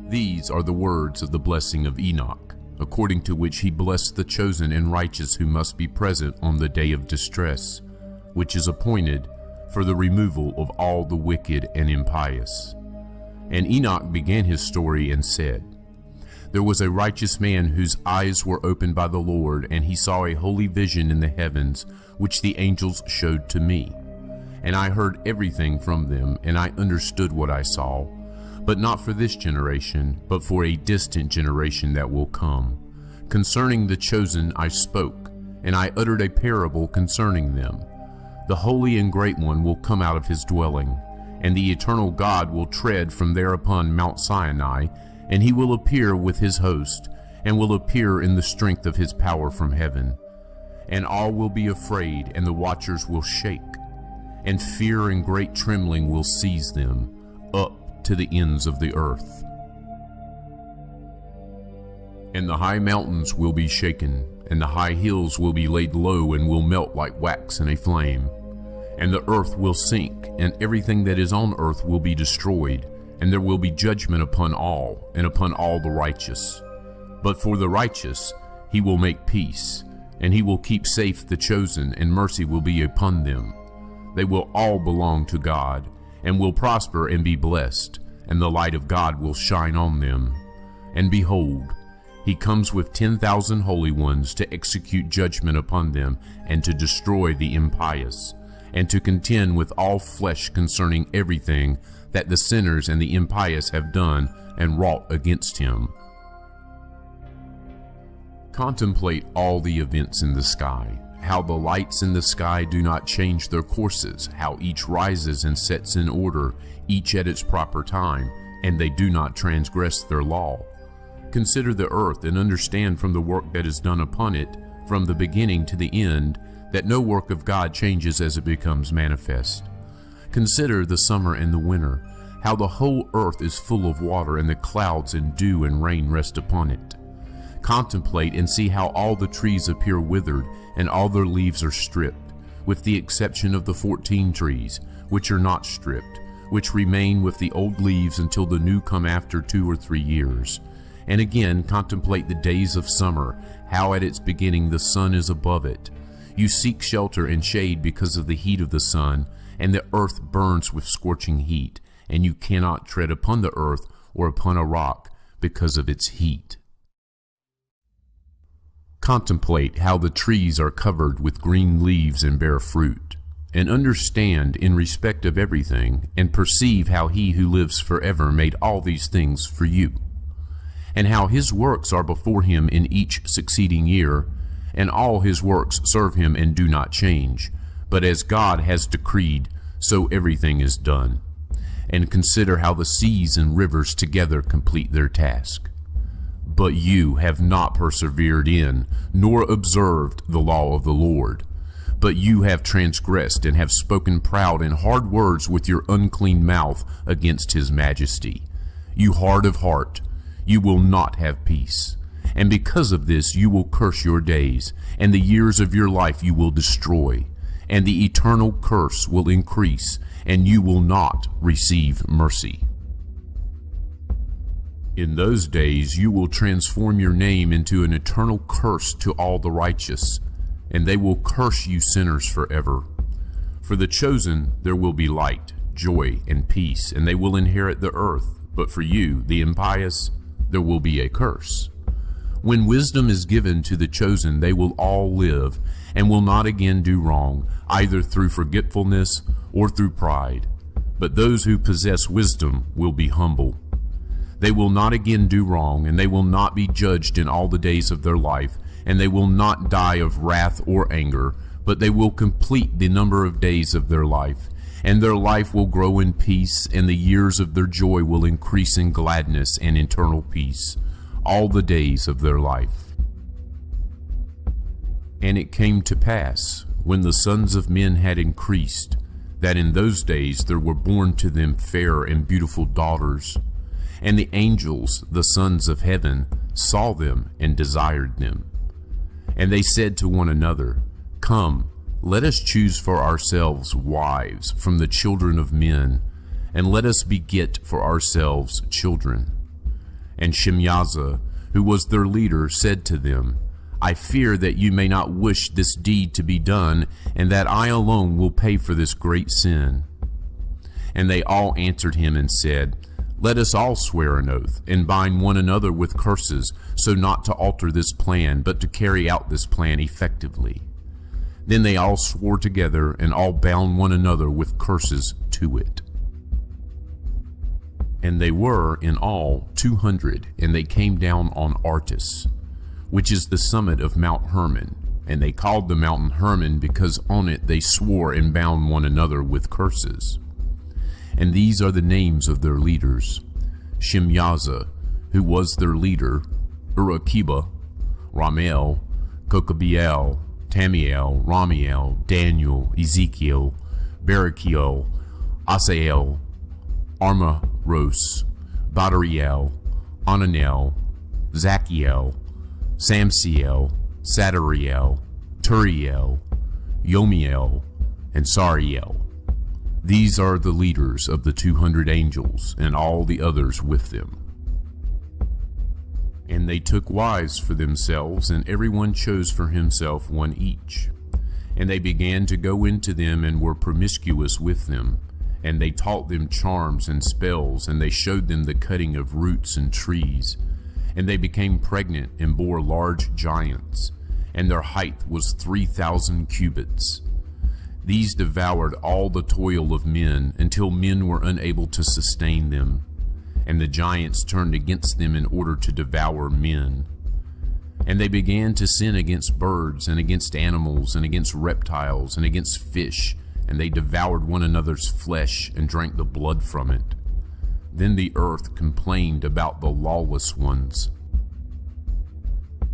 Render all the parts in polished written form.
These are the words of the blessing of Enoch, according to which he blessed the chosen and righteous who must be present on the day of distress, which is appointed for the removal of all the wicked and impious. And Enoch began his story and said, There was a righteous man whose eyes were opened by the Lord, and he saw a holy vision in the heavens, which the angels showed to me. And I heard everything from them, and I understood what I saw, but not for this generation, but for a distant generation that will come. Concerning the chosen I spoke, and I uttered a parable concerning them. The Holy and Great One will come out of his dwelling, and the eternal God will tread from there upon Mount Sinai, and he will appear with his host, and will appear in the strength of his power from heaven. And all will be afraid, and the watchers will shake, and fear and great trembling will seize them, up to the ends of the earth. And the high mountains will be shaken, and the high hills will be laid low and will melt like wax in a flame. And the earth will sink, and everything that is on earth will be destroyed, and there will be judgment upon all, and upon all the righteous. But for the righteous he will make peace, and he will keep safe the chosen, and mercy will be upon them. They will all belong to God, and will prosper and be blessed, and the light of God will shine on them. And behold, he comes with 10,000 holy ones to execute judgment upon them, and to destroy the impious, and to contend with all flesh concerning everything that the sinners and the impious have done and wrought against him. Contemplate all the events in the sky, how the lights in the sky do not change their courses, how each rises and sets in order, each at its proper time, and they do not transgress their law. Consider the earth and understand from the work that is done upon it, from the beginning to the end, that no work of God changes as it becomes manifest. Consider the summer and the winter, how the whole earth is full of water, and the clouds and dew and rain rest upon it. Contemplate and see how all the trees appear withered, and all their leaves are stripped, with the exception of the 14 trees, which are not stripped, which remain with the old leaves until the new come after 2 or 3 years. And again contemplate the days of summer, how at its beginning the sun is above it. You seek shelter and shade because of the heat of the sun, and the earth burns with scorching heat, and you cannot tread upon the earth or upon a rock because of its heat. Contemplate how the trees are covered with green leaves and bear fruit, and understand in respect of everything, and perceive how he who lives forever made all these things for you, and how his works are before him in each succeeding year, and all his works serve him and do not change, but as God has decreed, so everything is done. And consider how the seas and rivers together complete their task. But you have not persevered in, nor observed the law of the Lord. But you have transgressed, and have spoken proud and hard words with your unclean mouth against his majesty. You hard of heart, you will not have peace. And because of this you will curse your days, and the years of your life you will destroy. And the eternal curse will increase, and you will not receive mercy. In those days you will transform your name into an eternal curse to all the righteous, and they will curse you sinners forever. For the chosen there will be light, joy, and peace, and they will inherit the earth. But for you, the impious, there will be a curse. When wisdom is given to the chosen, they will all live, and will not again do wrong, either through forgetfulness or through pride. But those who possess wisdom will be humble. They will not again do wrong, and they will not be judged in all the days of their life, and they will not die of wrath or anger, but they will complete the number of days of their life, and their life will grow in peace, and the years of their joy will increase in gladness and eternal peace, all the days of their life. And it came to pass, when the sons of men had increased, that in those days there were born to them fair and beautiful daughters. And the angels, the sons of heaven, saw them and desired them. And they said to one another, Come, let us choose for ourselves wives from the children of men, and let us beget for ourselves children. And Shemyaza, who was their leader, said to them, I fear that you may not wish this deed to be done, and that I alone will pay for this great sin. And they all answered him and said, Let us all swear an oath, and bind one another with curses, so not to alter this plan, but to carry out this plan effectively. Then they all swore together, and all bound one another with curses to it. And they were in all 200, and they came down on Artis, which is the summit of Mount Hermon. And they called the mountain Hermon, because on it they swore and bound one another with curses. And these are the names of their leaders: Shemyaza, who was their leader, Urakiba, Ramiel, Kokabiel, Tamiel, Ramiel, Daniel, Ezekiel, Barakiel, Asael, Armaros, Badariel, Ananel, Zachiel, Samsiel, Sadariel, Turiel, Yomiel, and Sariel. These are the leaders of the 200 angels, and all the others with them. And they took wives for themselves, and everyone chose for himself one each. And they began to go into them, and were promiscuous with them. And they taught them charms and spells, and they showed them the cutting of roots and trees. And they became pregnant, and bore large giants, and their height was 3,000 cubits. These devoured all the toil of men, until men were unable to sustain them. And the giants turned against them in order to devour men. And they began to sin against birds, and against animals, and against reptiles, and against fish, and they devoured one another's flesh, and drank the blood from it. Then the earth complained about the lawless ones.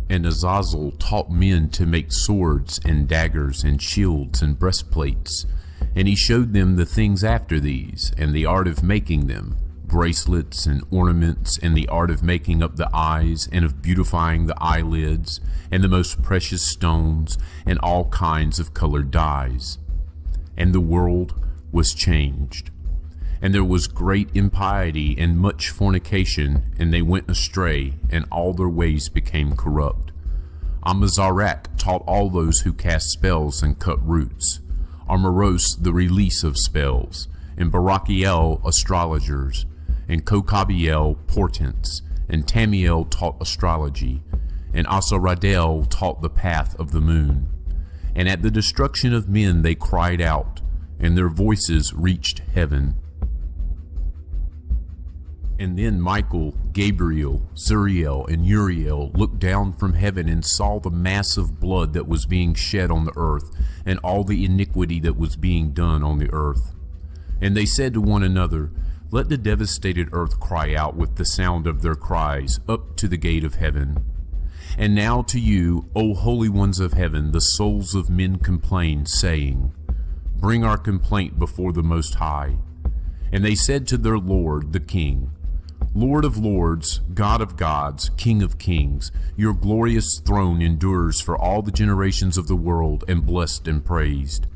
And Azazel taught men to make swords, and daggers, and shields, and breastplates. And he showed them the things after these, and the art of making them, bracelets and ornaments, and the art of making up the eyes, and of beautifying the eyelids, and the most precious stones, and all kinds of colored dyes. And the world was changed. And there was great impiety and much fornication, and they went astray, and all their ways became corrupt. Amazarach taught all those who cast spells and cut roots, Armaros the release of spells, and Barakiel astrologers, and Kokabiel portents, and Tamiel taught astrology, and Asaradel taught the path of the moon. And at the destruction of men they cried out, and their voices reached heaven. And then Michael, Gabriel, Zuriel, and Uriel looked down from heaven and saw the mass of blood that was being shed on the earth, and all the iniquity that was being done on the earth. And they said to one another, Let the devastated earth cry out with the sound of their cries up to the gate of heaven. And now to you, O holy ones of heaven, the souls of men complain, saying, Bring our complaint before the Most High. And they said to their Lord, the King, Lord of lords, God of gods, King of kings, your glorious throne endures for all the generations of the world, and blessed and praised.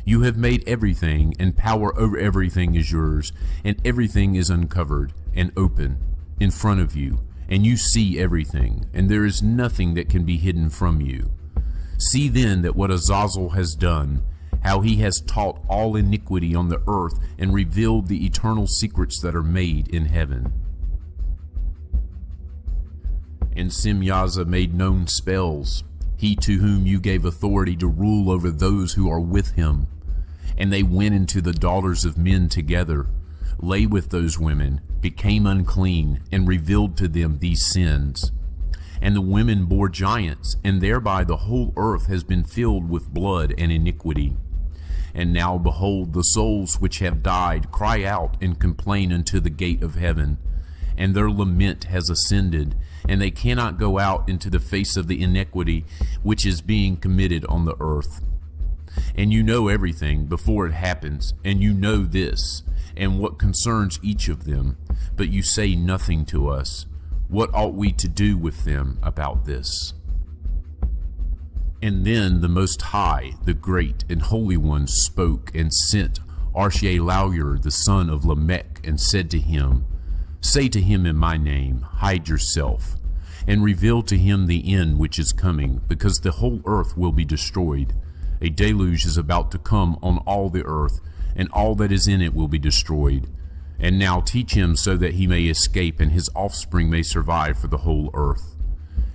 You have made everything, and power over everything is yours, and everything is uncovered and open in front of you, and you see everything, and there is nothing that can be hidden from you. See then that what Azazel has done, how he has taught all iniquity on the earth, and revealed the eternal secrets that are made in heaven. And Shemyaza made known spells, he to whom you gave authority to rule over those who are with him. And they went into the daughters of men together, lay with those women, became unclean, and revealed to them these sins. And the women bore giants, and thereby the whole earth has been filled with blood and iniquity. And now behold, the souls which have died cry out and complain unto the gate of heaven, and their lament has ascended, and they cannot go out into the face of the iniquity which is being committed on the earth. And you know everything before it happens, and you know this, and what concerns each of them, but you say nothing to us. What ought we to do with them about this? And then the Most High, the Great and Holy One, spoke and sent Arshelauer the son of Lamech, and said to him, Say to him in my name, hide yourself, and reveal to him the end which is coming, because the whole earth will be destroyed. A deluge is about to come on all the earth, and all that is in it will be destroyed. And now teach him so that he may escape, and his offspring may survive for the whole earth.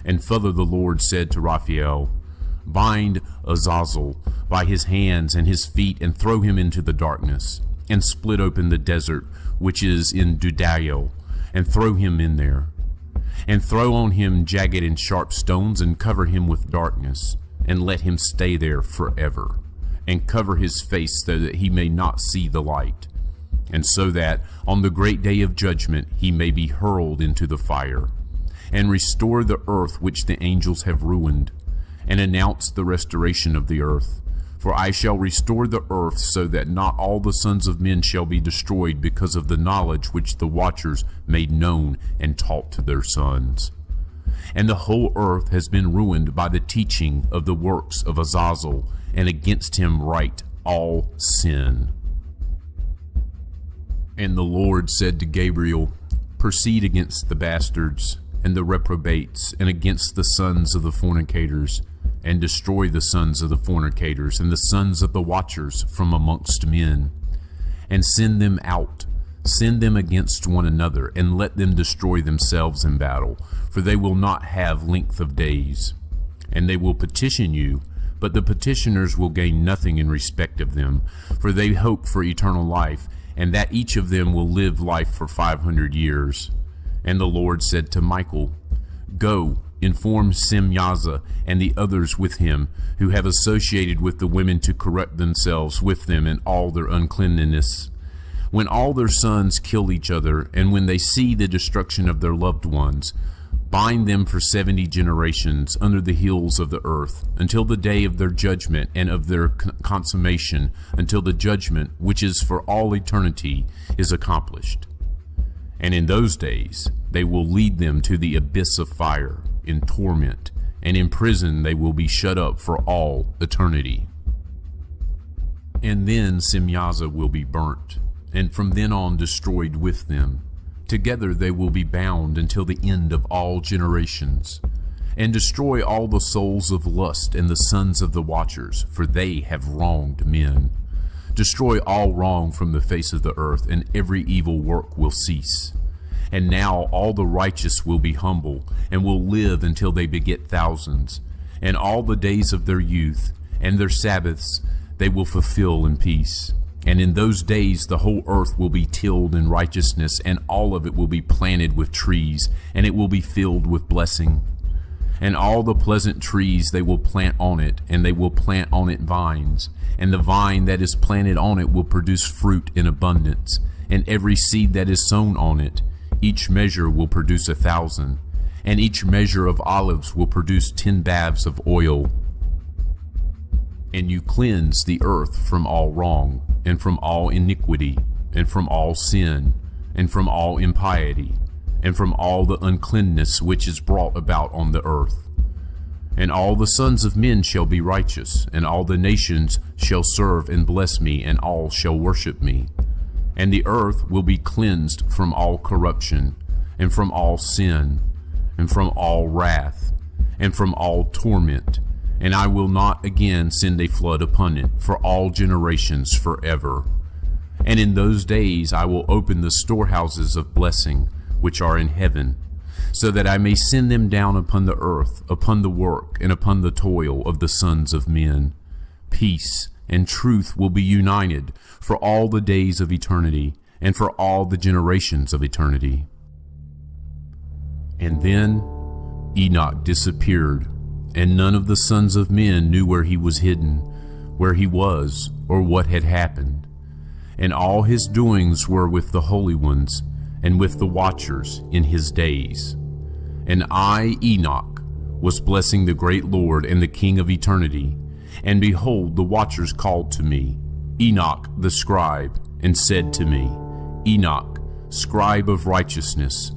And further the Lord said to Raphael, bind Azazel by his hands and his feet, and throw him into the darkness, and split open the desert which is in Dudael, and throw him in there. And throw on him jagged and sharp stones, and cover him with darkness, and let him stay there forever, and cover his face so that he may not see the light, and so that on the great day of judgment he may be hurled into the fire. And restore the earth which the angels have ruined, and announce the restoration of the earth. For I shall restore the earth, so that not all the sons of men shall be destroyed because of the knowledge which the watchers made known and taught to their sons. And the whole earth has been ruined by the teaching of the works of Azazel, and against him write all sin. And the Lord said to Gabriel, proceed against the bastards and the reprobates, and against the sons of the fornicators, and destroy the sons of the fornicators and the sons of the watchers from amongst men, and send them out, send them against one another, and let them destroy themselves in battle, for they will not have length of days. And they will petition you, but the petitioners will gain nothing in respect of them, for they hope for eternal life, and that each of them will live life for 500 years. And the Lord said to Michael, go, inform Semyaza and the others with him, who have associated with the women to corrupt themselves with them in all their uncleanness. When all their sons kill each other, and when they see the destruction of their loved ones, bind them for 70 generations under the hills of the earth, until the day of their judgment and of their consummation, until the judgment, which is for all eternity, is accomplished. And in those days they will lead them to the abyss of fire, in torment, and in prison they will be shut up for all eternity. And then Semyaza will be burnt, and from then on destroyed with them. Together they will be bound until the end of all generations, and destroy all the souls of lust and the sons of the watchers, for they have wronged men. Destroy all wrong from the face of the earth, and every evil work will cease. And now all the righteous will be humble, and will live until they beget thousands. And all the days of their youth and their Sabbaths they will fulfill in peace. And in those days the whole earth will be tilled in righteousness, and all of it will be planted with trees, and it will be filled with blessing. And all the pleasant trees they will plant on it, and they will plant on it vines. And the vine that is planted on it will produce fruit in abundance. And every seed that is sown on it, each measure will produce 1,000. And each measure of olives will produce 10 baths of oil. And you cleanse the earth from all wrong, and from all iniquity, and from all sin, and from all impiety, and from all the uncleanness which is brought about on the earth. And all the sons of men shall be righteous, and all the nations shall serve and bless me, and all shall worship me. And the earth will be cleansed from all corruption, and from all sin, and from all wrath, and from all torment. And I will not again send a flood upon it for all generations forever. And in those days I will open the storehouses of blessing which are in heaven, so that I may send them down upon the earth, upon the work and upon the toil of the sons of men. Peace and truth will be united for all the days of eternity, and for all the generations of eternity. And then Enoch disappeared, and none of the sons of men knew where he was hidden, where he was, or what had happened. And all his doings were with the holy ones, and with the watchers in his days. And I, Enoch, was blessing the great Lord and the King of eternity. And behold, the watchers called to me, Enoch the scribe, and said to me, Enoch, scribe of righteousness,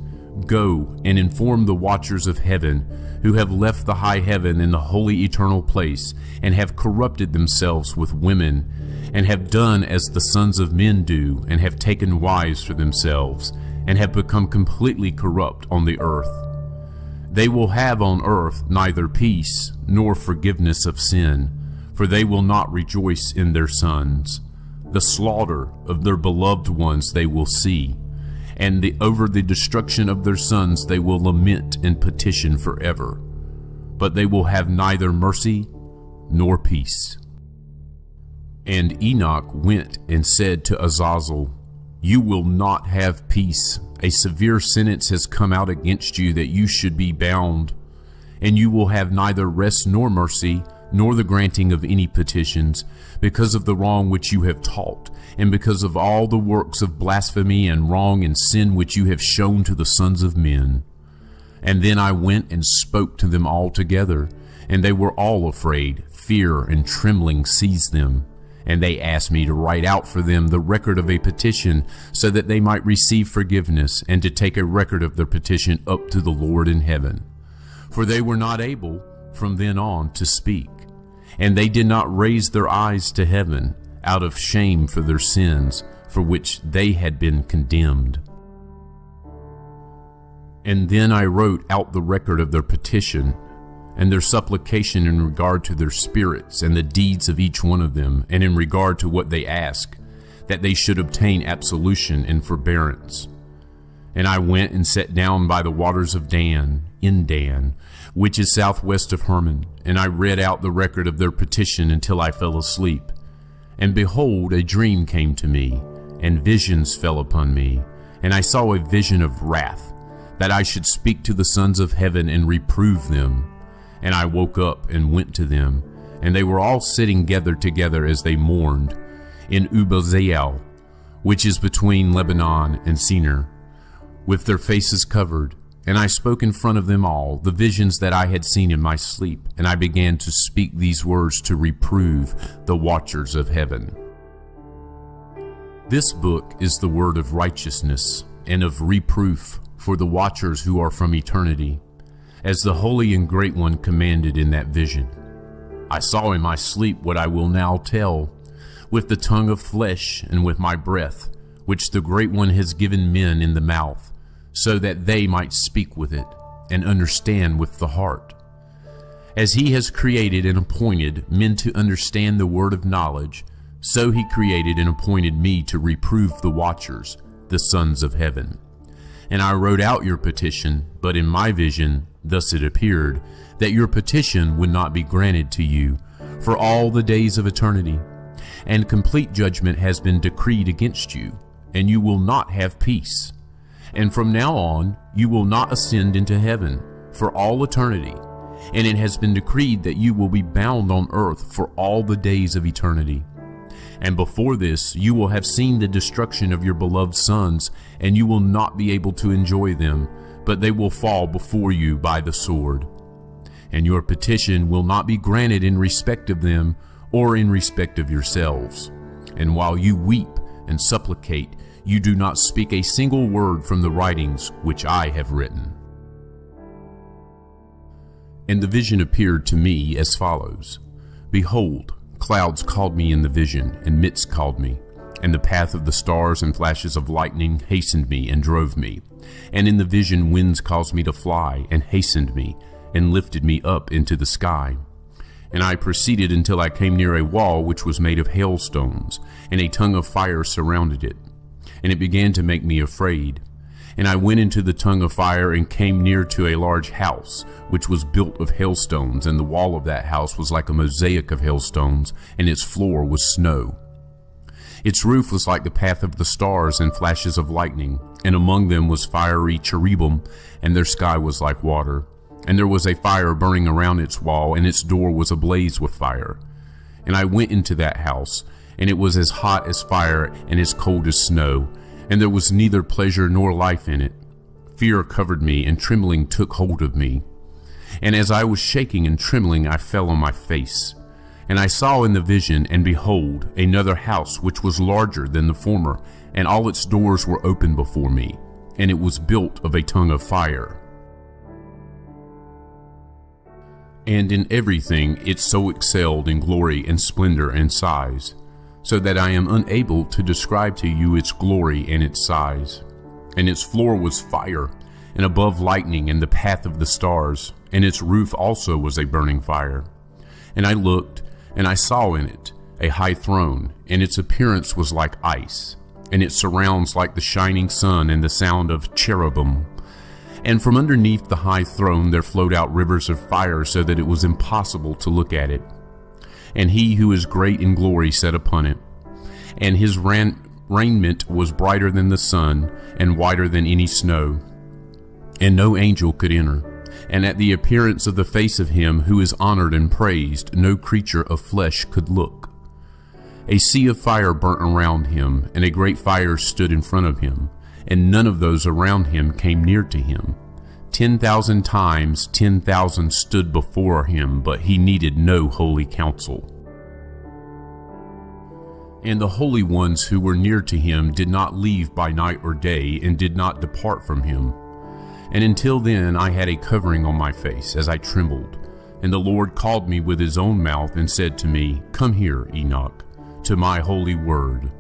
go and inform the watchers of heaven, who have left the high heaven and the holy eternal place, and have corrupted themselves with women, and have done as the sons of men do, and have taken wives for themselves, and have become completely corrupt on the earth. They will have on earth neither peace nor forgiveness of sin, for they will not rejoice in their sons. The slaughter of their beloved ones they will see, and over the destruction of their sons they will lament and petition forever. But they will have neither mercy nor peace. And Enoch went and said to Azazel, "You will not have peace. A severe sentence has come out against you that you should be bound, and you will have neither rest nor mercy, nor the granting of any petitions, because of the wrong which you have taught, and because of all the works of blasphemy and wrong and sin which you have shown to the sons of men." And then I went and spoke to them all together, and they were all afraid. Fear and trembling seized them. And they asked me to write out for them the record of a petition, so that they might receive forgiveness, and to take a record of their petition up to the Lord in heaven. For they were not able from then on to speak, and they did not raise their eyes to heaven, out of shame for their sins, for which they had been condemned. And then I wrote out the record of their petition, and their supplication in regard to their spirits and the deeds of each one of them, and in regard to what they ask, that they should obtain absolution and forbearance. And I went and sat down by the waters of Dan, in Dan, which is southwest of Hermon, and I read out the record of their petition until I fell asleep. And behold, a dream came to me, and visions fell upon me, and I saw a vision of wrath, that I should speak to the sons of heaven and reprove them. And I woke up and went to them, and they were all sitting gathered together as they mourned, in Ubazael, which is between Lebanon and Senir, with their faces covered. And I spoke in front of them all the visions that I had seen in my sleep, and I began to speak these words to reprove the watchers of heaven. This book is the word of righteousness and of reproof for the watchers who are from eternity, as the Holy and Great One commanded in that vision. I saw in my sleep what I will now tell, with the tongue of flesh and with my breath, which the Great One has given men in the mouth, so that they might speak with it and understand with the heart. As he has created and appointed men to understand the word of knowledge, so he created and appointed me to reprove the watchers, the sons of heaven. And I wrote out your petition, but in my vision thus it appeared, that your petition would not be granted to you for all the days of eternity, and complete judgment has been decreed against you, and you will not have peace. And from now on you will not ascend into heaven for all eternity, and it has been decreed that you will be bound on earth for all the days of eternity. And before this you will have seen the destruction of your beloved sons, and you will not be able to enjoy them, but they will fall before you by the sword. And your petition will not be granted in respect of them, or in respect of yourselves. And while you weep and supplicate, you do not speak a single word from the writings which I have written. And the vision appeared to me as follows. Behold, clouds called me in the vision, and mists called me, and the path of the stars and flashes of lightning hastened me and drove me. And in the vision winds caused me to fly, and hastened me, and lifted me up into the sky. And I proceeded until I came near a wall which was made of hailstones, and a tongue of fire surrounded it. And it began to make me afraid. And I went into the tongue of fire and came near to a large house, which was built of hailstones, and the wall of that house was like a mosaic of hailstones, and its floor was snow. Its roof was like the path of the stars and flashes of lightning, and among them was fiery cherubim, and their sky was like water. And there was a fire burning around its wall, and its door was ablaze with fire. And I went into that house, and it was as hot as fire and as cold as snow, and there was neither pleasure nor life in it. Fear covered me, and trembling took hold of me. And as I was shaking and trembling, I fell on my face. And I saw in the vision, and behold, another house which was larger than the former, and all its doors were open before me, and it was built of a tongue of fire. And in everything it so excelled in glory and splendor and size, so that I am unable to describe to you its glory and its size. and its floor was fire, and above lightning and the path of the stars, and its roof also was a burning fire. And I looked, and I saw in it a high throne, and its appearance was like ice, and its surrounds like the shining sun and the sound of cherubim. And from underneath the high throne there flowed out rivers of fire, so that it was impossible to look at it. And he who is great in glory sat upon it, and his raiment was brighter than the sun, and whiter than any snow. And no angel could enter. And at the appearance of the face of him who is honored and praised, no creature of flesh could look. A sea of fire burnt around him, and a great fire stood in front of him, and none of those around him came near to him. 10,000 times 10,000 stood before him, but he needed no holy counsel. And the holy ones who were near to him did not leave by night or day, and did not depart from him. And until then I had a covering on my face, as I trembled. And the Lord called me with his own mouth, and said to me, Come here, Enoch, to my holy word.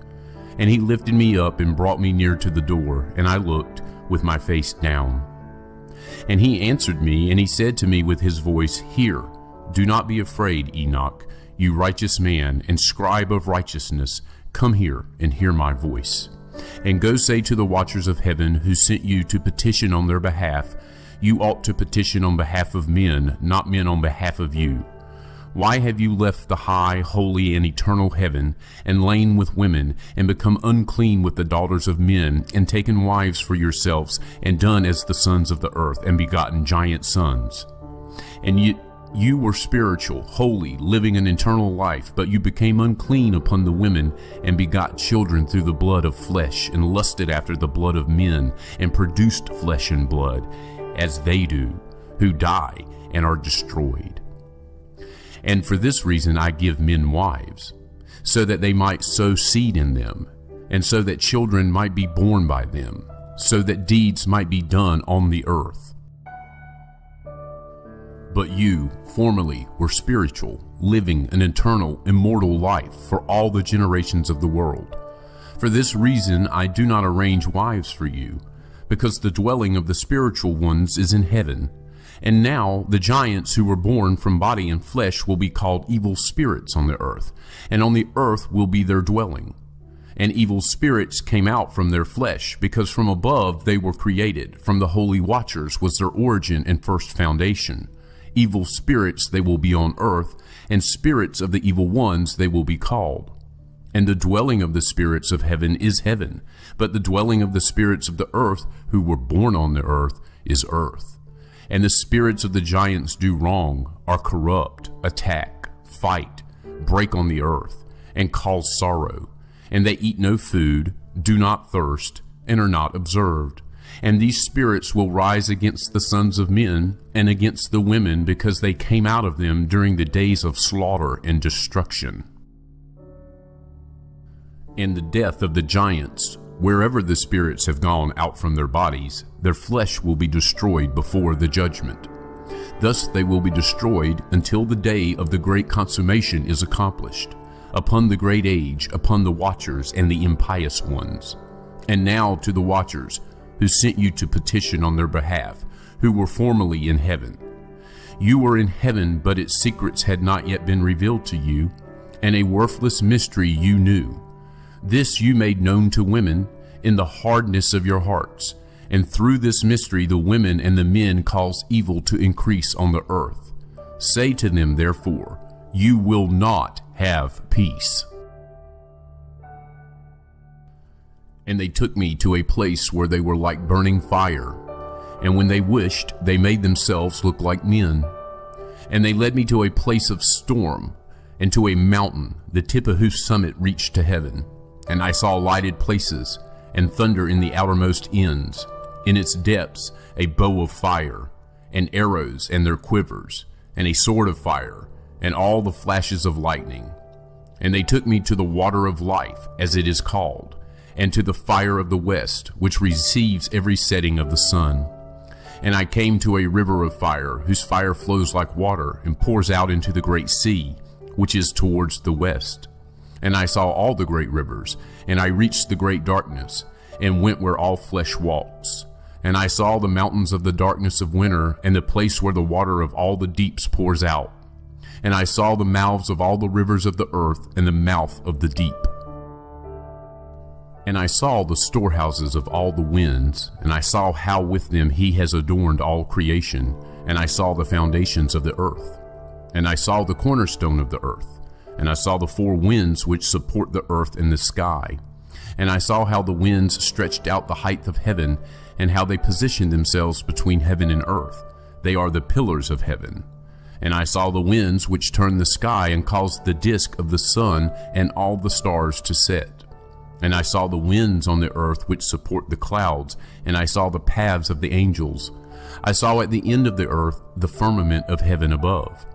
And he lifted me up and brought me near to the door, and I looked with my face down. And he answered me, and he said to me with his voice, Hear, do not be afraid, Enoch, you righteous man and scribe of righteousness, come here and hear my voice. And go say to the watchers of heaven who sent you to petition on their behalf, you ought to petition on behalf of men, not men on behalf of you. Why have you left the high, holy, and eternal heaven, and lain with women, and become unclean with the daughters of men, and taken wives for yourselves, and done as the sons of the earth, and begotten giant sons? And you were spiritual, holy, living an eternal life, but you became unclean upon the women, and begot children through the blood of flesh, and lusted after the blood of men, and produced flesh and blood, as they do, who die and are destroyed. And for this reason I give men wives, so that they might sow seed in them, and so that children might be born by them, so that deeds might be done on the earth. But you formerly were spiritual, living an eternal, immortal life for all the generations of the world. For this reason I do not arrange wives for you, because the dwelling of the spiritual ones is in heaven. And now the giants who were born from body and flesh will be called evil spirits on the earth, and on the earth will be their dwelling. And evil spirits came out from their flesh, because from above they were created. From the holy watchers was their origin and first foundation. Evil spirits they will be on earth, and spirits of the evil ones they will be called. And the dwelling of the spirits of heaven is heaven, but the dwelling of the spirits of the earth who were born on the earth is earth. And the spirits of the giants do wrong, are corrupt, attack, fight, break on the earth, and cause sorrow. And they eat no food, do not thirst, and are not observed. And these spirits will rise against the sons of men and against the women, because they came out of them during the days of slaughter and destruction. In the death of the giants, wherever the spirits have gone out from their bodies, their flesh will be destroyed before the judgment. Thus they will be destroyed until the day of the great consummation is accomplished, upon the great age, upon the watchers and the impious ones. And now to the watchers who sent you to petition on their behalf, who were formerly in heaven. You were in heaven, but its secrets had not yet been revealed to you, and a worthless mystery you knew. This you made known to women in the hardness of your hearts, and through this mystery the women and the men cause evil to increase on the earth. Say to them, therefore, you will not have peace. And they took me to a place where they were like burning fire, and when they wished, they made themselves look like men. And they led me to a place of storm, and to a mountain, the tip of whose summit reached to heaven. And I saw lighted places, and thunder in the outermost ends. In its depths a bow of fire, and arrows and their quivers, and a sword of fire, and all the flashes of lightning. And they took me to the water of life, as it is called, and to the fire of the west, which receives every setting of the sun. And I came to a river of fire, whose fire flows like water, and pours out into the great sea, which is towards the west. And I saw all the great rivers, and I reached the great darkness, and went where all flesh walks. And I saw the mountains of the darkness of winter, and the place where the water of all the deeps pours out. And I saw the mouths of all the rivers of the earth, and the mouth of the deep. And I saw the storehouses of all the winds, and I saw how with them he has adorned all creation, and I saw the foundations of the earth. And I saw the cornerstone of the earth, and I saw the four winds which support the earth and the sky. And I saw how the winds stretched out the height of heaven, and how they positioned themselves between heaven and earth. They are the pillars of heaven. And I saw the winds which turned the sky and caused the disk of the sun and all the stars to set. And I saw the winds on the earth which support the clouds, and I saw the paths of the angels. I saw at the end of the earth the firmament of heaven above.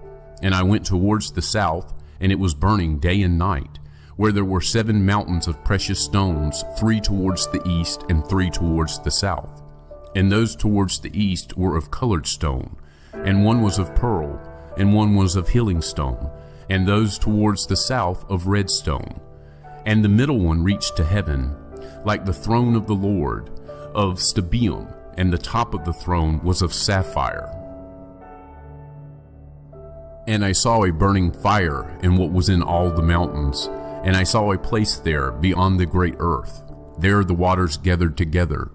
And I went towards the south, and it was burning day and night, where there were 7 mountains of precious stones, 3 towards the east and 3 towards the south. And those towards the east were of colored stone, and one was of pearl, and one was of healing stone, and those towards the south of red stone. And the middle one reached to heaven, like the throne of the Lord, of Stabium, and the top of the throne was of sapphire. And I saw a burning fire in what was in all the mountains, and I saw a place there beyond the great earth. There the waters gathered together.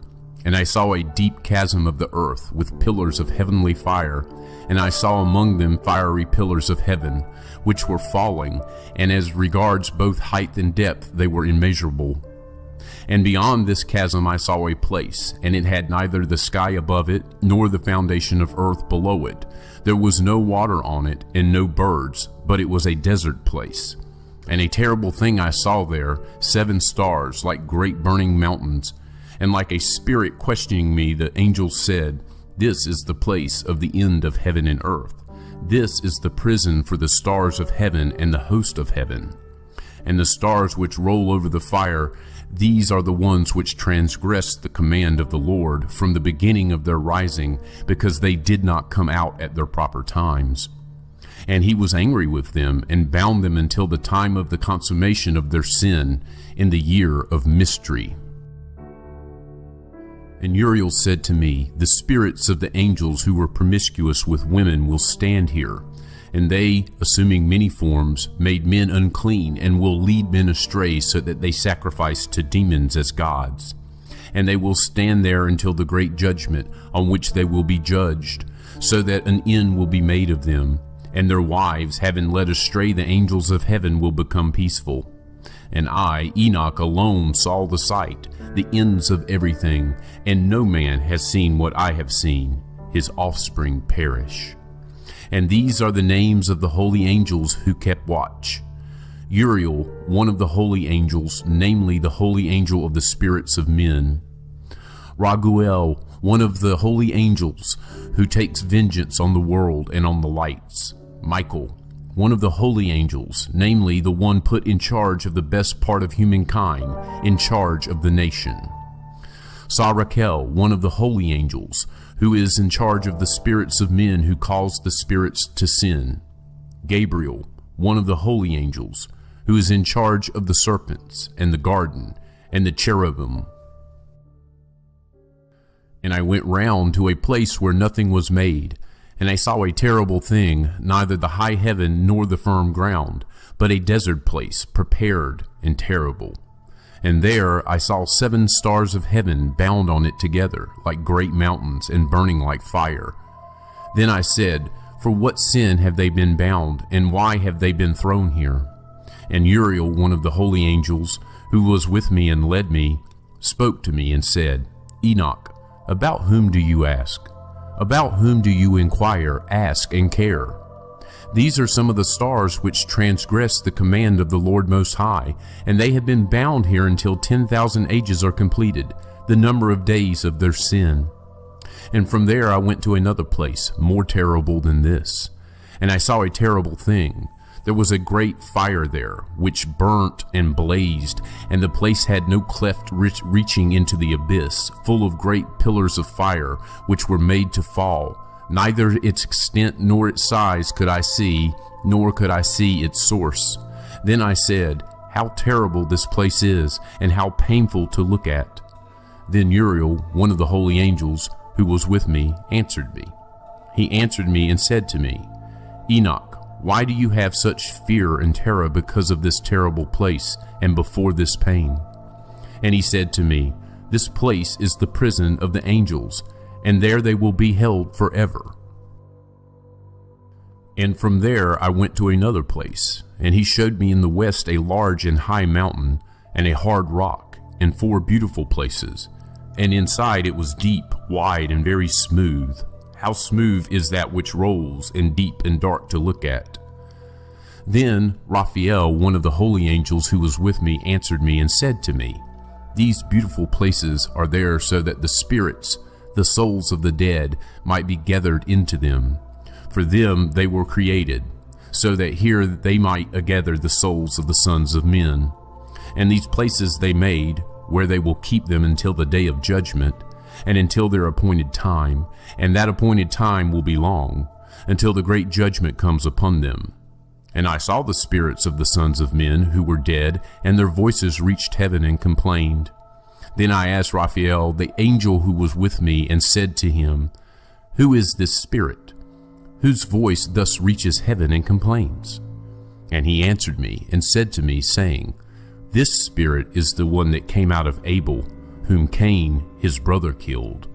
And I saw a deep chasm of the earth with pillars of heavenly fire, and I saw among them fiery pillars of heaven, which were falling, and as regards both height and depth they were immeasurable. And beyond this chasm I saw a place, and it had neither the sky above it, nor the foundation of earth below it. There was no water on it, and no birds, but it was a desert place. And a terrible thing I saw there, 7 stars like great burning mountains, and like a spirit questioning me, the angel said, "This is the place of the end of heaven and earth. This is the prison for the stars of heaven and the host of heaven. And the stars which roll over the fire, these are the ones which transgressed the command of the Lord from the beginning of their rising, because they did not come out at their proper times. And he was angry with them and bound them until the time of the consummation of their sin in the year of mystery." And Uriel said to me, "The spirits of the angels who were promiscuous with women will stand here, and they, assuming many forms, made men unclean, and will lead men astray so that they sacrifice to demons as gods. And they will stand there until the great judgment, on which they will be judged, so that an end will be made of them. And their wives, having led astray the angels of heaven, will become peaceful. And I, Enoch, alone saw the sight, the ends of everything, and no man has seen what I have seen. His offspring perish. And these are the names of the holy angels who kept watch. Uriel, one of the holy angels, namely the holy angel of the spirits of men. Raguel, one of the holy angels, who takes vengeance on the world and on the lights. Michael, one of the holy angels, namely the one put in charge of the best part of humankind, in charge of the nation. Sarakel, one of the holy angels, who is in charge of the spirits of men who cause the spirits to sin. Gabriel, one of the holy angels, who is in charge of the serpents, and the garden, and the cherubim. And I went round to a place where nothing was made, and I saw a terrible thing, neither the high heaven nor the firm ground, but a desert place, prepared and terrible. And there I saw 7 stars of heaven bound on it together, like great mountains, and burning like fire. Then I said, "For what sin have they been bound, and why have they been thrown here?" And Uriel, one of the holy angels, who was with me and led me, spoke to me and said, "Enoch, about whom do you ask? About whom do you inquire, ask, and care? These are some of the stars which transgress the command of the Lord Most High, and they have been bound here until 10,000 ages are completed, the number of days of their sin." And from there I went to another place, more terrible than this. And I saw a terrible thing. There was a great fire there, which burnt and blazed, and the place had no cleft reaching into the abyss, full of great pillars of fire, which were made to fall. Neither its extent nor its size could I see, nor could I see its source. Then I said, "How terrible this place is, and how painful to look at." Then Uriel, one of the holy angels who was with me, answered me. He answered me and said to me, Enoch, why do you have such fear and terror because of this terrible place and before this pain? And he said to me, This place is the prison of the angels, and there they will be held forever. And from there I went to another place, and he showed me in the west a large and high mountain, and a hard rock, and 4 beautiful places. And inside it was deep, wide, and very smooth. How smooth is that which rolls, and deep and dark to look at. Then Raphael, one of the holy angels who was with me, answered me and said to me, These beautiful places are there so that the spirits, the souls of the dead, might be gathered into them. For them they were created, so that here they might gather the souls of the sons of men. And these places they made, where they will keep them until the day of judgment, and until their appointed time, and that appointed time will be long, until the great judgment comes upon them. And I saw the spirits of the sons of men who were dead, and their voices reached heaven and complained. Then I asked Raphael, the angel who was with me, and said to him, Who is this spirit, whose voice thus reaches heaven and complains? And he answered me and said to me, saying, This spirit is the one that came out of Abel, whom Cain, his brother, killed.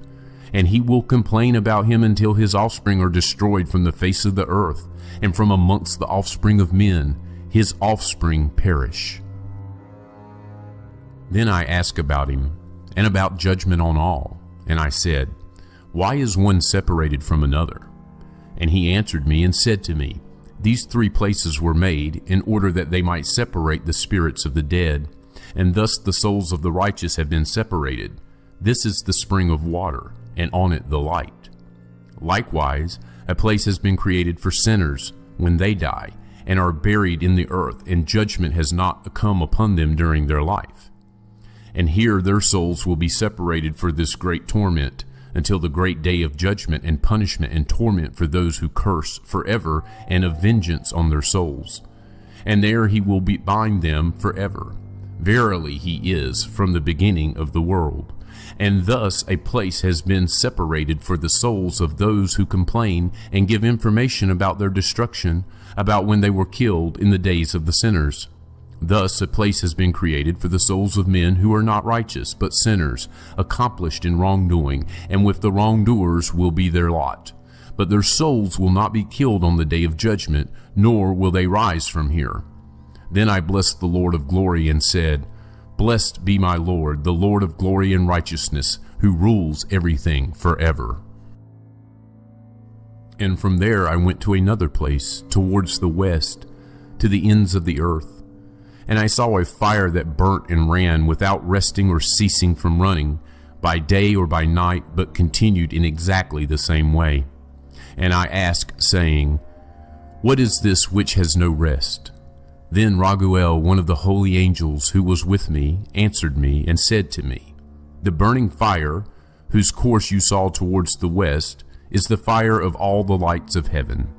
And he will complain about him until his offspring are destroyed from the face of the earth, and from amongst the offspring of men, his offspring perish. Then I asked about him, and about judgment on all. And I said, Why is one separated from another? And he answered me and said to me, These 3 places were made in order that they might separate the spirits of the dead, and thus the souls of the righteous have been separated. This is the spring of water, and on it the light. Likewise, a place has been created for sinners when they die, and are buried in the earth, and judgment has not come upon them during their life. And here their souls will be separated for this great torment, until the great day of judgment and punishment and torment for those who curse forever, and of vengeance on their souls. And there he will bind them forever. Verily he is from the beginning of the world. And thus a place has been separated for the souls of those who complain and give information about their destruction, about when they were killed in the days of the sinners. Thus a place has been created for the souls of men who are not righteous, but sinners, accomplished in wrongdoing, and with the wrongdoers will be their lot. But their souls will not be killed on the day of judgment, nor will they rise from here. Then I blessed the Lord of glory and said, Blessed be my Lord, the Lord of glory and righteousness, who rules everything forever. And from there I went to another place, towards the west, to the ends of the earth. And I saw a fire that burnt and ran without resting or ceasing from running, by day or by night, but continued in exactly the same way. And I asked, saying, What is this which has no rest? Then Raguel, one of the holy angels who was with me, answered me and said to me, The burning fire, whose course you saw towards the west, is the fire of all the lights of heaven.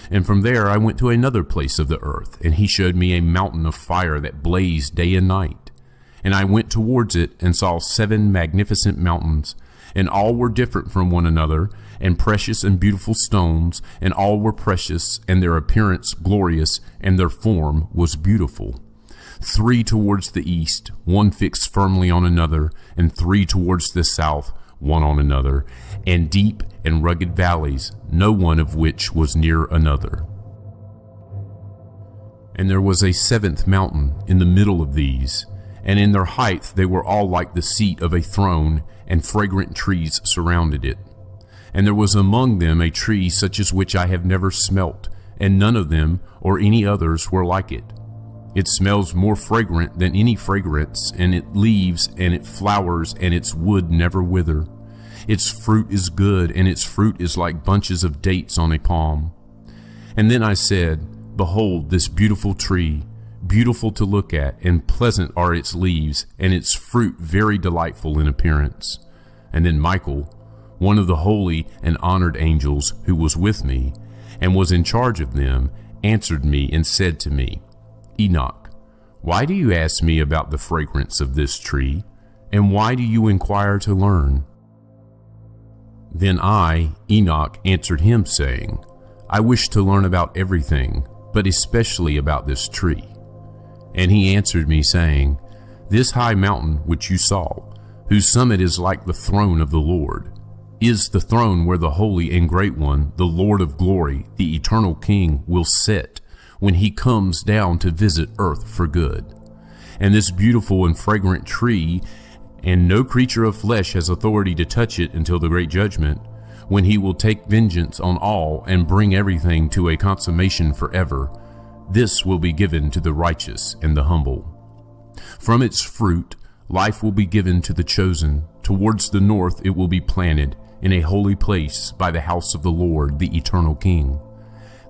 And from there I went to another place of the earth, and he showed me a mountain of fire that blazed day and night. And I went towards it and saw 7 magnificent mountains, and all were different from one another, and precious and beautiful stones, and all were precious, and their appearance glorious, and their form was beautiful. 3 towards the east, 1 fixed firmly on another, and 3 towards the south, 1 on another, and deep and rugged valleys, no one of which was near another. And there was a 7th mountain in the middle of these, and in their height they were all like the seat of a throne, and fragrant trees surrounded it. And there was among them a tree such as which I have never smelt, and none of them or any others were like it. It smells more fragrant than any fragrance, and it leaves and it flowers, and its wood never wither. Its fruit is good, and its fruit is like bunches of dates on a palm. And then I said, Behold, this beautiful tree, beautiful to look at, and pleasant are its leaves, and its fruit very delightful in appearance. And then Michael, one of the holy and honored angels who was with me, and was in charge of them, answered me and said to me, Enoch, why do you ask me about the fragrance of this tree? And why do you inquire to learn?" Then I, Enoch, answered him, saying, "I wish to learn about everything, but especially about this tree." And he answered me, saying, "This high mountain which you saw, whose summit is like the throne of the Lord, is the throne where the Holy and Great One, the Lord of glory, the eternal King, will sit when he comes down to visit earth for good. And this beautiful and fragrant tree, and no creature of flesh has authority to touch it until the great judgment, when he will take vengeance on all and bring everything to a consummation forever. This will be given to the righteous and the humble. From its fruit life will be given to the chosen. Towards the north it will be planted in a holy place by the house of the Lord, the eternal King.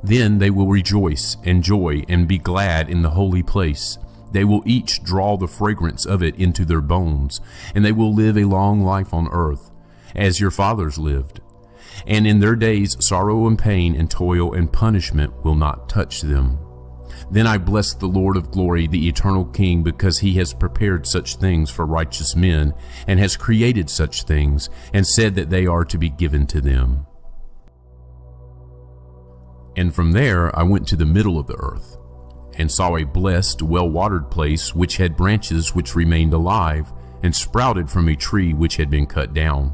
Then they will rejoice and joy and be glad in the holy place. They will each draw the fragrance of it into their bones, and they will live a long life on earth, as your fathers lived. And in their days sorrow and pain and toil and punishment will not touch them. Then I bless the Lord of glory, the eternal King, because he has prepared such things for righteous men, and has created such things, and said that they are to be given to them." And from there I went to the middle of the earth, and saw a blessed, well-watered place which had branches which remained alive, and sprouted from a tree which had been cut down.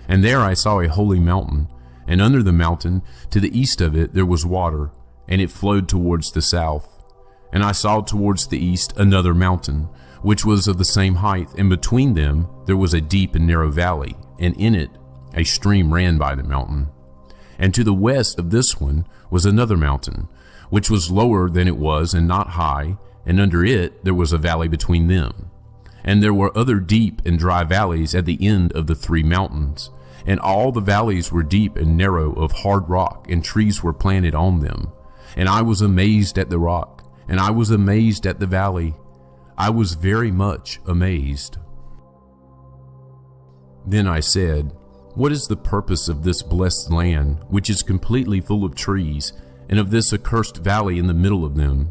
And there I saw a holy mountain, and under the mountain, to the east of it, there was water, and it flowed towards the south. And I saw towards the east another mountain, which was of the same height, and between them there was a deep and narrow valley, and in it a stream ran by the mountain. And to the west of this one was another mountain, which was lower than it was and not high, and under it there was a valley between them. And there were other deep and dry valleys at the end of the three mountains, and all the valleys were deep and narrow of hard rock, and trees were planted on them. And I was amazed at the rock, and I was amazed at the valley. I was very much amazed. Then I said, "What is the purpose of this blessed land, which is completely full of trees, and of this accursed valley in the middle of them?"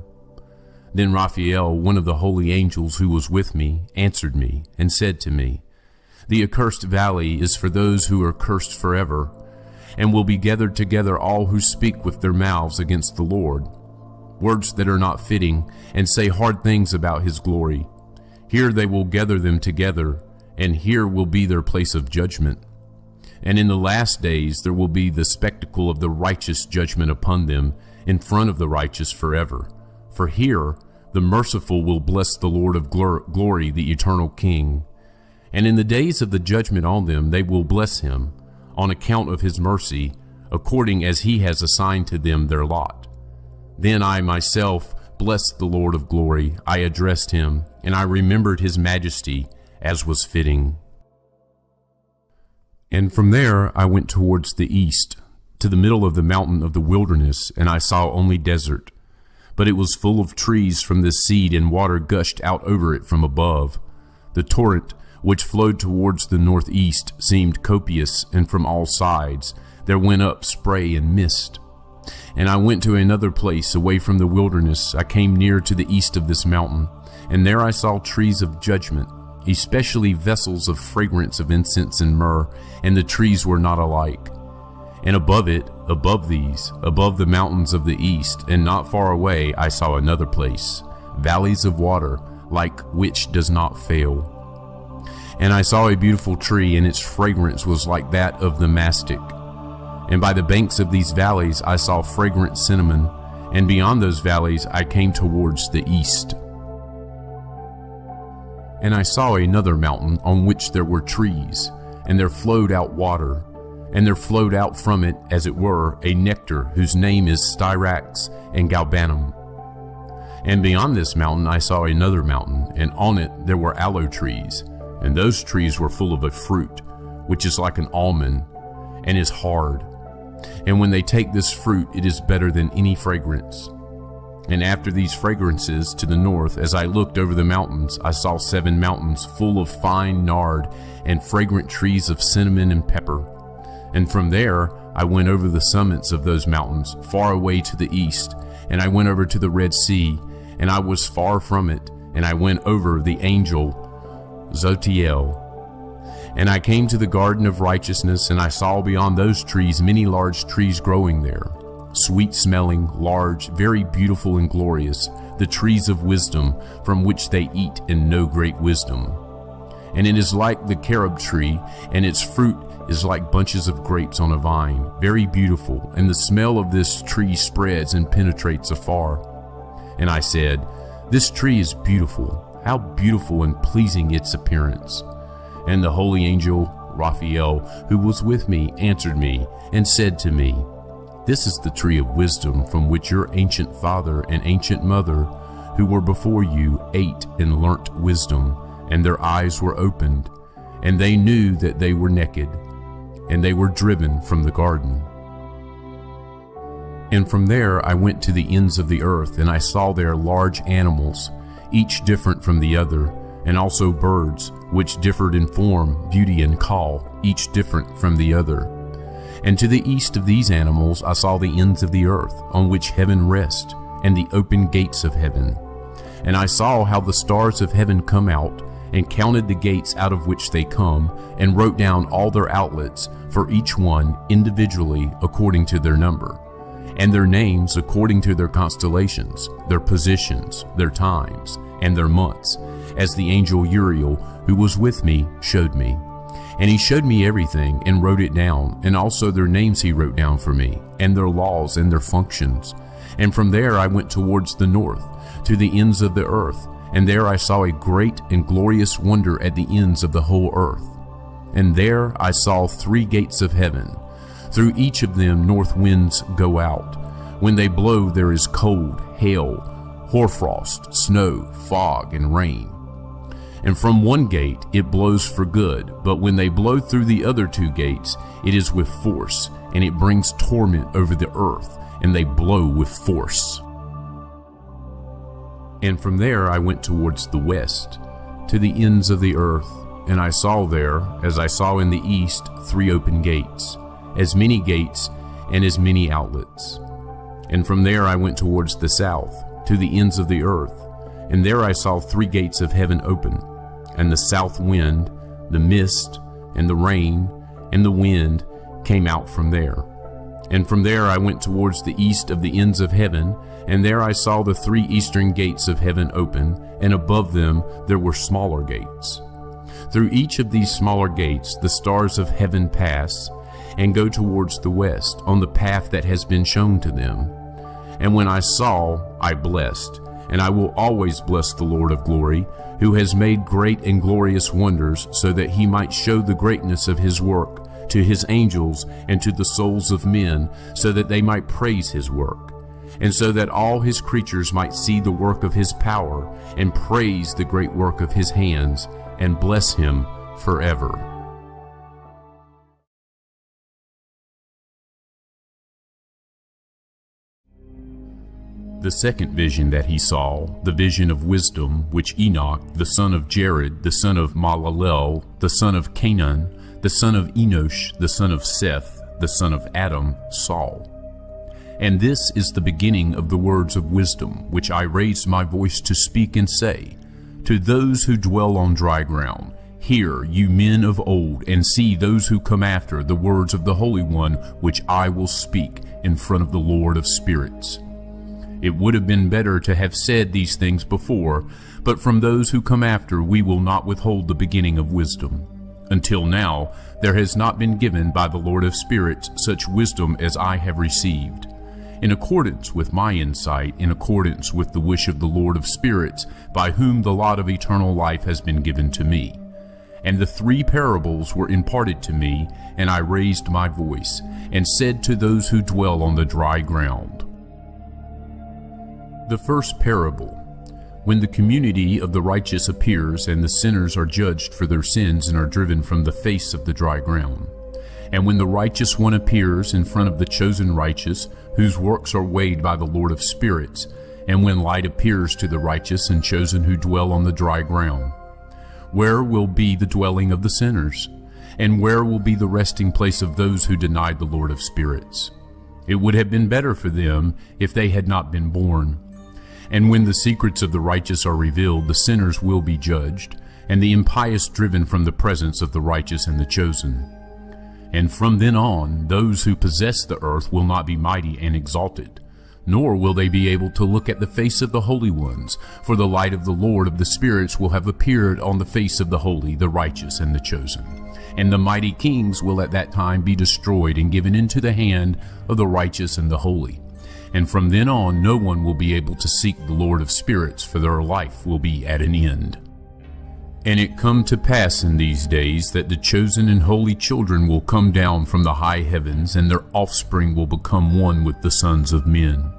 Then Raphael, one of the holy angels who was with me, answered me and said to me, "The accursed valley is for those who are cursed forever, and will be gathered together all who speak with their mouths against the Lord, words that are not fitting, and say hard things about his glory. Here they will gather them together, and here will be their place of judgment. And in the last days there will be the spectacle of the righteous judgment upon them in front of the righteous forever. For here the merciful will bless the Lord of glory, the eternal King. And in the days of the judgment on them they will bless him, on account of his mercy, according as he has assigned to them their lot. Then I myself blessed the Lord of glory. I addressed him, and I remembered his majesty, as was fitting. And from there I went towards the east, to the middle of the mountain of the wilderness, and I saw only desert. But it was full of trees from the seed, and water gushed out over it from above. The torrent, which flowed towards the northeast, seemed copious, and from all sides there went up spray and mist. And I went to another place away from the wilderness. I came near to the east of this mountain, and there I saw trees of judgment, especially vessels of fragrance of incense and myrrh, and the trees were not alike. And above it, above these, above the mountains of the east, and not far away, I saw another place, valleys of water, like which does not fail. And I saw a beautiful tree, and its fragrance was like that of the mastic. And by the banks of these valleys I saw fragrant cinnamon, and beyond those valleys I came towards the east. And I saw another mountain on which there were trees, and there flowed out water, and there flowed out from it, as it were, a nectar whose name is styrax and galbanum. And beyond this mountain I saw another mountain, and on it there were aloe trees, and those trees were full of a fruit, which is like an almond, and is hard. And when they take this fruit, it is better than any fragrance. And after these fragrances, to the north, as I looked over the mountains, I saw 7 mountains full of fine nard and fragrant trees of cinnamon and pepper. And from there I went over the summits of those mountains, far away to the east, and I went over to the Red Sea, and I was far from it, and I went over the angel Zotiel. And I came to the garden of righteousness, and I saw beyond those trees many large trees growing there, sweet-smelling, large, very beautiful and glorious, the trees of wisdom, from which they eat and know great wisdom. And it is like the carob tree, and its fruit is like bunches of grapes on a vine, very beautiful, and the smell of this tree spreads and penetrates afar. And I said, This tree is beautiful, how beautiful and pleasing its appearance. And the holy angel, Raphael, who was with me, answered me, and said to me, This is the tree of wisdom from which your ancient father and ancient mother, who were before you, ate and learnt wisdom, and their eyes were opened, and they knew that they were naked, and they were driven from the garden. And from there I went to the ends of the earth, and I saw there large animals, each different from the other, and also birds, which differed in form, beauty, and call, each different from the other. And to the east of these animals I saw the ends of the earth, on which heaven rests, and the open gates of heaven. And I saw how the stars of heaven come out, and counted the gates out of which they come, and wrote down all their outlets, for each one individually according to their number, and their names according to their constellations, their positions, their times, and their months, as the angel Uriel, who was with me, showed me. And he showed me everything, and wrote it down, and also their names he wrote down for me, and their laws and their functions. And from there I went towards the north, to the ends of the earth, and there I saw a great and glorious wonder at the ends of the whole earth. And there I saw 3 gates of heaven. Through each of them north winds go out. When they blow there is cold, hail, hoarfrost, snow, fog, and rain. And from one gate it blows for good, but when they blow through the other 2 gates, it is with force, and it brings torment over the earth, and they blow with force. And from there I went towards the west, to the ends of the earth, and I saw there, as I saw in the east, 3 open gates, as many gates and as many outlets. And from there I went towards the south, to the ends of the earth, and there I saw 3 gates of heaven open, and the south wind, the mist, and the rain, and the wind came out from there. And from there I went towards the east of the ends of heaven, and there I saw the 3 eastern gates of heaven open, and above them there were smaller gates. Through each of these smaller gates the stars of heaven pass, and go towards the west, on the path that has been shown to them. And when I saw, I blessed, and I will always bless the Lord of glory, who has made great and glorious wonders, so that he might show the greatness of his work to his angels and to the souls of men, so that they might praise his work, and so that all his creatures might see the work of his power, and praise the great work of his hands, and bless him forever. The second vision that he saw, the vision of wisdom, which Enoch, the son of Jared, the son of Malalel, the son of Canaan, the son of Enosh, the son of Seth, the son of Adam, saw. And this is the beginning of the words of wisdom, which I raised my voice to speak and say, to those who dwell on dry ground, hear, you men of old, and see those who come after the words of the Holy One, which I will speak in front of the Lord of spirits. It would have been better to have said these things before, but from those who come after we will not withhold the beginning of wisdom. Until now there has not been given by the Lord of spirits such wisdom as I have received, in accordance with my insight, in accordance with the wish of the Lord of spirits, by whom the lot of eternal life has been given to me. And the 3 parables were imparted to me, and I raised my voice, and said to those who dwell on the dry ground. The first parable. When the community of the righteous appears, and the sinners are judged for their sins and are driven from the face of the dry ground. And when the righteous one appears in front of the chosen righteous, whose works are weighed by the Lord of spirits, and when light appears to the righteous and chosen who dwell on the dry ground, where will be the dwelling of the sinners? And where will be the resting place of those who denied the Lord of spirits? It would have been better for them if they had not been born. And when the secrets of the righteous are revealed, the sinners will be judged, and the impious driven from the presence of the righteous and the chosen. And from then on, those who possess the earth will not be mighty and exalted, nor will they be able to look at the face of the holy ones, for the light of the Lord of the spirits will have appeared on the face of the holy, the righteous, and the chosen. And the mighty kings will at that time be destroyed and given into the hand of the righteous and the holy. And from then on, no one will be able to seek the Lord of spirits, for their life will be at an end. And it come to pass in these days that the chosen and holy children will come down from the high heavens, and their offspring will become one with the sons of men.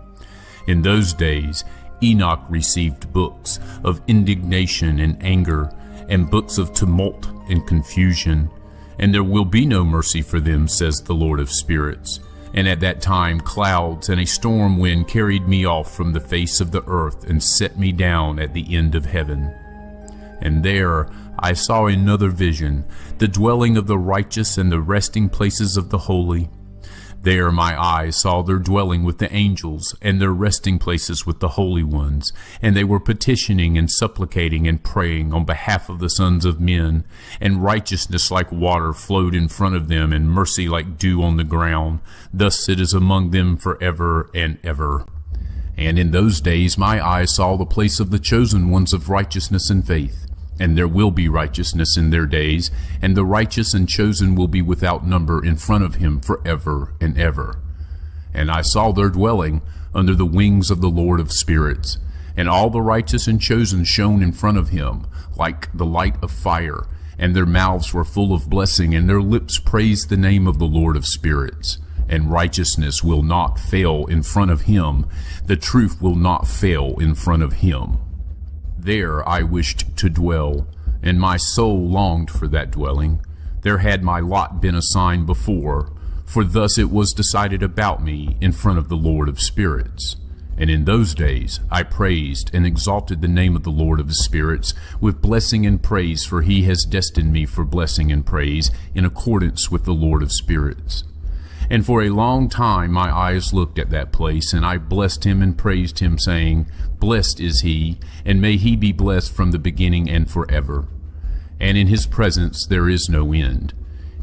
In those days Enoch received books of indignation and anger, and books of tumult and confusion. And there will be no mercy for them, says the Lord of spirits. And at that time clouds and a storm wind carried me off from the face of the earth, and set me down at the end of heaven. And there I saw another vision, the dwelling of the righteous and the resting places of the holy. There my eyes saw their dwelling with the angels, and their resting places with the holy ones. And they were petitioning and supplicating and praying on behalf of the sons of men. And righteousness like water flowed in front of them, and mercy like dew on the ground. Thus it is among them forever and ever. And in those days my eyes saw the place of the chosen ones of righteousness and faith. And there will be righteousness in their days, and the righteous and chosen will be without number in front of him forever and ever. And I saw their dwelling under the wings of the Lord of spirits, and all the righteous and chosen shone in front of him, like the light of fire, and their mouths were full of blessing, and their lips praised the name of the Lord of spirits. And righteousness will not fail in front of him, the truth will not fail in front of him. There I wished to dwell, and my soul longed for that dwelling. There had my lot been assigned before, for thus it was decided about me in front of the Lord of spirits. And in those days I praised and exalted the name of the Lord of spirits with blessing and praise, for he has destined me for blessing and praise in accordance with the Lord of spirits. And for a long time my eyes looked at that place, and I blessed him and praised him, saying, Blessed is he, and may he be blessed from the beginning and forever. And in his presence there is no end.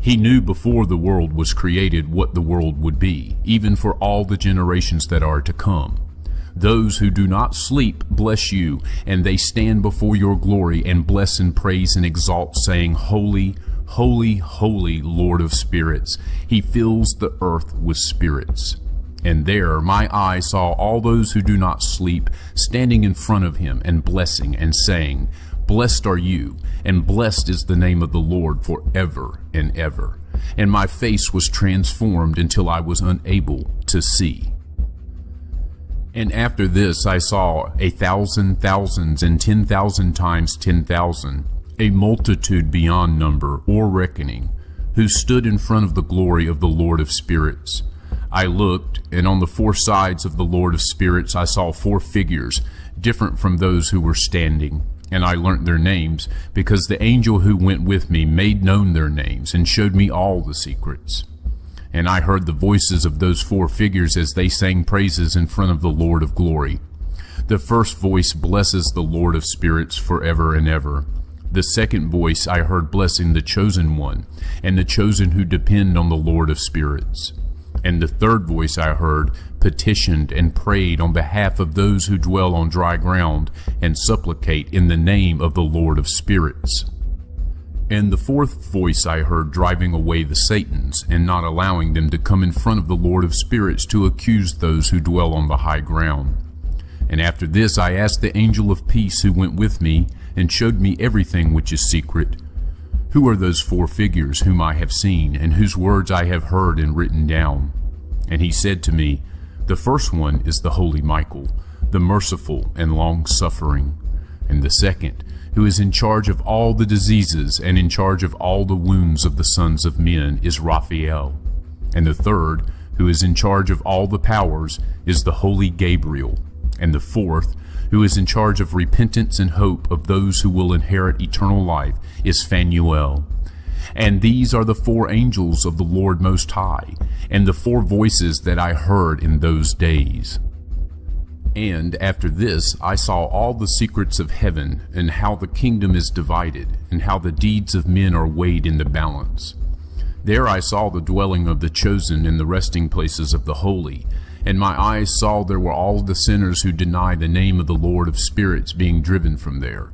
He knew before the world was created what the world would be, even for all the generations that are to come. Those who do not sleep bless you, and they stand before your glory and bless and praise and exalt, saying, Holy, holy, holy, Lord of spirits. He fills the earth with spirits. And there my eye saw all those who do not sleep standing in front of him and blessing and saying, Blessed are you, and blessed is the name of the Lord forever and ever. And my face was transformed until I was unable to see. And after this I saw 1,000 thousands and 10,000 times 10,000, a multitude beyond number or reckoning, who stood in front of the glory of the Lord of spirits. I looked, and on the four sides of the Lord of spirits I saw 4 figures, different from those who were standing. And I learnt their names, because the angel who went with me made known their names, and showed me all the secrets. And I heard the voices of those 4 figures as they sang praises in front of the Lord of glory. The first voice blesses the Lord of spirits forever and ever. The second voice I heard blessing the chosen one, and the chosen who depend on the Lord of spirits. And the third voice I heard petitioned and prayed on behalf of those who dwell on dry ground, and supplicate in the name of the Lord of spirits. And the fourth voice I heard driving away the Satans, and not allowing them to come in front of the Lord of spirits to accuse those who dwell on the high ground. And after this I asked the angel of peace who went with me, and showed me everything which is secret. Who are those 4 figures whom I have seen, and whose words I have heard and written down? And he said to me, The first one is the holy Michael, the merciful and long-suffering. And the second, who is in charge of all the diseases and in charge of all the wounds of the sons of men, is Raphael. And the third, who is in charge of all the powers, is the holy Gabriel. And the fourth, who is in charge of repentance and hope of those who will inherit eternal life, is Phanuel. And these are the 4 angels of the Lord Most High, and the 4 voices that I heard in those days. And after this I saw all the secrets of heaven, and how the kingdom is divided, and how the deeds of men are weighed in the balance. There I saw the dwelling of the chosen in the resting places of the holy, and my eyes saw there were all the sinners who deny the name of the Lord of spirits being driven from there.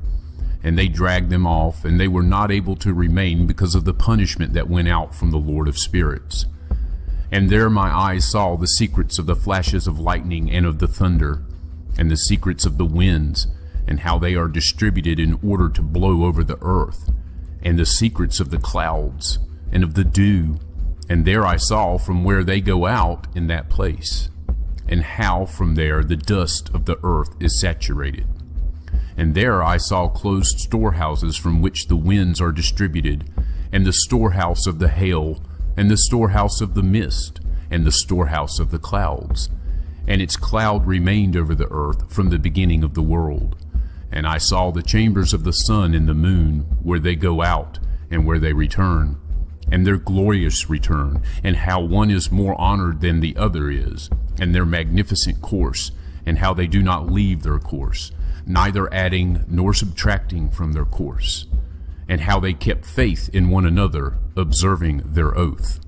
And they dragged them off, and they were not able to remain because of the punishment that went out from the Lord of spirits. And there my eyes saw the secrets of the flashes of lightning and of the thunder, and the secrets of the winds, and how they are distributed in order to blow over the earth, and the secrets of the clouds, and of the dew. And there I saw from where they go out in that place, and how from there the dust of the earth is saturated. And there I saw closed storehouses from which the winds are distributed, and the storehouse of the hail, and the storehouse of the mist, and the storehouse of the clouds. And its cloud remained over the earth from the beginning of the world. And I saw the chambers of the sun and the moon, where they go out, and where they return, and their glorious return, and how one is more honored than the other is, and their magnificent course, and how they do not leave their course, neither adding nor subtracting from their course, and how they kept faith in one another, observing their oath.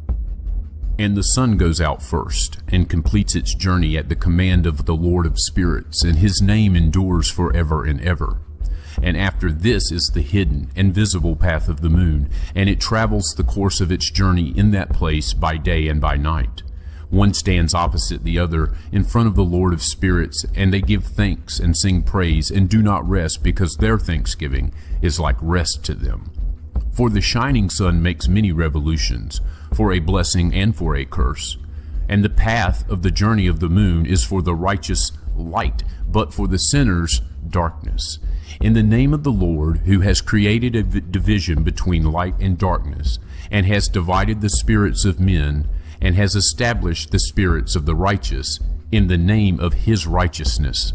And the sun goes out first, and completes its journey at the command of the Lord of spirits, and his name endures forever and ever. And after this is the hidden and visible path of the moon, and it travels the course of its journey in that place by day and by night. One stands opposite the other in front of the Lord of spirits, and they give thanks and sing praise, and do not rest, because their thanksgiving is like rest to them. For the shining sun makes many revolutions, for a blessing and for a curse. And the path of the journey of the moon is for the righteous light, but for the sinners darkness. In the name of the Lord, who has created a division between light and darkness, and has divided the spirits of men, and has established the spirits of the righteous, in the name of his righteousness.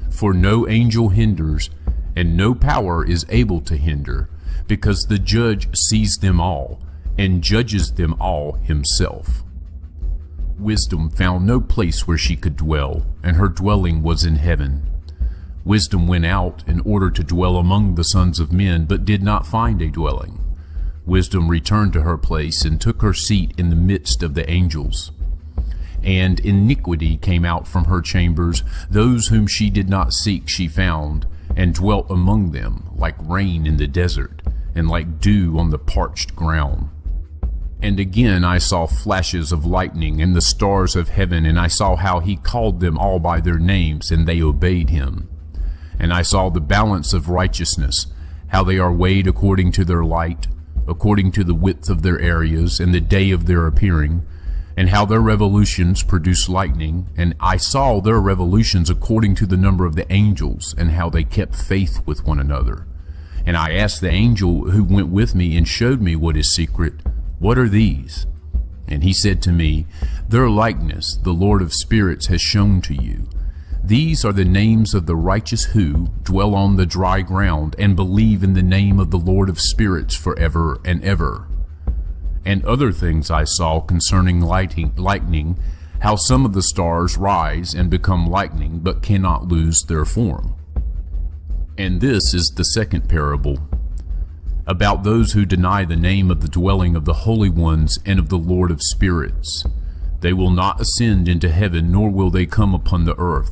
For no angel hinders, and no power is able to hinder, because the judge sees them all, and judges them all himself. Wisdom found no place where she could dwell, and her dwelling was in heaven. Wisdom went out in order to dwell among the sons of men, but did not find a dwelling. Wisdom returned to her place, and took her seat in the midst of the angels. And iniquity came out from her chambers. Those whom she did not seek she found, and dwelt among them, like rain in the desert, and like dew on the parched ground. And again I saw flashes of lightning and the stars of heaven, and I saw how he called them all by their names, and they obeyed him. And I saw the balance of righteousness, how they are weighed according to their light, according to the width of their areas, and the day of their appearing, and how their revolutions produce lightning. And I saw their revolutions according to the number of the angels, and how they kept faith with one another. And I asked the angel who went with me and showed me what is secret, "What are these?" And he said to me, "Their likeness the Lord of spirits has shown to you. These are the names of the righteous who dwell on the dry ground, and believe in the name of the Lord of spirits forever and ever." And other things I saw concerning lightning, how some of the stars rise and become lightning, but cannot lose their form. And this is the second parable, about those who deny the name of the dwelling of the holy ones and of the Lord of spirits. They will not ascend into heaven, nor will they come upon the earth.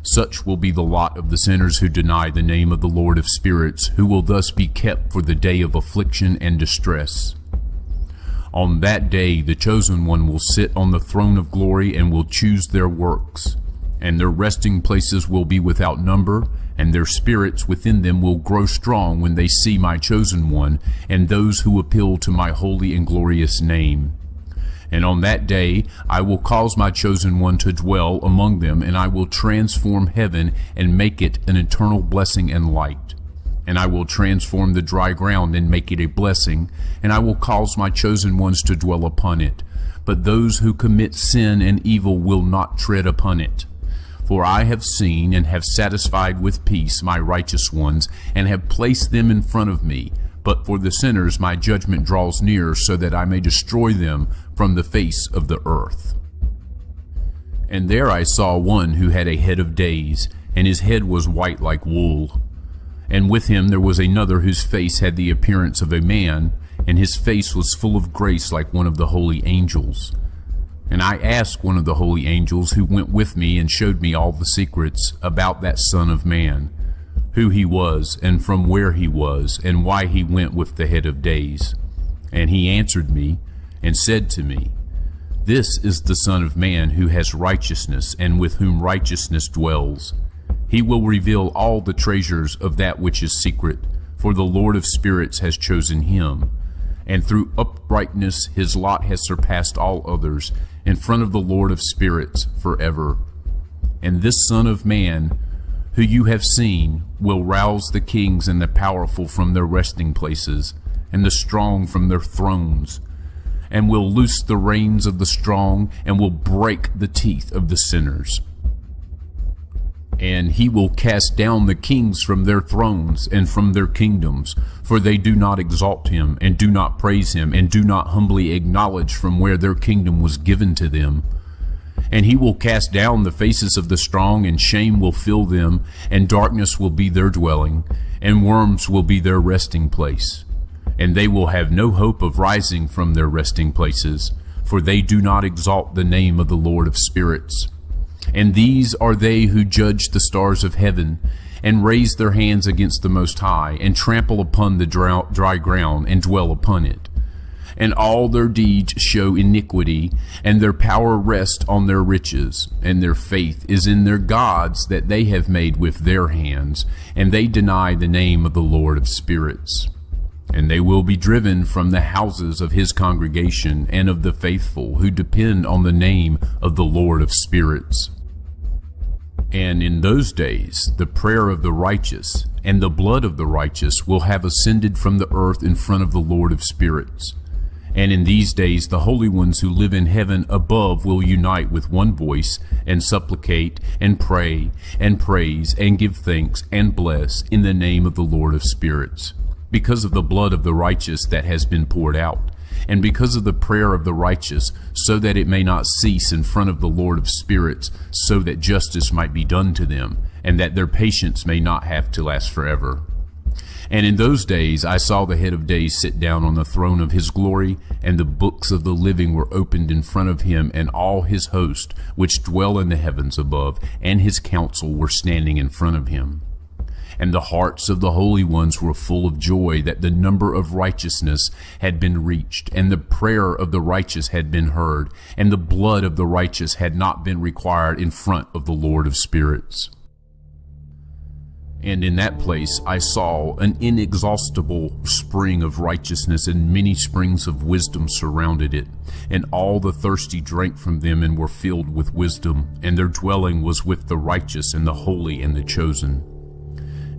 Such will be the lot of the sinners who deny the name of the Lord of spirits, who will thus be kept for the day of affliction and distress. On that day the chosen one will sit on the throne of glory, and will choose their works. And their resting places will be without number, and their spirits within them will grow strong when they see my chosen one, and those who appeal to my holy and glorious name. And on that day I will cause my chosen one to dwell among them, and I will transform heaven and make it an eternal blessing and light. And I will transform the dry ground and make it a blessing, and I will cause my chosen ones to dwell upon it. But those who commit sin and evil will not tread upon it. For I have seen and have satisfied with peace my righteous ones, and have placed them in front of me. But for the sinners my judgment draws near, so that I may destroy them from the face of the earth. And there I saw one who had a head of days, and his head was white like wool. And with him there was another whose face had the appearance of a man, and his face was full of grace like one of the holy angels. And I asked one of the holy angels who went with me and showed me all the secrets about that Son of Man, who he was, and from where he was, and why he went with the head of days. And he answered me and said to me, "This is the Son of Man who has righteousness, and with whom righteousness dwells. He will reveal all the treasures of that which is secret, for the Lord of spirits has chosen him. And through uprightness his lot has surpassed all others, in front of the Lord of spirits forever. And this Son of Man, who you have seen, will rouse the kings and the powerful from their resting places, and the strong from their thrones, and will loose the reins of the strong, and will break the teeth of the sinners. And he will cast down the kings from their thrones and from their kingdoms, for they do not exalt him, and do not praise him, and do not humbly acknowledge from where their kingdom was given to them. And he will cast down the faces of the strong, and shame will fill them, and darkness will be their dwelling, and worms will be their resting place. And they will have no hope of rising from their resting places, for they do not exalt the name of the Lord of spirits. And these are they who judge the stars of heaven, and raise their hands against the Most High, and trample upon the dry ground, and dwell upon it. And all their deeds show iniquity, and their power rests on their riches, and their faith is in their gods that they have made with their hands, and they deny the name of the Lord of spirits. And they will be driven from the houses of his congregation and of the faithful who depend on the name of the Lord of spirits. And in those days the prayer of the righteous and the blood of the righteous will have ascended from the earth in front of the Lord of spirits. And in these days the holy ones who live in heaven above will unite with one voice, and supplicate, and pray, and praise, and give thanks, and bless in the name of the Lord of spirits, because of the blood of the righteous that has been poured out, and because of the prayer of the righteous, so that it may not cease in front of the Lord of spirits, so that justice might be done to them, and that their patience may not have to last forever. And in those days I saw the head of days sit down on the throne of his glory, and the books of the living were opened in front of him, and all his host, which dwell in the heavens above, and his council were standing in front of him. And the hearts of the holy ones were full of joy that the number of righteousness had been reached, and the prayer of the righteous had been heard, and the blood of the righteous had not been required in front of the Lord of spirits. And in that place I saw an inexhaustible spring of righteousness, and many springs of wisdom surrounded it. And all the thirsty drank from them and were filled with wisdom, and their dwelling was with the righteous and the holy and the chosen.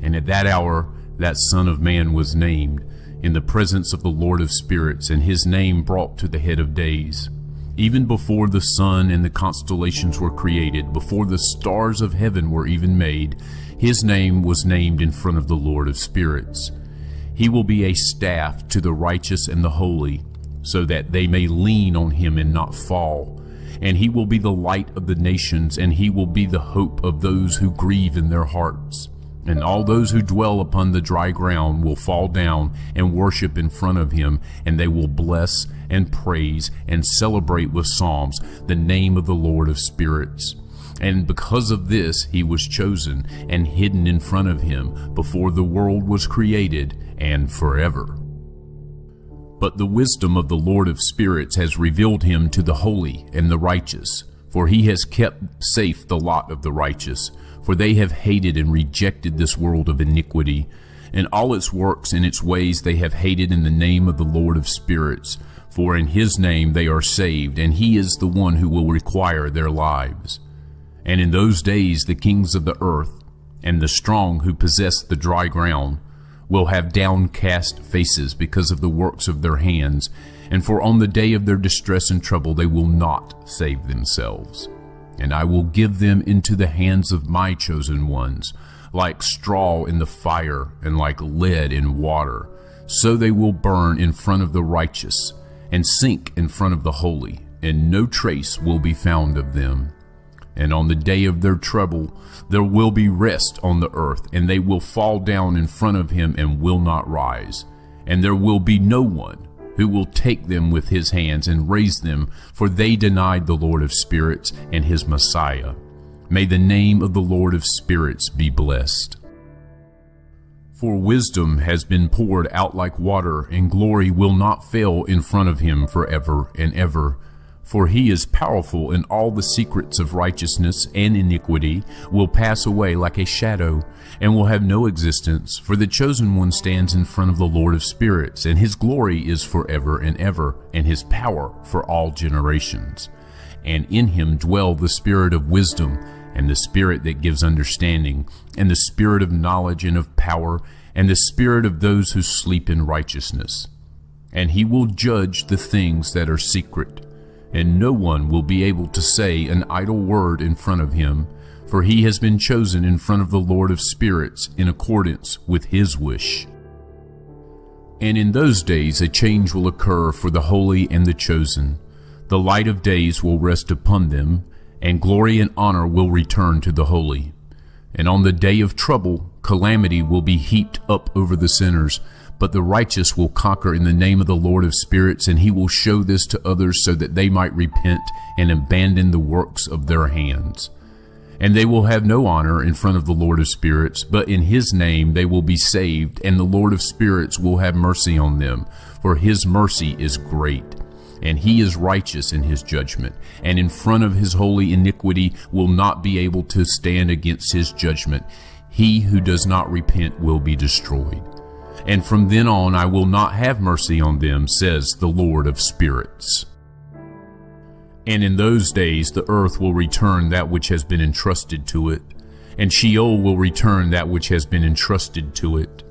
And at that hour that Son of Man was named, in the presence of the Lord of spirits, and his name brought to the head of days. Even before the sun and the constellations were created, before the stars of heaven were even made, his name was named in front of the Lord of spirits. He will be a staff to the righteous and the holy, so that they may lean on him and not fall. And he will be the light of the nations, and he will be the hope of those who grieve in their hearts. And all those who dwell upon the dry ground will fall down and worship in front of him, and they will bless and praise and celebrate with psalms the name of the Lord of spirits. And because of this he was chosen and hidden in front of him before the world was created and forever. But the wisdom of the Lord of spirits has revealed him to the holy and the righteous, for he has kept safe the lot of the righteous. For they have hated and rejected this world of iniquity, and all its works and its ways they have hated in the name of the Lord of spirits. For in his name they are saved, and he is the one who will require their lives. And in those days the kings of the earth, and the strong who possess the dry ground, will have downcast faces because of the works of their hands, and for on the day of their distress and trouble they will not save themselves. And I will give them into the hands of my chosen ones, like straw in the fire, and like lead in water. So they will burn in front of the righteous, and sink in front of the holy, and no trace will be found of them. And on the day of their trouble, there will be rest on the earth, and they will fall down in front of him and will not rise. And there will be no one who will take them with his hands and raise them, for they denied the Lord of spirits and his Messiah. May the name of the Lord of spirits be blessed. For wisdom has been poured out like water, and glory will not fail in front of him forever and ever. For he is powerful, and all the secrets of righteousness and iniquity will pass away like a shadow, and will have no existence. For the chosen one stands in front of the Lord of spirits, and his glory is forever and ever, and his power for all generations. And in him dwell the spirit of wisdom, and the spirit that gives understanding, and the spirit of knowledge and of power, and the spirit of those who sleep in righteousness. And he will judge the things that are secret, and no one will be able to say an idle word in front of him, for he has been chosen in front of the Lord of spirits in accordance with his wish. And in those days a change will occur for the holy and the chosen. The light of days will rest upon them, and glory and honor will return to the holy. And on the day of trouble, calamity will be heaped up over the sinners, but the righteous will conquer in the name of the Lord of spirits, and he will show this to others so that they might repent and abandon the works of their hands. And they will have no honor in front of the Lord of spirits, but in his name they will be saved, and the Lord of spirits will have mercy on them, for his mercy is great. And he is righteous in his judgment, and in front of his holy iniquity will not be able to stand against his judgment. He who does not repent will be destroyed. And from then on I will not have mercy on them, says the Lord of spirits. And in those days the earth will return that which has been entrusted to it, and Sheol will return that which has been entrusted to it,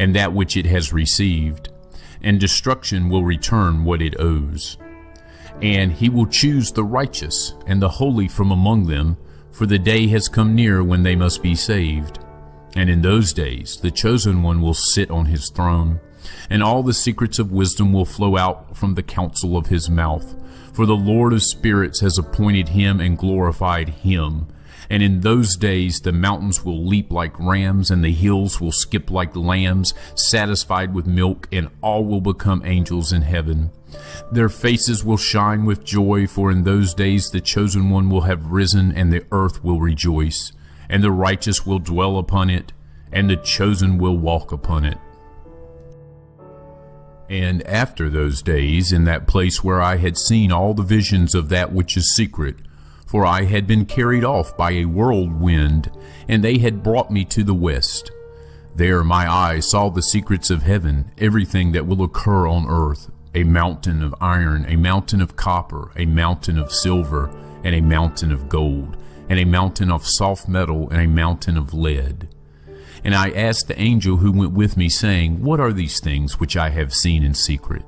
and that which it has received, and destruction will return what it owes. And he will choose the righteous and the holy from among them, for the day has come near when they must be saved. And in those days the chosen one will sit on his throne, and all the secrets of wisdom will flow out from the counsel of his mouth. For the Lord of spirits has appointed him and glorified him. And in those days the mountains will leap like rams, and the hills will skip like lambs, satisfied with milk, and all will become angels in heaven. Their faces will shine with joy, for in those days the chosen one will have risen, and the earth will rejoice, and the righteous will dwell upon it, and the chosen will walk upon it. And after those days, in that place where I had seen all the visions of that which is secret, for I had been carried off by a whirlwind, and they had brought me to the west. There my eyes saw the secrets of heaven, everything that will occur on earth, a mountain of iron, a mountain of copper, a mountain of silver, and a mountain of gold, and a mountain of soft metal, and a mountain of lead. And I asked the angel who went with me, saying, What are these things which I have seen in secret?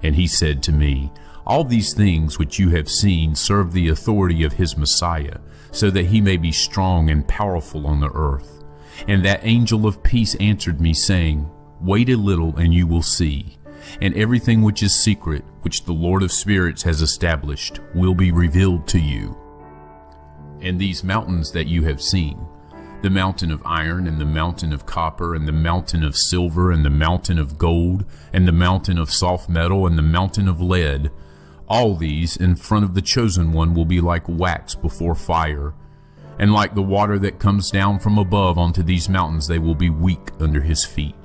And he said to me, All these things which you have seen serve the authority of his Messiah, so that he may be strong and powerful on the earth. And that angel of peace answered me, saying, Wait a little, and you will see. And everything which is secret, which the Lord of spirits has established, will be revealed to you. And these mountains that you have seen, the mountain of iron, and the mountain of copper, and the mountain of silver, and the mountain of gold, and the mountain of soft metal, and the mountain of lead, all these in front of the chosen one will be like wax before fire. And like the water that comes down from above onto these mountains, they will be weak under his feet.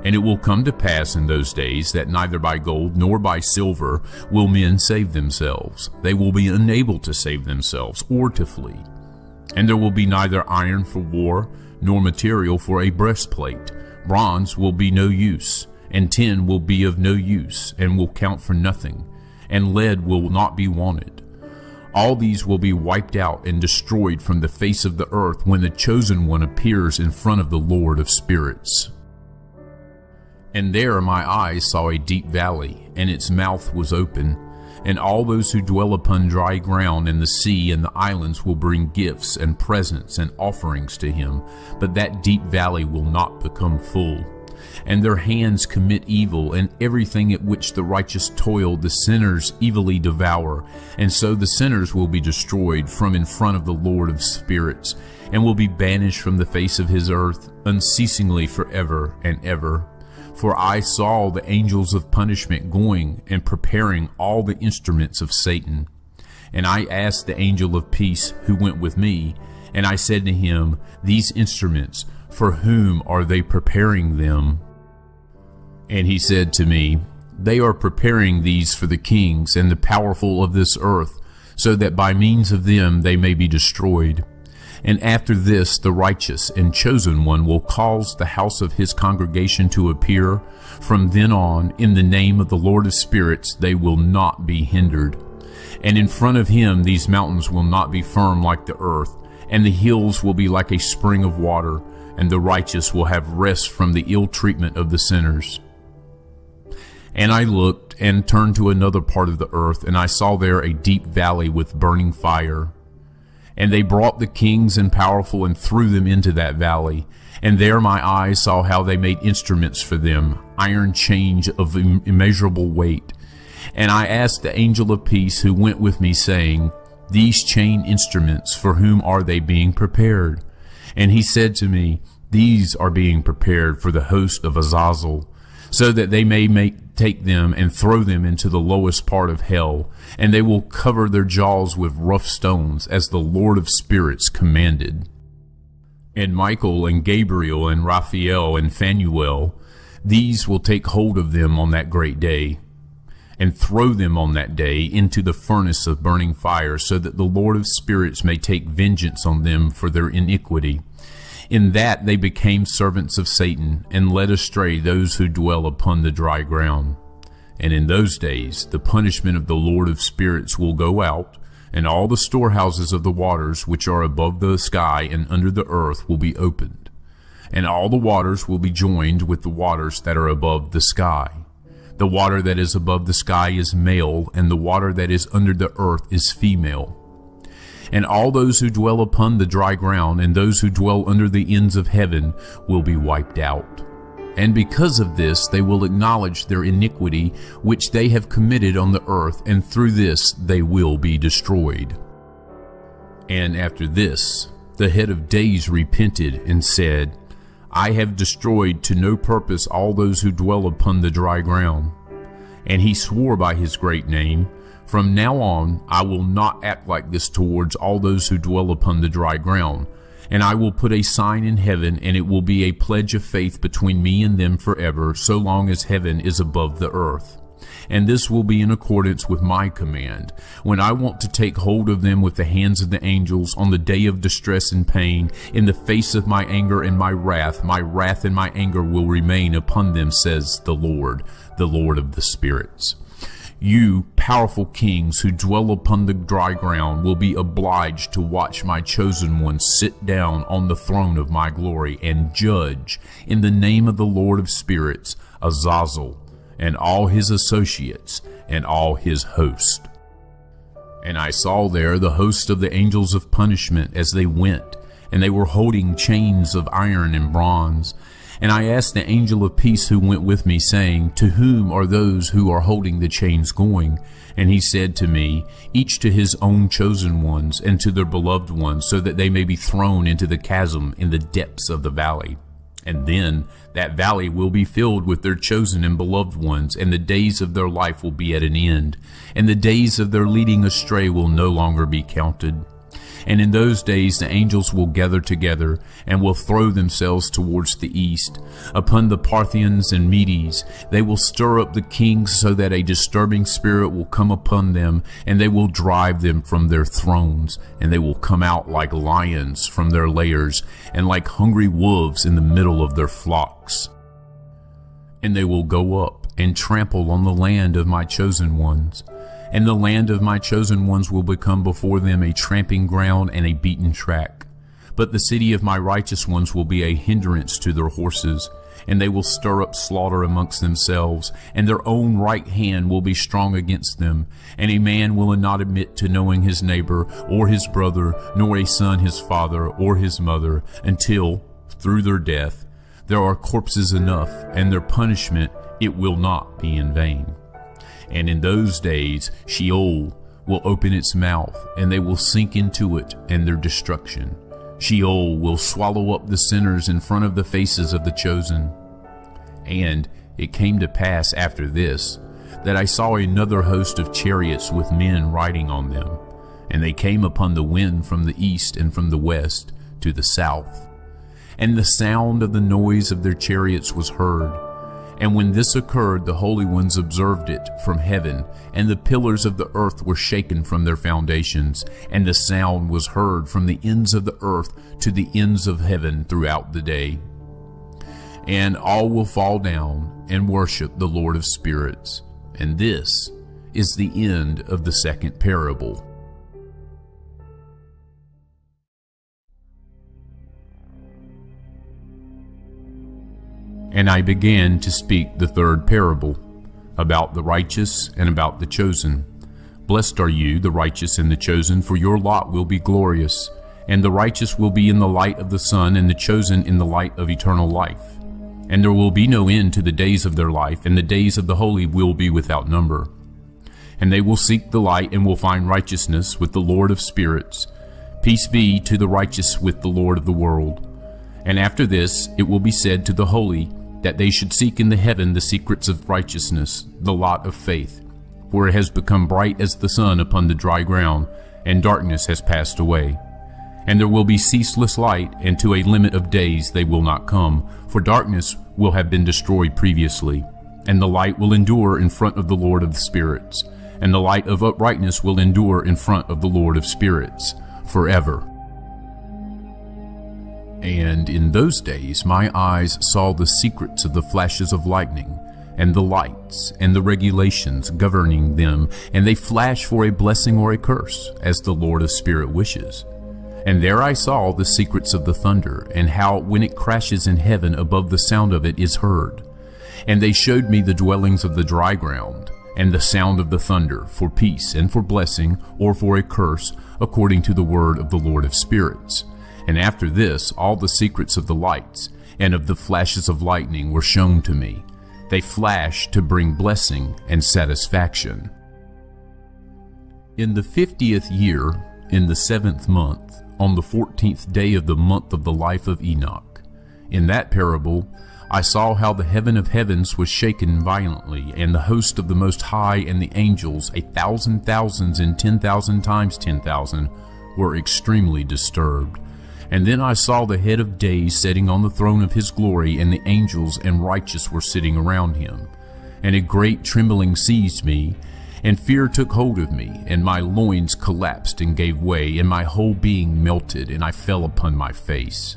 And it will come to pass in those days that neither by gold nor by silver will men save themselves. They will be unable to save themselves or to flee. And there will be neither iron for war, nor material for a breastplate. Bronze will be no use, and tin will be of no use, and will count for nothing, and lead will not be wanted. All these will be wiped out and destroyed from the face of the earth when the chosen one appears in front of the Lord of spirits. And there my eyes saw a deep valley, and its mouth was open. And all those who dwell upon dry ground and the sea and the islands will bring gifts and presents and offerings to him, but that deep valley will not become full. and their hands commit evil, and everything at which the righteous toil the sinners evilly devour. And so the sinners will be destroyed from in front of the Lord of spirits, and will be banished from the face of his earth unceasingly forever and ever. For I saw the angels of punishment going and preparing all the instruments of Satan. And I asked the angel of peace who went with me, and I said to him, These instruments, for whom are they preparing them? And he said to me, They are preparing these for the kings and the powerful of this earth, so that by means of them they may be destroyed. And after this the righteous and chosen one will cause the house of his congregation to appear. From then on, in the name of the Lord of spirits, they will not be hindered. And in front of him these mountains will not be firm like the earth, and the hills will be like a spring of water, and the righteous will have rest from the ill treatment of the sinners. And I looked and turned to another part of the earth, and I saw there a deep valley with burning fire. And they brought the kings and powerful and threw them into that valley. And there my eyes saw how they made instruments for them, iron chains of immeasurable weight. And I asked the angel of peace who went with me, saying, These chain instruments, for whom are they being prepared? And he said to me, These are being prepared for the host of Azazel, so that they may take them and throw them into the lowest part of hell, and they will cover their jaws with rough stones, as the Lord of spirits commanded. And Michael and Gabriel and Raphael and Phanuel, these will take hold of them on that great day, and throw them on that day into the furnace of burning fire, so that the Lord of spirits may take vengeance on them for their iniquity. In that they became servants of Satan, and led astray those who dwell upon the dry ground. And in those days the punishment of the Lord of spirits will go out, and all the storehouses of the waters which are above the sky and under the earth will be opened. And all the waters will be joined with the waters that are above the sky. The water that is above the sky is male, and the water that is under the earth is female. And all those who dwell upon the dry ground and those who dwell under the ends of heaven will be wiped out. And because of this they will acknowledge their iniquity which they have committed on the earth, and through this they will be destroyed. And after this the head of days repented and said, I have destroyed to no purpose all those who dwell upon the dry ground. And he swore by his great name, From now on I will not act like this towards all those who dwell upon the dry ground. And I will put a sign in heaven, and it will be a pledge of faith between me and them forever, so long as heaven is above the earth. And this will be in accordance with my command, when I want to take hold of them with the hands of the angels on the day of distress and pain. In the face of my anger and my wrath and my anger will remain upon them, says the Lord of the spirits. You powerful kings who dwell upon the dry ground will be obliged to watch my chosen ones sit down on the throne of my glory and judge in the name of the Lord of spirits, Azazel, and all his associates and all his host. And I saw there the host of the angels of punishment as they went, and they were holding chains of iron and bronze. And I asked the angel of peace who went with me, saying, To whom are those who are holding the chains going? And he said to me, Each to his own chosen ones, and to their beloved ones, so that they may be thrown into the chasm in the depths of the valley. And then that valley will be filled with their chosen and beloved ones, and the days of their life will be at an end, and the days of their leading astray will no longer be counted. And in those days the angels will gather together, and will throw themselves towards the east. Upon the Parthians and Medes they will stir up the kings, so that a disturbing spirit will come upon them, and they will drive them from their thrones. And they will come out like lions from their lairs, and like hungry wolves in the middle of their flocks. And they will go up and trample on the land of my chosen ones. And the land of my chosen ones will become before them a tramping ground and a beaten track. But the city of my righteous ones will be a hindrance to their horses, and they will stir up slaughter amongst themselves, and their own right hand will be strong against them. And a man will not admit to knowing his neighbor, or his brother, nor a son his father, or his mother, until, through their death, There are corpses enough, and their punishment, it will not be in vain. And in those days Sheol will open its mouth, and they will sink into it and their destruction. Sheol will swallow up the sinners in front of the faces of the chosen. And it came to pass after this, that I saw another host of chariots with men riding on them, and they came upon the wind from the east and from the west to the south. And the sound of the noise of their chariots was heard. And when this occurred, the holy ones observed it from heaven, and the pillars of the earth were shaken from their foundations, and the sound was heard from the ends of the earth to the ends of heaven throughout the day. And all will fall down and worship the Lord of spirits. And this is the end of the second parable. And I began to speak the third parable, about the righteous and about the chosen. Blessed are you, the righteous and the chosen, for your lot will be glorious, and the righteous will be in the light of the sun, and the chosen in the light of eternal life. And there will be no end to the days of their life, and the days of the holy will be without number. And they will seek the light, and will find righteousness with the Lord of spirits. Peace be to the righteous with the Lord of the world. And after this it will be said to the holy, that they should seek in the heaven the secrets of righteousness, the lot of faith. For it has become bright as the sun upon the dry ground, and darkness has passed away. And there will be ceaseless light, and to a limit of days they will not come, for darkness will have been destroyed previously. And the light will endure in front of the Lord of the spirits, and the light of uprightness will endure in front of the Lord of spirits, forever. And in those days my eyes saw the secrets of the flashes of lightning, and the lights, and the regulations governing them, and they flash for a blessing or a curse, as the Lord of Spirit wishes. And there I saw the secrets of the thunder, and how when it crashes in heaven above the sound of it is heard. And they showed me the dwellings of the dry ground, and the sound of the thunder, for peace and for blessing, or for a curse, according to the word of the Lord of spirits. And after this, all the secrets of the lights and of the flashes of lightning were shown to me. They flash to bring blessing and satisfaction. In the 50th year, in the 7th month, on the 14th day of the month of the life of Enoch, in that parable, I saw how the heaven of heavens was shaken violently, and the host of the Most High and the angels, 1,000 thousands and 10,000 times 10,000, were extremely disturbed. And then I saw the head of days sitting on the throne of his glory, and the angels and righteous were sitting around him. And a great trembling seized me, and fear took hold of me, and my loins collapsed and gave way, and my whole being melted, and I fell upon my face.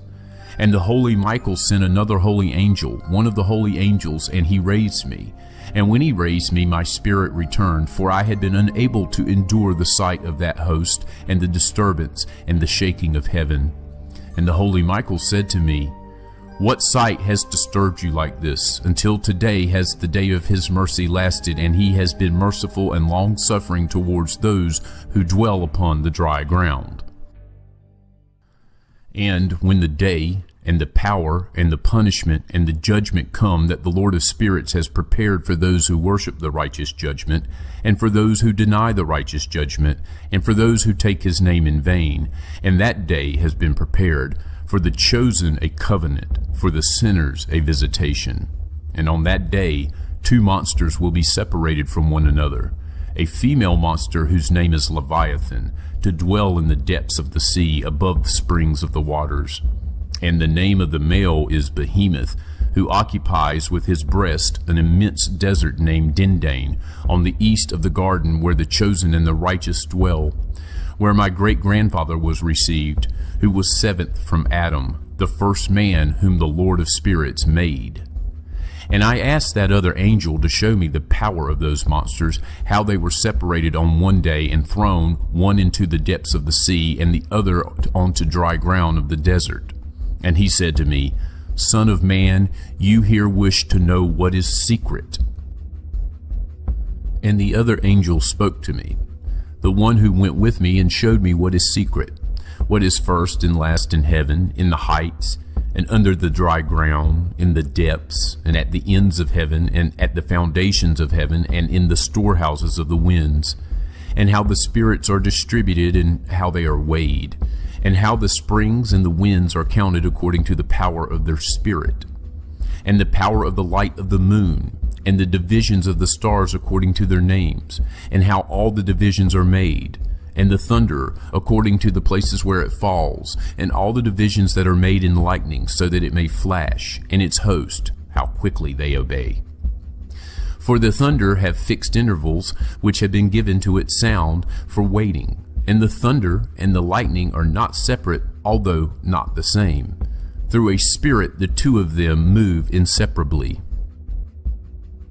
And the holy Michael sent another holy angel, one of the holy angels, and he raised me. And when he raised me, my spirit returned, for I had been unable to endure the sight of that host, and the disturbance, and the shaking of heaven. And the holy Michael said to me, What sight has disturbed you like this? Until today has the day of his mercy lasted, and he has been merciful and long-suffering towards those who dwell upon the dry ground. And when the day, and the power, and the punishment, and the judgment come that the Lord of spirits has prepared for those who worship the righteous judgment, and for those who deny the righteous judgment, and for those who take his name in vain, and that day has been prepared, for the chosen a covenant, for the sinners a visitation. And on that day 2 monsters will be separated from one another, a female monster whose name is Leviathan, to dwell in the depths of the sea above the springs of the waters. And the name of the male is Behemoth, who occupies with his breast an immense desert named Dindane, on the east of the garden where the chosen and the righteous dwell, where my great-grandfather was received, who was 7th from Adam, the first man whom the Lord of spirits made. And I asked that other angel to show me the power of those monsters, how they were separated on one day and thrown, one into the depths of the sea, and the other onto dry ground of the desert. And he said to me, Son of man, you here wish to know what is secret. And the other angel spoke to me, the one who went with me, and showed me what is secret, what is first and last in heaven, in the heights, and under the dry ground, in the depths, and at the ends of heaven, and at the foundations of heaven, and in the storehouses of the winds, and how the spirits are distributed, and how they are weighed, and how the springs and the winds are counted according to the power of their spirit, and the power of the light of the moon, and the divisions of the stars according to their names, and how all the divisions are made, and the thunder according to the places where it falls, and all the divisions that are made in lightning, so that it may flash, and its host, how quickly they obey. For the thunder have fixed intervals, which have been given to its sound for waiting, and the thunder and the lightning are not separate, although not the same. Through a spirit the two of them move inseparably.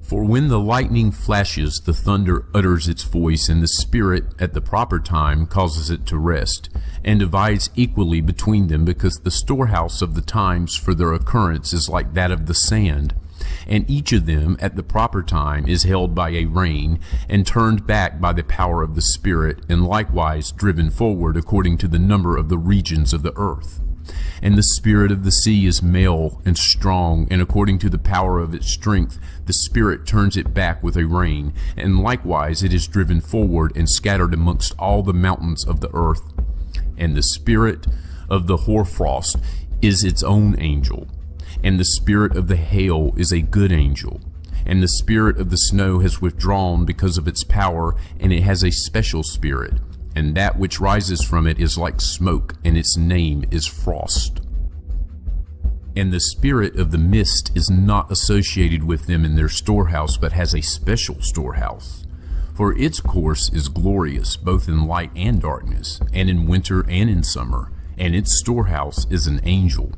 For when the lightning flashes, the thunder utters its voice, and the Spirit at the proper time causes it to rest, and divides equally between them, because the storehouse of the times for their occurrence is like that of the sand, and each of them at the proper time is held by a rein, and turned back by the power of the Spirit, and likewise driven forward according to the number of the regions of the earth. And the spirit of the sea is male and strong, and according to the power of its strength, the Spirit turns it back with a rein, and likewise it is driven forward and scattered amongst all the mountains of the earth. And the spirit of the hoarfrost is its own angel, and the spirit of the hail is a good angel. And the spirit of the snow has withdrawn because of its power, and it has a special spirit. And that which rises from it is like smoke, and its name is frost. And the spirit of the mist is not associated with them in their storehouse, but has a special storehouse. For its course is glorious, both in light and darkness, and in winter and in summer, and its storehouse is an angel.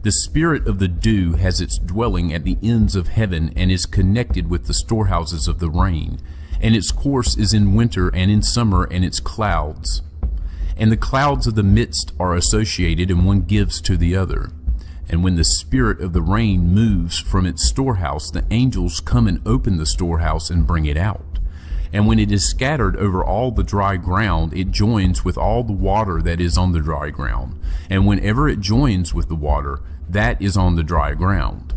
The spirit of the dew has its dwelling at the ends of heaven, and is connected with the storehouses of the rain. And its course is in winter and in summer, and its clouds. And the clouds of the midst are associated, and one gives to the other. And when the spirit of the rain moves from its storehouse, the angels come and open the storehouse and bring it out. And when it is scattered over all the dry ground, it joins with all the water that is on the dry ground. And whenever it joins with the water, that is on the dry ground.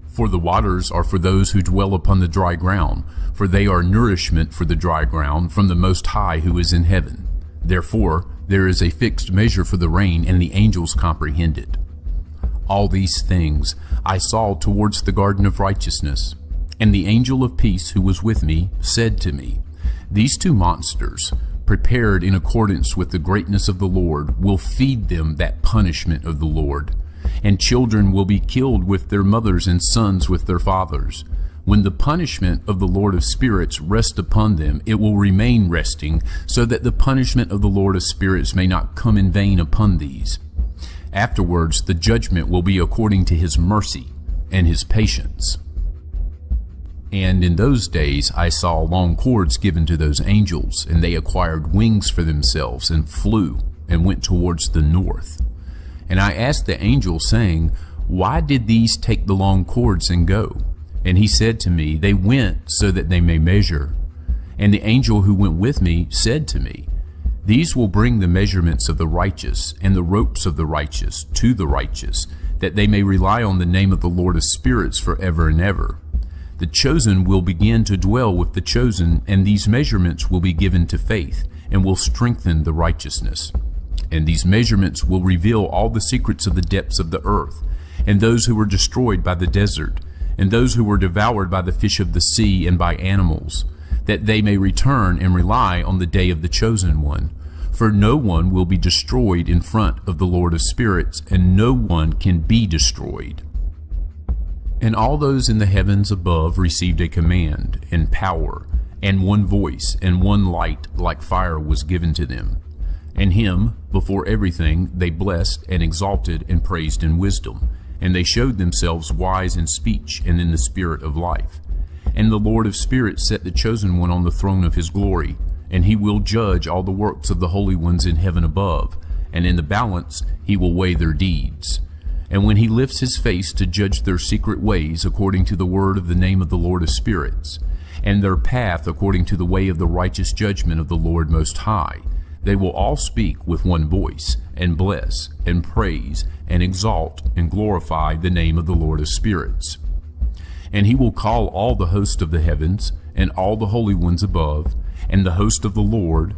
For the waters are for those who dwell upon the dry ground, for they are nourishment for the dry ground from the Most High who is in heaven. Therefore there is a fixed measure for the rain, and the angels comprehend it. All these things I saw towards the garden of righteousness. And the angel of peace who was with me said to me, These two monsters, prepared in accordance with the greatness of the Lord, will feed them that punishment of the Lord. And children will be killed with their mothers, and sons with their fathers. When the punishment of the Lord of spirits rests upon them, it will remain resting, so that the punishment of the Lord of spirits may not come in vain upon these. Afterwards the judgment will be according to his mercy and his patience. And in those days I saw long cords given to those angels, and they acquired wings for themselves, and flew, and went towards the north. And I asked the angel, saying, Why did these take the long cords and go? And he said to me, They went so that they may measure. And the angel who went with me said to me, These will bring the measurements of the righteous, and the ropes of the righteous to the righteous, that they may rely on the name of the Lord of spirits forever and ever. The chosen will begin to dwell with the chosen, and these measurements will be given to faith, and will strengthen the righteousness. And these measurements will reveal all the secrets of the depths of the earth, and those who were destroyed by the desert, and those who were devoured by the fish of the sea and by animals, that they may return and rely on the day of the chosen one. For no one will be destroyed in front of the Lord of spirits, and no one can be destroyed. And all those in the heavens above received a command and power, and one voice, and one light like fire was given to them. And him, before everything, they blessed and exalted and praised in wisdom. And they showed themselves wise in speech and in the spirit of life. And the Lord of spirits set the chosen one on the throne of his glory, and he will judge all the works of the holy ones in heaven above, and in the balance he will weigh their deeds. And when he lifts his face to judge their secret ways according to the word of the name of the Lord of spirits, and their path according to the way of the righteous judgment of the Lord Most High, they will all speak with one voice, and bless, and praise, and exalt, and glorify the name of the Lord of spirits. And he will call all the host of the heavens, and all the holy ones above, and the host of the Lord,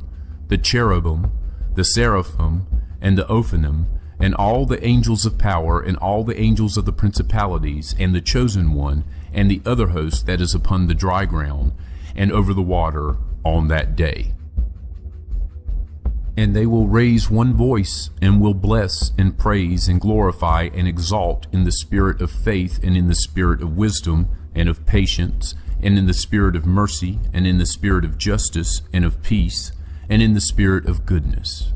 the cherubim, the seraphim, and the ophanim, and all the angels of power, and all the angels of the principalities, and the chosen one, and the other host that is upon the dry ground, and over the water on that day. And they will raise one voice, and will bless, and praise, and glorify, and exalt in the spirit of faith, and in the spirit of wisdom, and of patience, and in the spirit of mercy, and in the spirit of justice, and of peace, and in the spirit of goodness.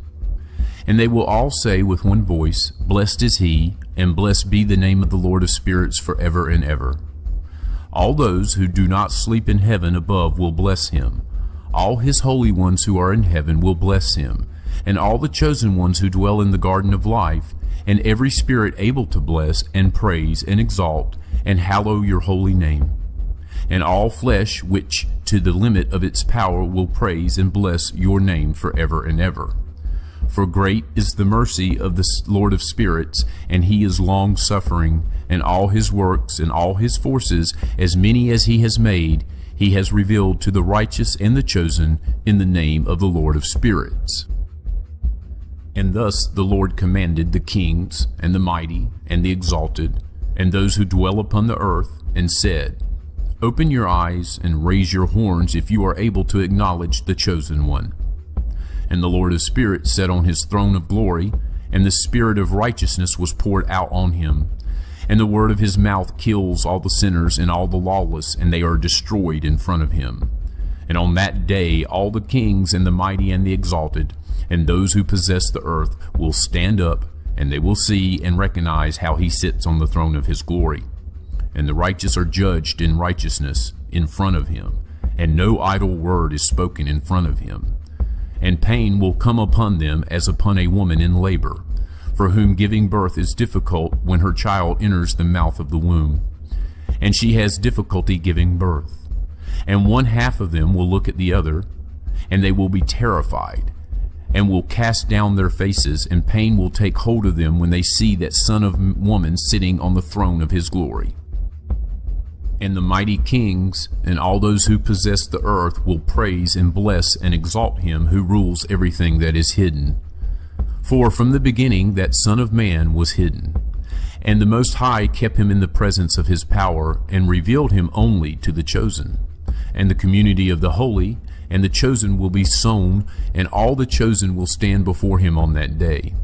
And they will all say with one voice, Blessed is he, and blessed be the name of the Lord of spirits forever and ever. All those who do not sleep in heaven above will bless him. All his holy ones who are in heaven will bless him, and all the chosen ones who dwell in the garden of life, and every spirit able to bless, and praise, and exalt, and hallow your holy name. And all flesh which to the limit of its power will praise and bless your name forever and ever. For great is the mercy of the Lord of spirits, and he is long-suffering, and all his works and all his forces, as many as he has made, he has revealed to the righteous and the chosen in the name of the Lord of spirits. And thus the Lord commanded the kings, and the mighty, and the exalted, and those who dwell upon the earth, and said, Open your eyes, and raise your horns, if you are able to acknowledge the chosen one. And the Lord of spirits sat on his throne of glory, and the spirit of righteousness was poured out on him. And the word of his mouth kills all the sinners and all the lawless, and they are destroyed in front of him. And on that day all the kings and the mighty and the exalted, and those who possess the earth, will stand up, and they will see and recognize how he sits on the throne of his glory. And the righteous are judged in righteousness in front of him, and no idle word is spoken in front of him. And pain will come upon them as upon a woman in labor, for whom giving birth is difficult when her child enters the mouth of the womb. And she has difficulty giving birth. And one half of them will look at the other, and they will be terrified, and will cast down their faces, and pain will take hold of them when they see that Son of Woman sitting on the throne of his glory. And the mighty kings and all those who possess the earth will praise and bless and exalt him who rules everything that is hidden. For from the beginning that Son of Man was hidden, and the Most High kept him in the presence of his power, and revealed him only to the chosen. And the community of the holy and the chosen will be sown, and all the chosen will stand before him on that day.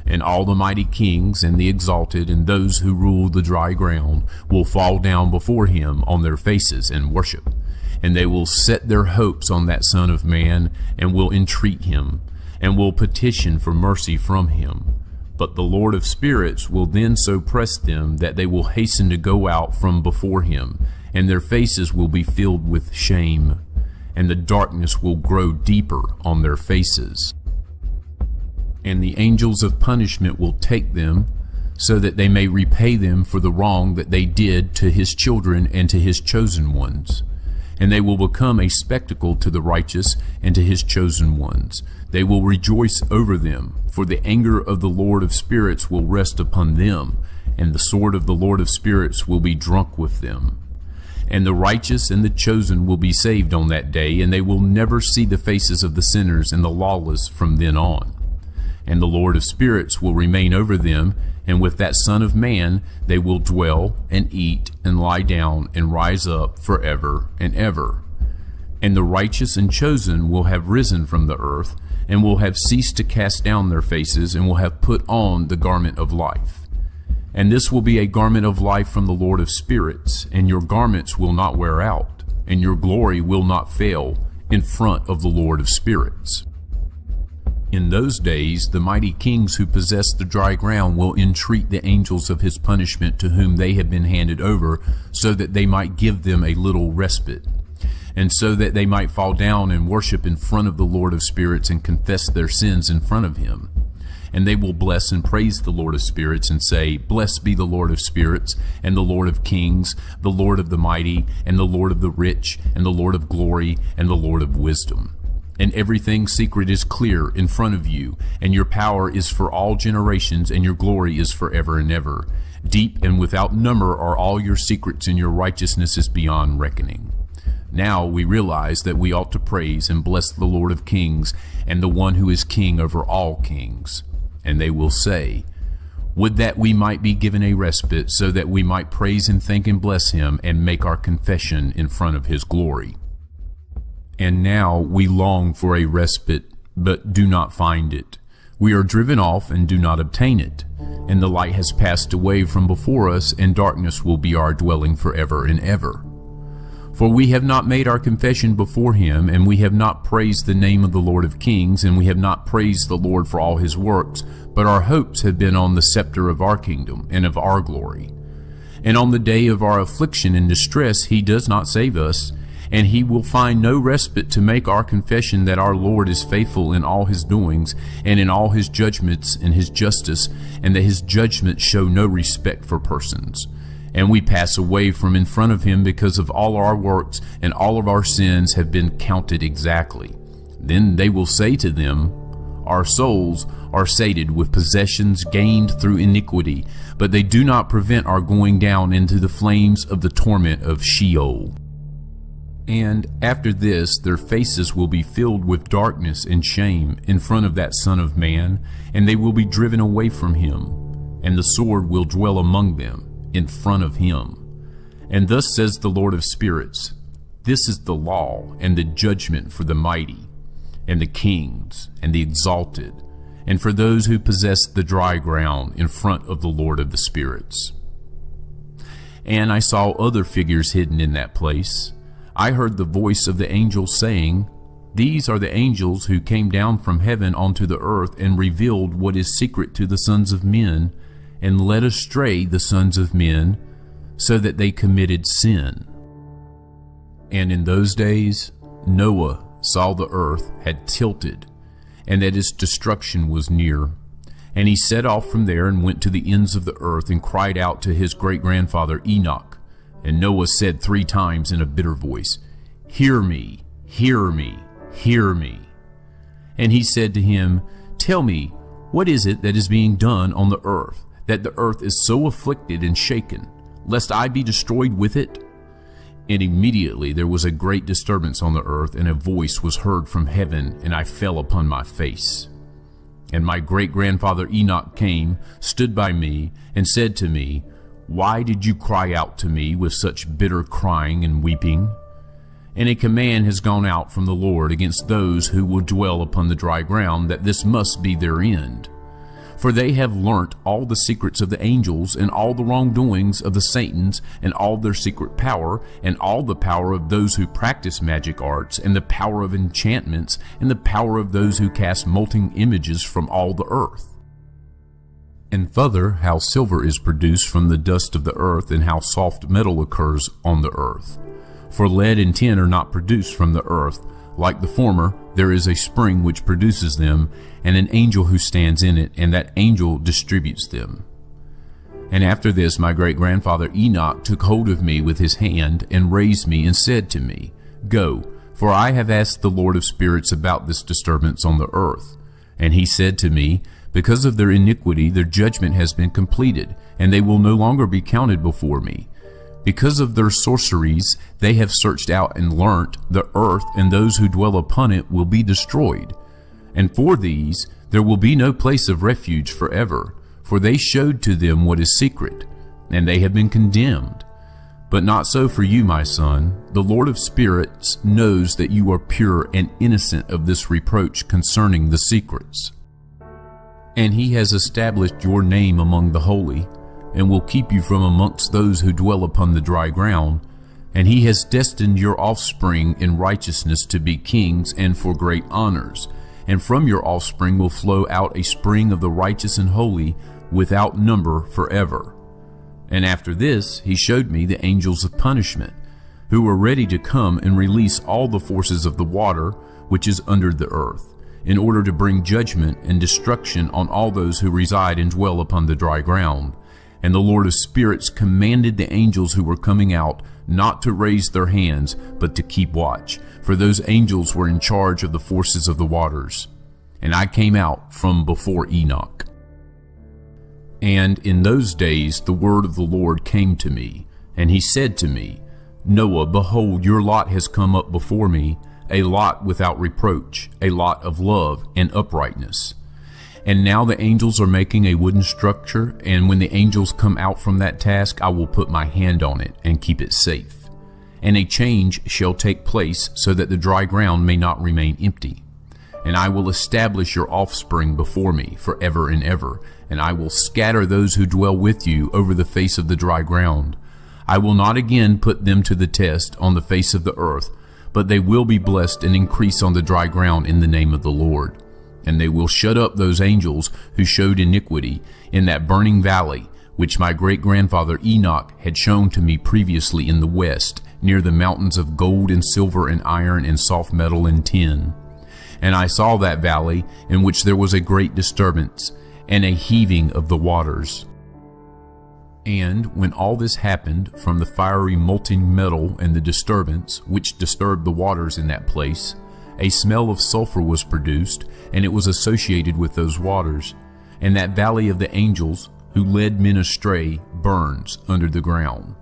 And all the mighty kings and the exalted and those who rule the dry ground will fall down before him on their faces and worship. And they will set their hopes on that Son of Man, and will entreat him, and will petition for mercy from him. But the Lord of spirits will then so press them that they will hasten to go out from before him, and their faces will be filled with shame, and the darkness will grow deeper on their faces. And the angels of punishment will take them, so that they may repay them for the wrong that they did to his children and to his chosen ones. And they will become a spectacle to the righteous and to his chosen ones. They will rejoice over them, for the anger of the Lord of spirits will rest upon them, and the sword of the Lord of spirits will be drunk with them. And the righteous and the chosen will be saved on that day, and they will never see the faces of the sinners and the lawless from then on. And the Lord of spirits will remain over them, and with that Son of Man they will dwell and eat and lie down and rise up forever and ever. And the righteous and chosen will have risen from the earth, and will have ceased to cast down their faces, and will have put on the garment of life. And this will be a garment of life from the Lord of spirits, and your garments will not wear out, and your glory will not fail in front of the Lord of spirits. In those days the mighty kings who possess the dry ground will entreat the angels of his punishment to whom they have been handed over, so that they might give them a little respite, and so that they might fall down and worship in front of the Lord of spirits and confess their sins in front of him. And they will bless and praise the Lord of spirits and say, Blessed be the Lord of spirits, and the Lord of kings, the Lord of the mighty, and the Lord of the rich, and the Lord of glory, and the Lord of wisdom. And everything secret is clear in front of you, and your power is for all generations, and your glory is forever and ever. Deep and without number are all your secrets, and your righteousness is beyond reckoning. Now we realize that we ought to praise and bless the Lord of kings, and the one who is king over all kings. And they will say, would that we might be given a respite, so that we might praise and thank and bless him, and make our confession in front of his glory. And now we long for a respite, but do not find it. We are driven off and do not obtain it. And the light has passed away from before us, and darkness will be our dwelling forever and ever. For we have not made our confession before him, and we have not praised the name of the Lord of kings, and we have not praised the Lord for all his works, but our hopes have been on the scepter of our kingdom and of our glory. And on the day of our affliction and distress he does not save us, and he will find no respite to make our confession that our Lord is faithful in all his doings, and in all his judgments and his justice, and that his judgments show no respect for persons. And we pass away from in front of him because of all our works, and all of our sins have been counted exactly. Then they will say to them, our souls are sated with possessions gained through iniquity, but they do not prevent our going down into the flames of the torment of Sheol. And after this their faces will be filled with darkness and shame in front of that Son of Man, and they will be driven away from him, and the sword will dwell among them in front of him. And thus says the Lord of spirits, this is the law and the judgment for the mighty, and the kings, and the exalted, and for those who possess the dry ground in front of the Lord of the spirits. And I saw other figures hidden in that place. I heard the voice of the angel saying, these are the angels who came down from heaven onto the earth and revealed what is secret to the sons of men, and led astray the sons of men, so that they committed sin. And in those days Noah saw the earth had tilted, and that its destruction was near. And he set off from there and went to the ends of the earth, and cried out to his great-grandfather Enoch. And Noah said 3 times in a bitter voice, hear me, hear me, hear me. And he said to him, tell me, what is it that is being done on the earth, that the earth is so afflicted and shaken, lest I be destroyed with it? And immediately there was a great disturbance on the earth, and a voice was heard from heaven, and I fell upon my face. And my great-grandfather Enoch came, stood by me, and said to me, why did you cry out to me with such bitter crying and weeping? And a command has gone out from the Lord against those who will dwell upon the dry ground, that this must be their end. For they have learnt all the secrets of the angels, and all the wrongdoings of the Satans, and all their secret power, and all the power of those who practice magic arts, and the power of enchantments, and the power of those who cast molten images from all the earth. And further, how silver is produced from the dust of the earth, and how soft metal occurs on the earth. For lead and tin are not produced from the earth. Like the former, there is a spring which produces them, and an angel who stands in it, and that angel distributes them. And after this my great-grandfather Enoch took hold of me with his hand, and raised me, and said to me, go, for I have asked the Lord of spirits about this disturbance on the earth. And he said to me, because of their iniquity their judgment has been completed, and they will no longer be counted before me. Because of their sorceries they have searched out and learnt, the earth and those who dwell upon it will be destroyed. And for these there will be no place of refuge forever, for they showed to them what is secret, and they have been condemned. But not so for you, my son. The Lord of spirits knows that you are pure and innocent of this reproach concerning the secrets. And he has established your name among the holy, and will keep you from amongst those who dwell upon the dry ground. And he has destined your offspring in righteousness to be kings and for great honors. And from your offspring will flow out a spring of the righteous and holy, without number forever. And after this he showed me the angels of punishment, who were ready to come and release all the forces of the water which is under the earth, in order to bring judgment and destruction on all those who reside and dwell upon the dry ground. And the Lord of spirits commanded the angels who were coming out not to raise their hands, but to keep watch, for those angels were in charge of the forces of the waters. And I came out from before Enoch. And in those days the word of the Lord came to me, and he said to me, Noah, behold, your lot has come up before me, a lot without reproach, a lot of love and uprightness. And now the angels are making a wooden structure, and when the angels come out from that task, I will put my hand on it and keep it safe. And a change shall take place, so that the dry ground may not remain empty. And I will establish your offspring before me forever and ever, and I will scatter those who dwell with you over the face of the dry ground. I will not again put them to the test on the face of the earth, but they will be blessed and increase on the dry ground in the name of the Lord. And they will shut up those angels who showed iniquity in that burning valley, which my great-grandfather Enoch had shown to me previously in the west, near the mountains of gold and silver and iron and soft metal and tin. And I saw that valley, in which there was a great disturbance, and a heaving of the waters. And when all this happened, from the fiery molten metal and the disturbance, which disturbed the waters in that place, a smell of sulfur was produced, and it was associated with those waters. And that valley of the angels, who led men astray, burns under the ground.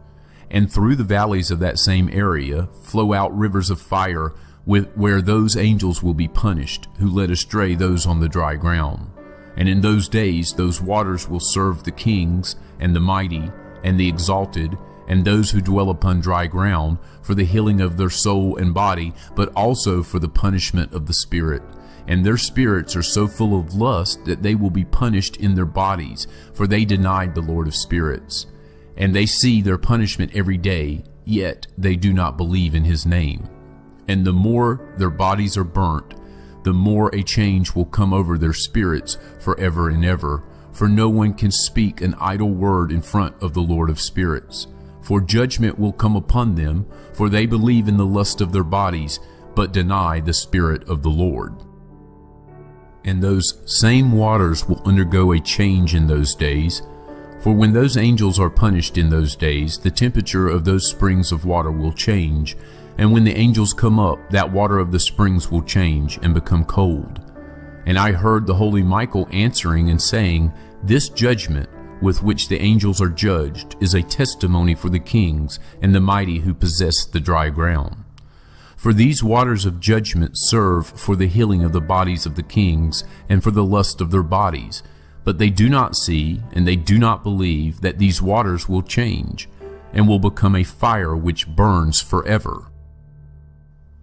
And through the valleys of that same area flow out rivers of fire, where those angels will be punished, who led astray those on the dry ground. And in those days those waters will serve the kings, and the mighty, and the exalted, and those who dwell upon dry ground, for the healing of their soul and body, but also for the punishment of the spirit. And their spirits are so full of lust that they will be punished in their bodies, for they denied the Lord of spirits. And they see their punishment every day, yet they do not believe in his name. And the more their bodies are burnt, the more a change will come over their spirits forever and ever. For no one can speak an idle word in front of the Lord of spirits. For judgment will come upon them, for they believe in the lust of their bodies, but deny the Spirit of the Lord. And those same waters will undergo a change in those days. For when those angels are punished in those days, the temperature of those springs of water will change. And when the angels come up, that water of the springs will change and become cold. And I heard the holy Michael answering and saying, This judgment with which the angels are judged is a testimony for the kings and the mighty who possess the dry ground. For these waters of judgment serve for the healing of the bodies of the kings and for the lust of their bodies. But they do not see and they do not believe that these waters will change and will become a fire which burns forever.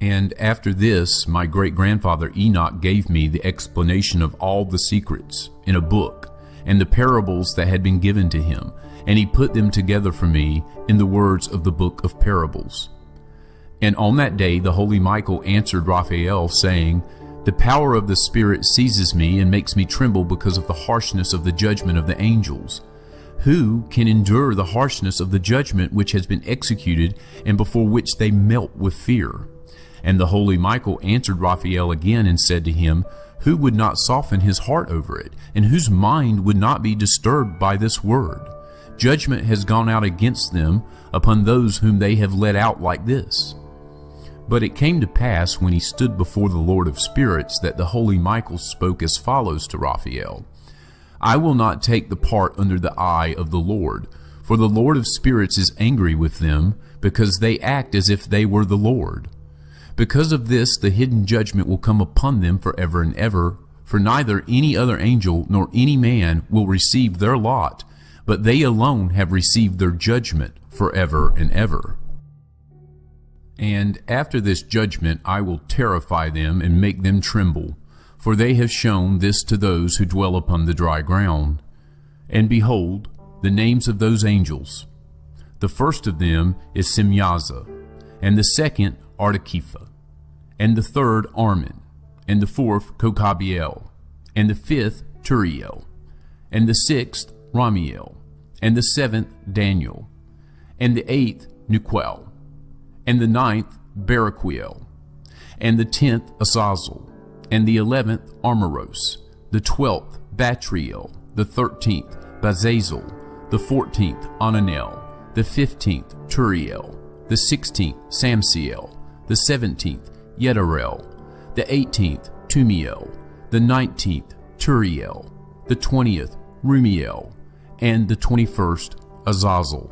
And after this, my great-grandfather Enoch gave me the explanation of all the secrets in a book, and the parables that had been given to him, and he put them together for me in the words of the book of parables. And on that day the holy Michael answered Raphael, saying, The power of the Spirit seizes me and makes me tremble because of the harshness of the judgment of the angels. Who can endure the harshness of the judgment which has been executed, and before which they melt with fear? And the holy Michael answered Raphael again and said to him, Who would not soften his heart over it, and whose mind would not be disturbed by this word? Judgment has gone out against them upon those whom they have led out like this. But it came to pass when he stood before the Lord of spirits that the holy Michael spoke as follows to Raphael, I will not take the part under the eye of the Lord, for the Lord of spirits is angry with them, because they act as if they were the Lord. Because of this, the hidden judgment will come upon them forever and ever, for neither any other angel nor any man will receive their lot, but they alone have received their judgment forever and ever. And after this judgment I will terrify them and make them tremble, for they have shown this to those who dwell upon the dry ground. And behold, the names of those angels. The first of them is Simyaza, and the second Artakepha, and the third Armin, and the fourth Kokabiel, and the fifth Turiel, and the sixth Ramiel, and the seventh Daniel, and the eighth Nuquel, and the ninth Baraquiel, and the 10th Azazel, and the 11th Armoros, the 12th Batriel, the 13th Bazazel, the 14th Ananel, the 15th Turiel, the 16th Samsiel, the 17th Yedarel, the 18th Tumiel, the 19th Turiel, the 20th Rumiel, and the 21st Azazel.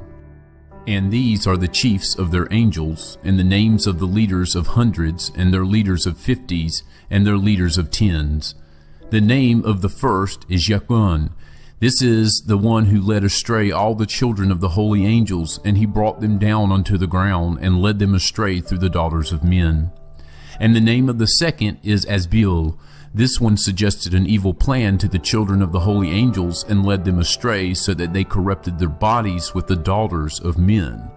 And these are the chiefs of their angels, and the names of the leaders of hundreds, and their leaders of 50s, and their leaders of 10s. The name of the first is Yakun. This is the one who led astray all the children of the holy angels, and he brought them down unto the ground, and led them astray through the daughters of men. And the name of the second is Asbeel. This one suggested an evil plan to the children of the holy angels and led them astray, so that they corrupted their bodies with the daughters of men.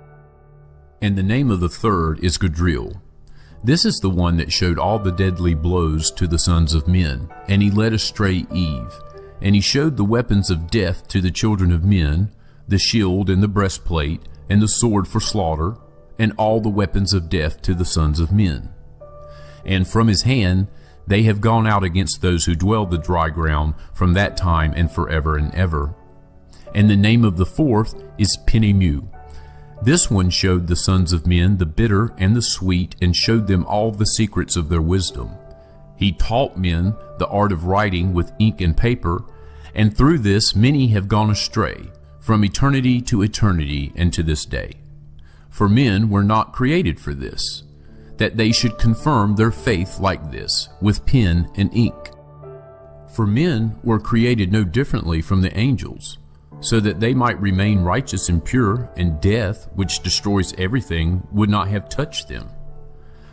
And the name of the third is Gadriel. This is the one that showed all the deadly blows to the sons of men, and he led astray Eve. And he showed the weapons of death to the children of men, the shield and the breastplate, and the sword for slaughter, and all the weapons of death to the sons of men. And from his hand they have gone out against those who dwell the dry ground from that time and forever and ever. And the name of the fourth is Penemu. This one showed the sons of men the bitter and the sweet, and showed them all the secrets of their wisdom. He taught men the art of writing with ink and paper, and through this many have gone astray, from eternity to eternity and to this day. For men were not created for this, that they should confirm their faith like this, with pen and ink. For men were created no differently from the angels, so that they might remain righteous and pure, and death, which destroys everything, would not have touched them.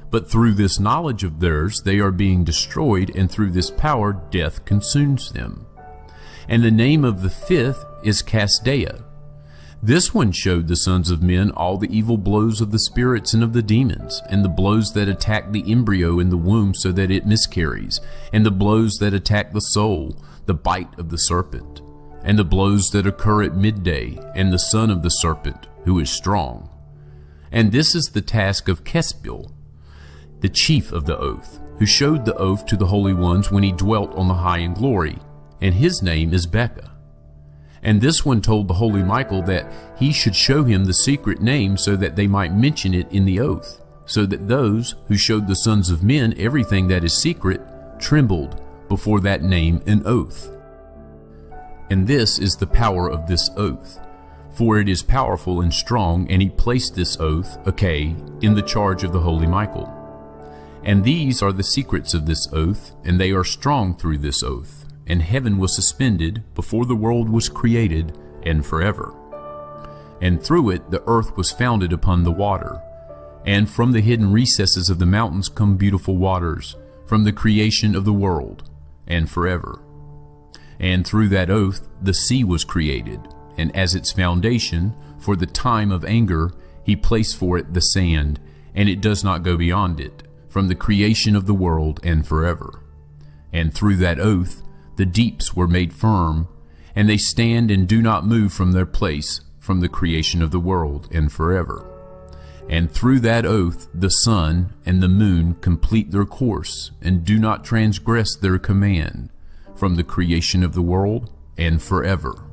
But through this knowledge of theirs they are being destroyed, and through this power death consumes them. And the name of the fifth is Casdea. This one showed the sons of men all the evil blows of the spirits and of the demons, and the blows that attack the embryo in the womb so that it miscarries, and the blows that attack the soul, the bite of the serpent, and the blows that occur at midday, and the son of the serpent, who is strong. And this is the task of Kesbil, the chief of the oath, who showed the oath to the holy ones when he dwelt on the high in glory, and his name is Becca. And this one told the holy Michael that he should show him the secret name so that they might mention it in the oath, so that those who showed the sons of men everything that is secret trembled before that name and oath. And this is the power of this oath, for it is powerful and strong, and he placed this oath, in the charge of the holy Michael. And these are the secrets of this oath, and they are strong through this oath. And heaven was suspended before the world was created, and forever. And through it the earth was founded upon the water. And from the hidden recesses of the mountains come beautiful waters, from the creation of the world, and forever. And through that oath the sea was created, and as its foundation, for the time of anger, he placed for it the sand, and it does not go beyond it, from the creation of the world and forever. And through that oath the deeps were made firm, and they stand and do not move from their place from the creation of the world and forever. And through that oath the sun and the moon complete their course, and do not transgress their command, from the creation of the world and forever.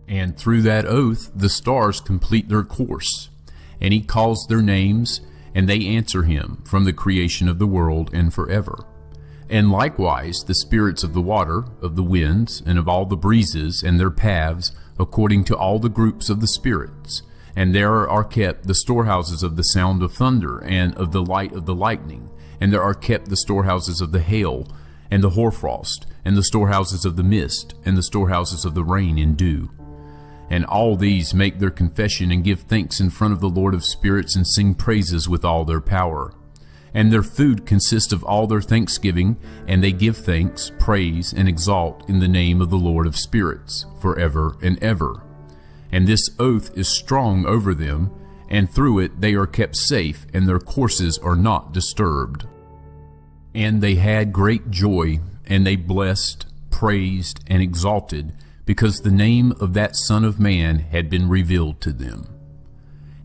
And through that oath the stars complete their course, and he calls their names, and they answer him, from the creation of the world and forever. And likewise the spirits of the water, of the winds, and of all the breezes, and their paths, according to all the groups of the spirits. And there are kept the storehouses of the sound of thunder, and of the light of the lightning. And there are kept the storehouses of the hail, and the hoarfrost, and the storehouses of the mist, and the storehouses of the rain and dew. And all these make their confession, and give thanks in front of the Lord of spirits, and sing praises with all their power. And their food consists of all their thanksgiving, and they give thanks, praise, and exalt in the name of the Lord of spirits, forever and ever. And this oath is strong over them, and through it they are kept safe, and their courses are not disturbed. And they had great joy, and they blessed, praised, and exalted, because the name of that Son of Man had been revealed to them.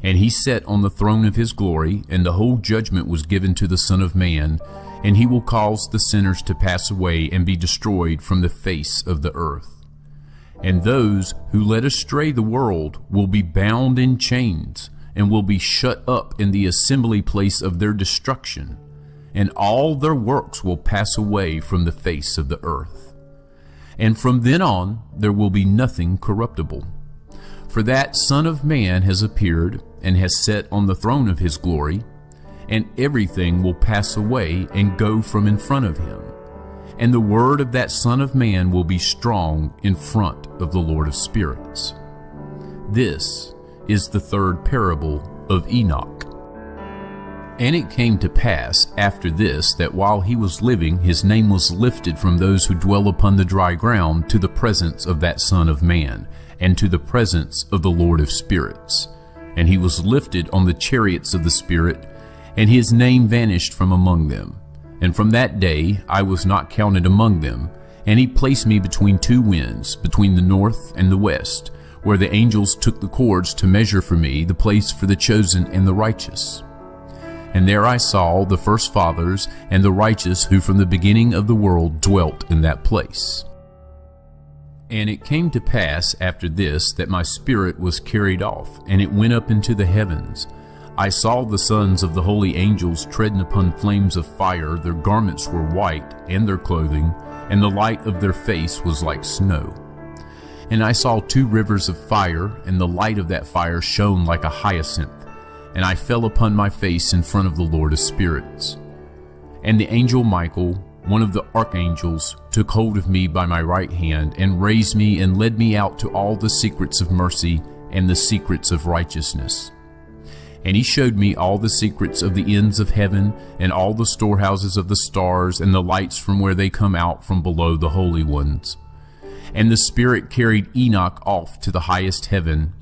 And he sat on the throne of his glory, and the whole judgment was given to the Son of Man, and he will cause the sinners to pass away and be destroyed from the face of the earth. And those who led astray the world will be bound in chains, and will be shut up in the assembly place of their destruction, and all their works will pass away from the face of the earth. And from then on there will be nothing corruptible. For that Son of Man has appeared, and has sat on the throne of his glory, and everything will pass away and go from in front of him. And the word of that Son of Man will be strong in front of the Lord of spirits. This is the third parable of Enoch. And it came to pass after this that while he was living, his name was lifted from those who dwell upon the dry ground to the presence of that Son of Man, and to the presence of the Lord of spirits. And he was lifted on the chariots of the Spirit, and his name vanished from among them. And from that day I was not counted among them. And he placed me between two winds, between the north and the west, where the angels took the cords to measure for me the place for the chosen and the righteous. And there I saw the first fathers and the righteous who from the beginning of the world dwelt in that place. And it came to pass after this that my spirit was carried off, and it went up into the heavens. I saw the sons of the holy angels treading upon flames of fire. Their garments were white, and their clothing, and the light of their face was like snow. And I saw two rivers of fire, and the light of that fire shone like a hyacinth. And I fell upon my face in front of the Lord of spirits. And the angel Michael, one of the archangels, took hold of me by my right hand, and raised me and led me out to all the secrets of mercy and the secrets of righteousness. And he showed me all the secrets of the ends of heaven, and all the storehouses of the stars, and the lights from where they come out from below the holy ones. And the Spirit carried Enoch off to the highest heaven,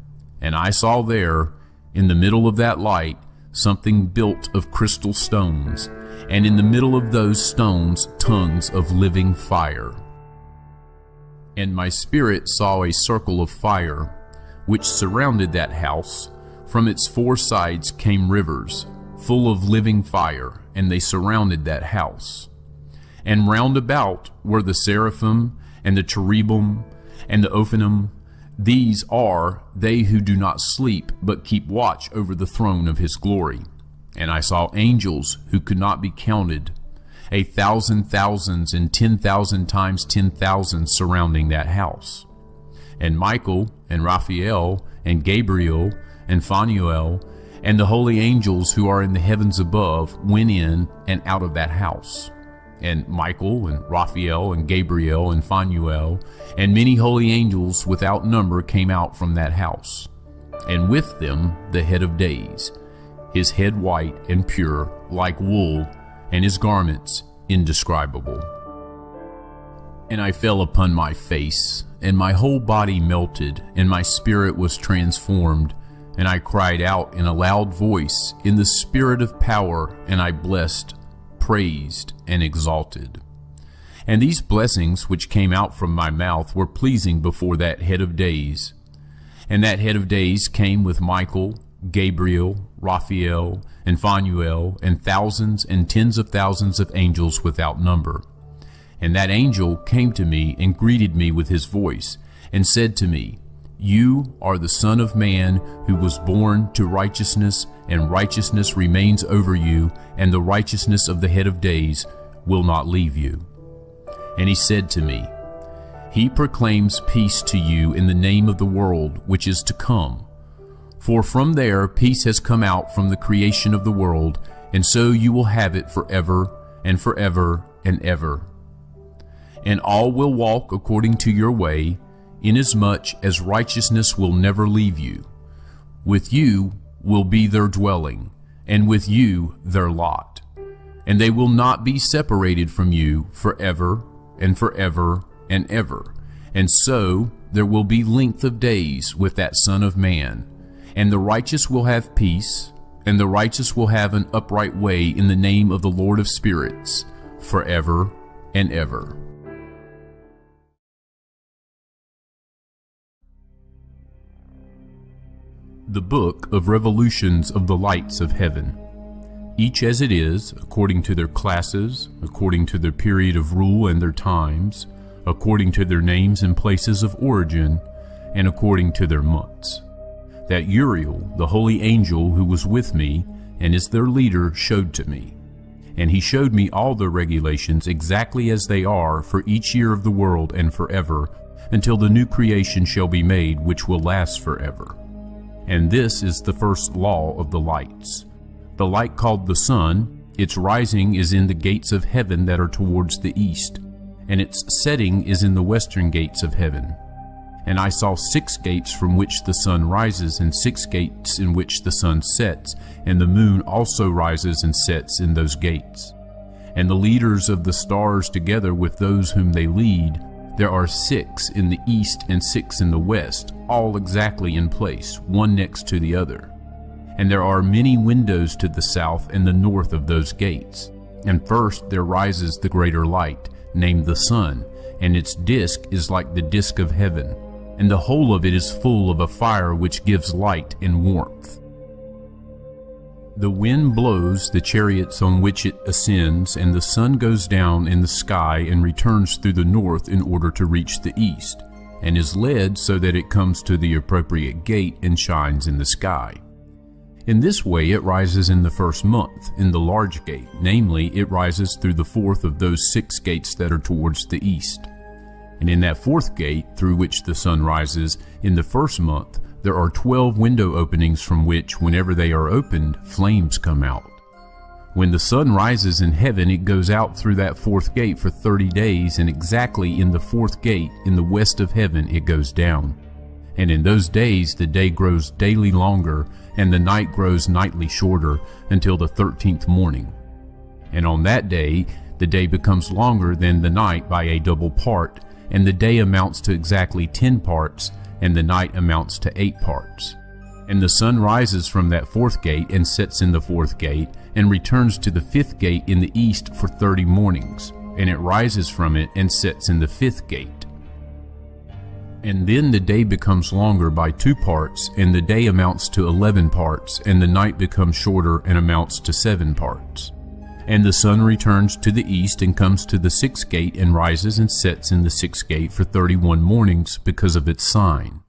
and I saw there, in the middle of that light, something built of crystal stones, and in the middle of those stones tongues of living fire. And my spirit saw a circle of fire, which surrounded that house. From its four sides came rivers, full of living fire, and they surrounded that house. And round about were the seraphim, and the cherubim, and the ophanim. These are they who do not sleep, but keep watch over the throne of his glory. And I saw angels who could not be counted, 1,000 thousands and 10,000 times 10,000 surrounding that house. And Michael, and Raphael, and Gabriel, and Phanuel, and the holy angels who are in the heavens above went in and out of that house. And Michael, and Raphael, and Gabriel, and Phanuel, and many holy angels without number came out from that house. And with them the head of days, his head white and pure like wool, and his garments indescribable. And I fell upon my face, and my whole body melted, and my spirit was transformed. And I cried out in a loud voice in the spirit of power, and I blessed, praised, and exalted. And these blessings which came out from my mouth were pleasing before that head of days. And that head of days came with Michael, Gabriel, Raphael, and Phanuel, and thousands and tens of thousands of angels without number. And that angel came to me and greeted me with his voice, and said to me, You are the Son of Man, who was born to righteousness, and righteousness remains over you, and the righteousness of the head of days will not leave you. And he said to me, He proclaims peace to you in the name of the world which is to come. For from there peace has come out from the creation of the world, and so you will have it forever and forever and ever. And all will walk according to your way, inasmuch as righteousness will never leave you. With you will be their dwelling, and with you their lot. And they will not be separated from you forever and forever and ever. And so there will be length of days with that Son of Man. And the righteous will have peace, and the righteous will have an upright way in the name of the Lord of spirits, forever and ever. The Book of Revolutions of the Lights of Heaven, each as it is, according to their classes, according to their period of rule and their times, according to their names and places of origin, and according to their months. that Uriel, the holy angel who was with me and is their leader, showed to me. And he showed me all their regulations exactly as they are for each year of the world and forever, until the new creation shall be made, which will last forever. And this is the first law of the lights. The light called the sun, its rising is in the gates of heaven that are towards the east, and its setting is in the western gates of heaven. And I saw 6 gates from which the sun rises, and 6 gates in which the sun sets, and the moon also rises and sets in those gates. And the leaders of the stars together with those whom they lead, there are 6 in the east and 6 in the west, all exactly in place, one next to the other. And there are many windows to the south and the north of those gates. And first there rises the greater light, named the sun, and its disk is like the disk of heaven, and the whole of it is full of a fire which gives light and warmth. The wind blows the chariots on which it ascends, and the sun goes down in the sky and returns through the north in order to reach the east, and is led so that it comes to the appropriate gate and shines in the sky. In this way it rises in the first month, in the large gate, namely, it rises through the fourth of those 6 gates that are towards the east. And in that fourth gate, through which the sun rises, in the first month, there are 12 window openings from which, whenever they are opened, flames come out. When the sun rises in heaven, it goes out through that fourth gate for 30 days, and exactly in the fourth gate, in the west of heaven, it goes down. And in those days the day grows daily longer, and the night grows nightly shorter, until the 13th morning. And on that day the day becomes longer than the night by a double part, and the day amounts to exactly 10 parts, and the night amounts to 8 parts. And the sun rises from that fourth gate and sets in the fourth gate, and returns to the 5th gate in the east for 30 mornings, and it rises from it and sets in the 5th gate. And then the day becomes longer by 2 parts, and the day amounts to 11 parts, and the night becomes shorter and amounts to 7 parts. And the sun returns to the east and comes to the 6th gate and rises and sets in the 6th gate for 31 mornings because of its sign.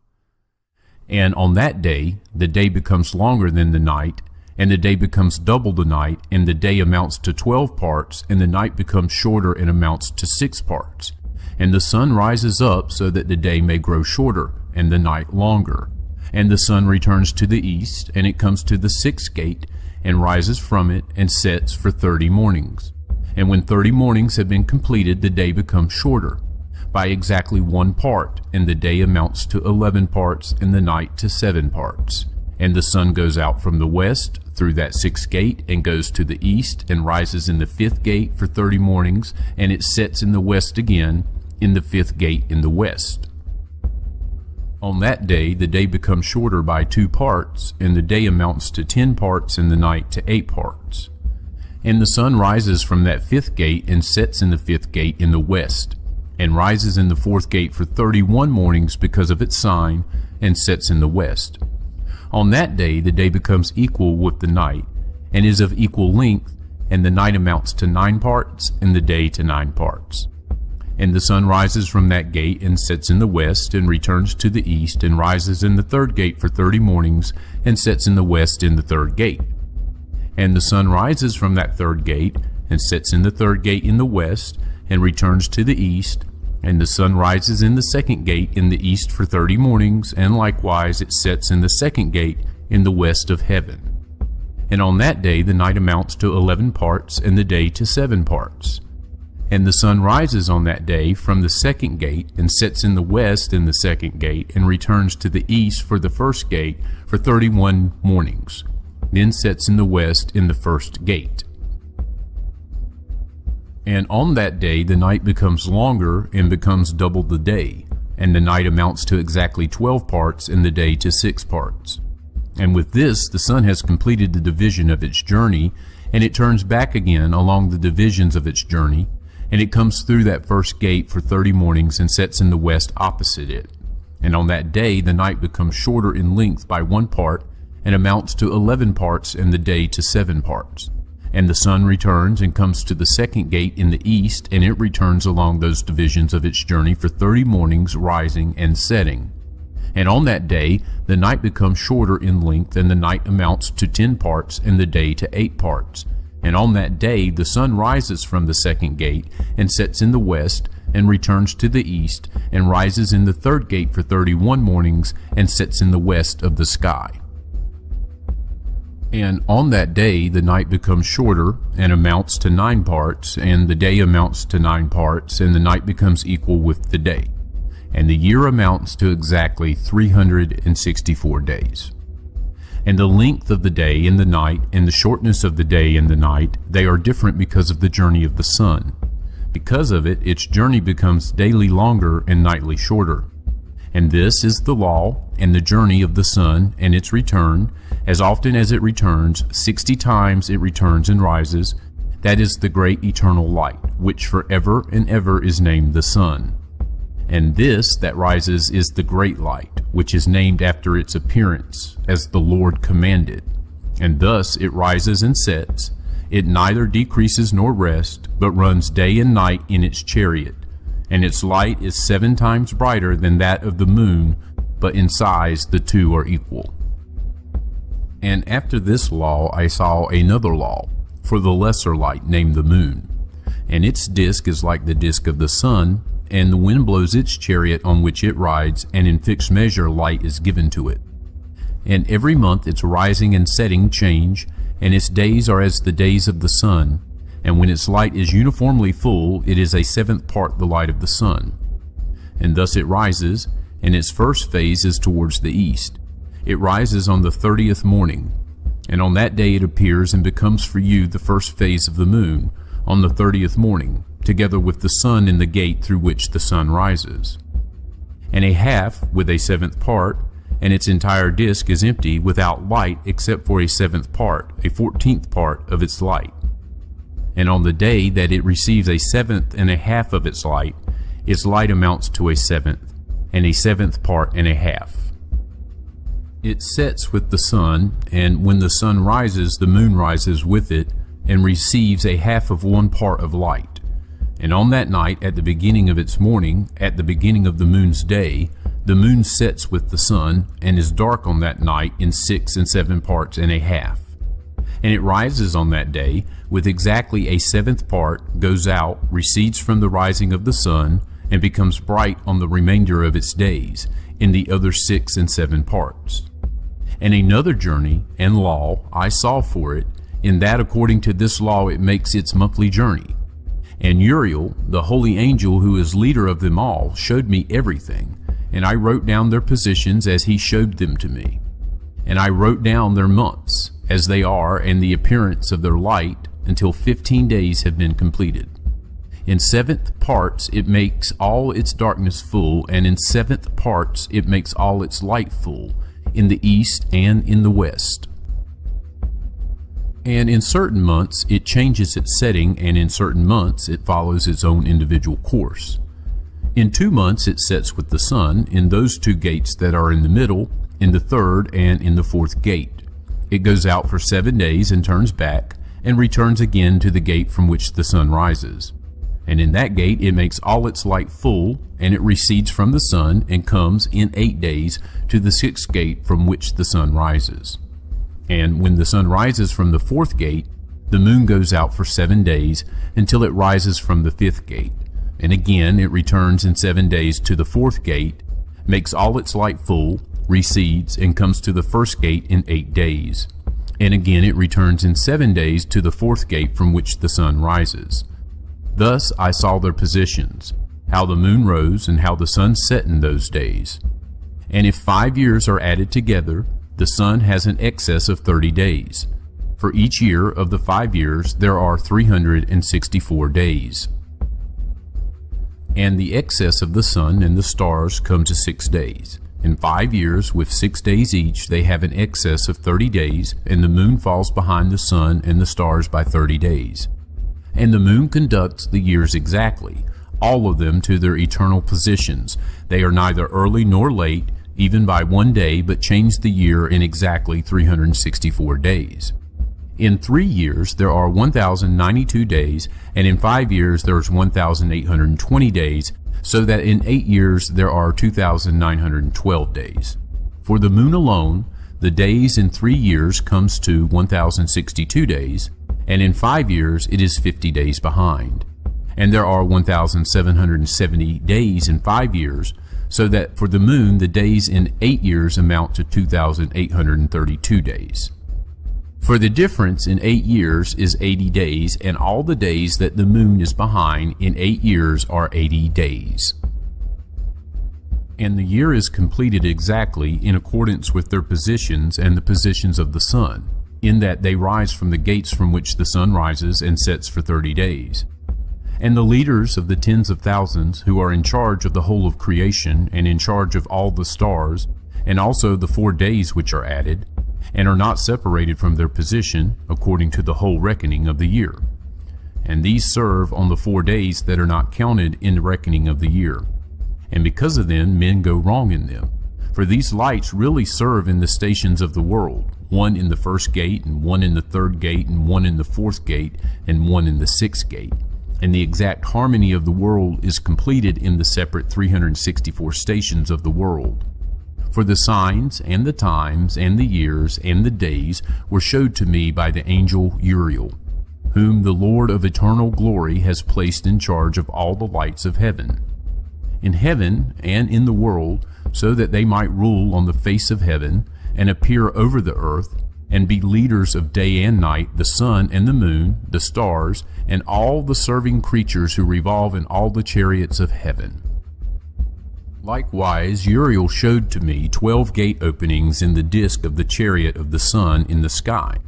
And on that day the day becomes longer than the night, and the day becomes double the night, and the day amounts to 12 parts, and the night becomes shorter and amounts to 6 parts. And the sun rises up so that the day may grow shorter, and the night longer. And the sun returns to the east, and it comes to the 6th gate, and rises from it, and sets for 30 mornings. And when 30 mornings have been completed, the day becomes shorter, by exactly 1 part, and the day amounts to 11 parts, and the night to 7 parts. And the sun goes out from the west, through that 6th gate, and goes to the east, and rises in the 5th gate for 30 mornings, and it sets in the west again, in the 5th gate in the west. On that day the day becomes shorter by 2 parts, and the day amounts to 10 parts, and the night to 8 parts. And the sun rises from that 5th gate and sets in the 5th gate in the west, and rises in the 4th gate for 31 mornings because of its sign, and sets in the west. On that day the day becomes equal with the night, and is of equal length, and the night amounts to 9 parts, and the day to 9 parts. And the sun rises from that gate and sets in the west, and returns to the east, and rises in the 3rd gate for 30 mornings, and sets in the west in the 3rd gate. And the sun rises from that 3rd gate, and sets in the 3rd gate in the west, and returns to the east, and the sun rises in the 2nd gate in the east for 30 mornings, and likewise it sets in the 2nd gate in the west of heaven. And on that day the night amounts to 11 parts, and the day to 7 parts. And the sun rises on that day from the 2nd gate, and sets in the west in the 2nd gate, and returns to the east for the 1st gate for 31 mornings, then sets in the west in the 1st gate. And on that day the night becomes longer, and becomes double the day, and the night amounts to exactly 12 parts, and the day to 6 parts. And with this the sun has completed the division of its journey, and it turns back again along the divisions of its journey, and it comes through that 1st gate for 30 mornings, and sets in the west opposite it. And on that day the night becomes shorter in length by 1 part, and amounts to 11 parts, and the day to 7 parts. And the sun returns and comes to the 2nd gate in the east, and it returns along those divisions of its journey for 30 mornings, rising and setting. And on that day, the night becomes shorter in length, and the night amounts to 10 parts, and the day to 8 parts. And on that day, the sun rises from the second gate, and sets in the west, and returns to the east, and rises in the third gate for 31 mornings, and sets in the west of the sky. And on that day, the night becomes shorter, and amounts to 9 parts, and the day amounts to 9 parts, and the night becomes equal with the day. And the year amounts to exactly 364 days. And the length of the day and the night, and the shortness of the day and the night, they are different because of the journey of the sun. Because of it, its journey becomes daily longer and nightly shorter. And this is the law and the journey of the sun and its return. As often as it returns, 60 times it returns and rises. That is the great eternal light, which forever and ever is named the sun. And this that rises is the great light, which is named after its appearance, as the Lord commanded. And thus it rises and sets. It neither decreases nor rests, but runs day and night in its chariot. And its light is 7 times brighter than that of the moon, but in size the two are equal. And after this law I saw another law, for the lesser light named the moon. And its disk is like the disk of the sun, and the wind blows its chariot on which it rides, and in fixed measure light is given to it. And every month its rising and setting change, and its days are as the days of the sun. And when its light is uniformly full, it is a 7th part the light of the sun. And thus it rises, and its first phase is towards the east. It rises on the 30th morning, and on that day it appears and becomes for you the first phase of the moon, on the 30th morning, together with the sun in the gate through which the sun rises. And a half with a 7th part, and its entire disk is empty without light except for a 7th part, a 14th part of its light. And on the day that it receives a 7th and a half of its light amounts to a 7th, and a 7th part and a half. It sets with the sun, and when the sun rises, the moon rises with it, and receives a half of 1 part of light. And on that night, at the beginning of its morning, at the beginning of the moon's day, the moon sets with the sun, and is dark on that night in 6 and 7 parts and a half. And it rises on that day, with exactly a 7th part, goes out, recedes from the rising of the sun, and becomes bright on the remainder of its days, in the other 6 and 7 parts. And another journey and law I saw for it, in that according to this law it makes its monthly journey. And Uriel, the holy angel who is leader of them all, showed me everything, and I wrote down their positions as he showed them to me. And I wrote down their months, as they are, and the appearance of their light, until 15 days have been completed. In 7th parts it makes all its darkness full, and in 7th parts it makes all its light full, in the east and in the west. And in certain months it changes its setting, and in certain months it follows its own individual course. In 2 months it sets with the sun, in those 2 gates that are in the middle, in the 3rd and in the 4th gate. It goes out for 7 days and turns back, and returns again to the gate from which the sun rises. And in that gate it makes all its light full, and it recedes from the sun, and comes in 8 days to the 6th gate from which the sun rises. And when the sun rises from the 4th gate, the moon goes out for 7 days, until it rises from the 5th gate. And again it returns in 7 days to the 4th gate, makes all its light full, recedes, and comes to the 1st gate in 8 days. And again it returns in 7 days to the 4th gate from which the sun rises. Thus I saw their positions, how the moon rose and how the sun set in those days. And if 5 years are added together, the sun has an excess of 30 days. For each year of the 5 years there are 364 days. And the excess of the sun and the stars come to 6 days. In 5 years, with 6 days each, they have an excess of 30 days, and the moon falls behind the sun and the stars by 30 days. And the moon conducts the years exactly, all of them to their eternal positions. They are neither early nor late, even by 1 day, but change the year in exactly 364 days. In 3 years there are 1,092 days, and in 5 years there is 1,820 days, so that in 8 years there are 2,912 days. For the moon alone, the days in 3 years comes to 1,062 days, and in 5 years it is 50 days behind. And there are 1,770 days in 5 years, so that for the moon the days in 8 years amount to 2,832 days. For the difference in 8 years is 80 days, and all the days that the moon is behind in 8 years are 80 days. And the year is completed exactly in accordance with their positions and the positions of the sun, in that they rise from the gates from which the sun rises and sets for 30 days. And the leaders of the tens of thousands, who are in charge of the whole of creation and in charge of all the stars, and also the 4 days which are added, and are not separated from their position according to the whole reckoning of the year. And these serve on the 4 days that are not counted in the reckoning of the year. And because of them men go wrong in them. For these lights really serve in the stations of the world, one in the first gate, and one in the third gate, and one in the fourth gate, and one in the sixth gate. And the exact harmony of the world is completed in the separate 364 stations of the world. For the signs, and the times, and the years, and the days were showed to me by the angel Uriel, whom the Lord of eternal glory has placed in charge of all the lights of heaven, in heaven and in the world, so that they might rule on the face of heaven, and appear over the earth, and be leaders of day and night, the sun and the moon, the stars, and all the serving creatures who revolve in all the chariots of heaven. Likewise, Uriel showed to me 12 gate openings in the disk of the chariot of the sun in the sky,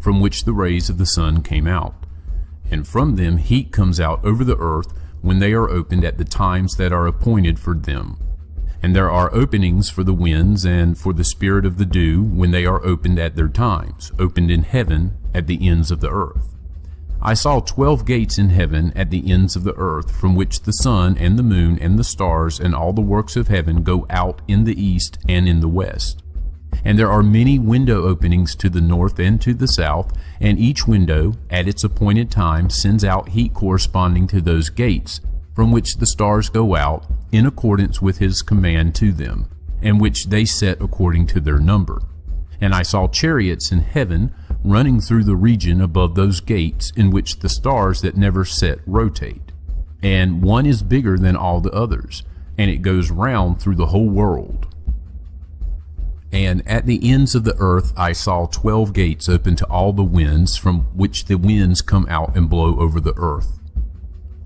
from which the rays of the sun came out. And from them heat comes out over the earth when they are opened at the times that are appointed for them. And there are openings for the winds and for the spirit of the dew when they are opened at their times, opened in heaven at the ends of the earth. I saw 12 gates in heaven at the ends of the earth, from which the sun and the moon and the stars and all the works of heaven go out in the east and in the west. And there are many window openings to the north and to the south, and each window at its appointed time sends out heat corresponding to those gates, from which the stars go out in accordance with his command to them, and which they set according to their number. And I saw chariots in heaven running through the region above those gates in which the stars that never set rotate. And one is bigger than all the others, and it goes round through the whole world. And at the ends of the earth I saw 12 gates open to all the winds, from which the winds come out and blow over the earth.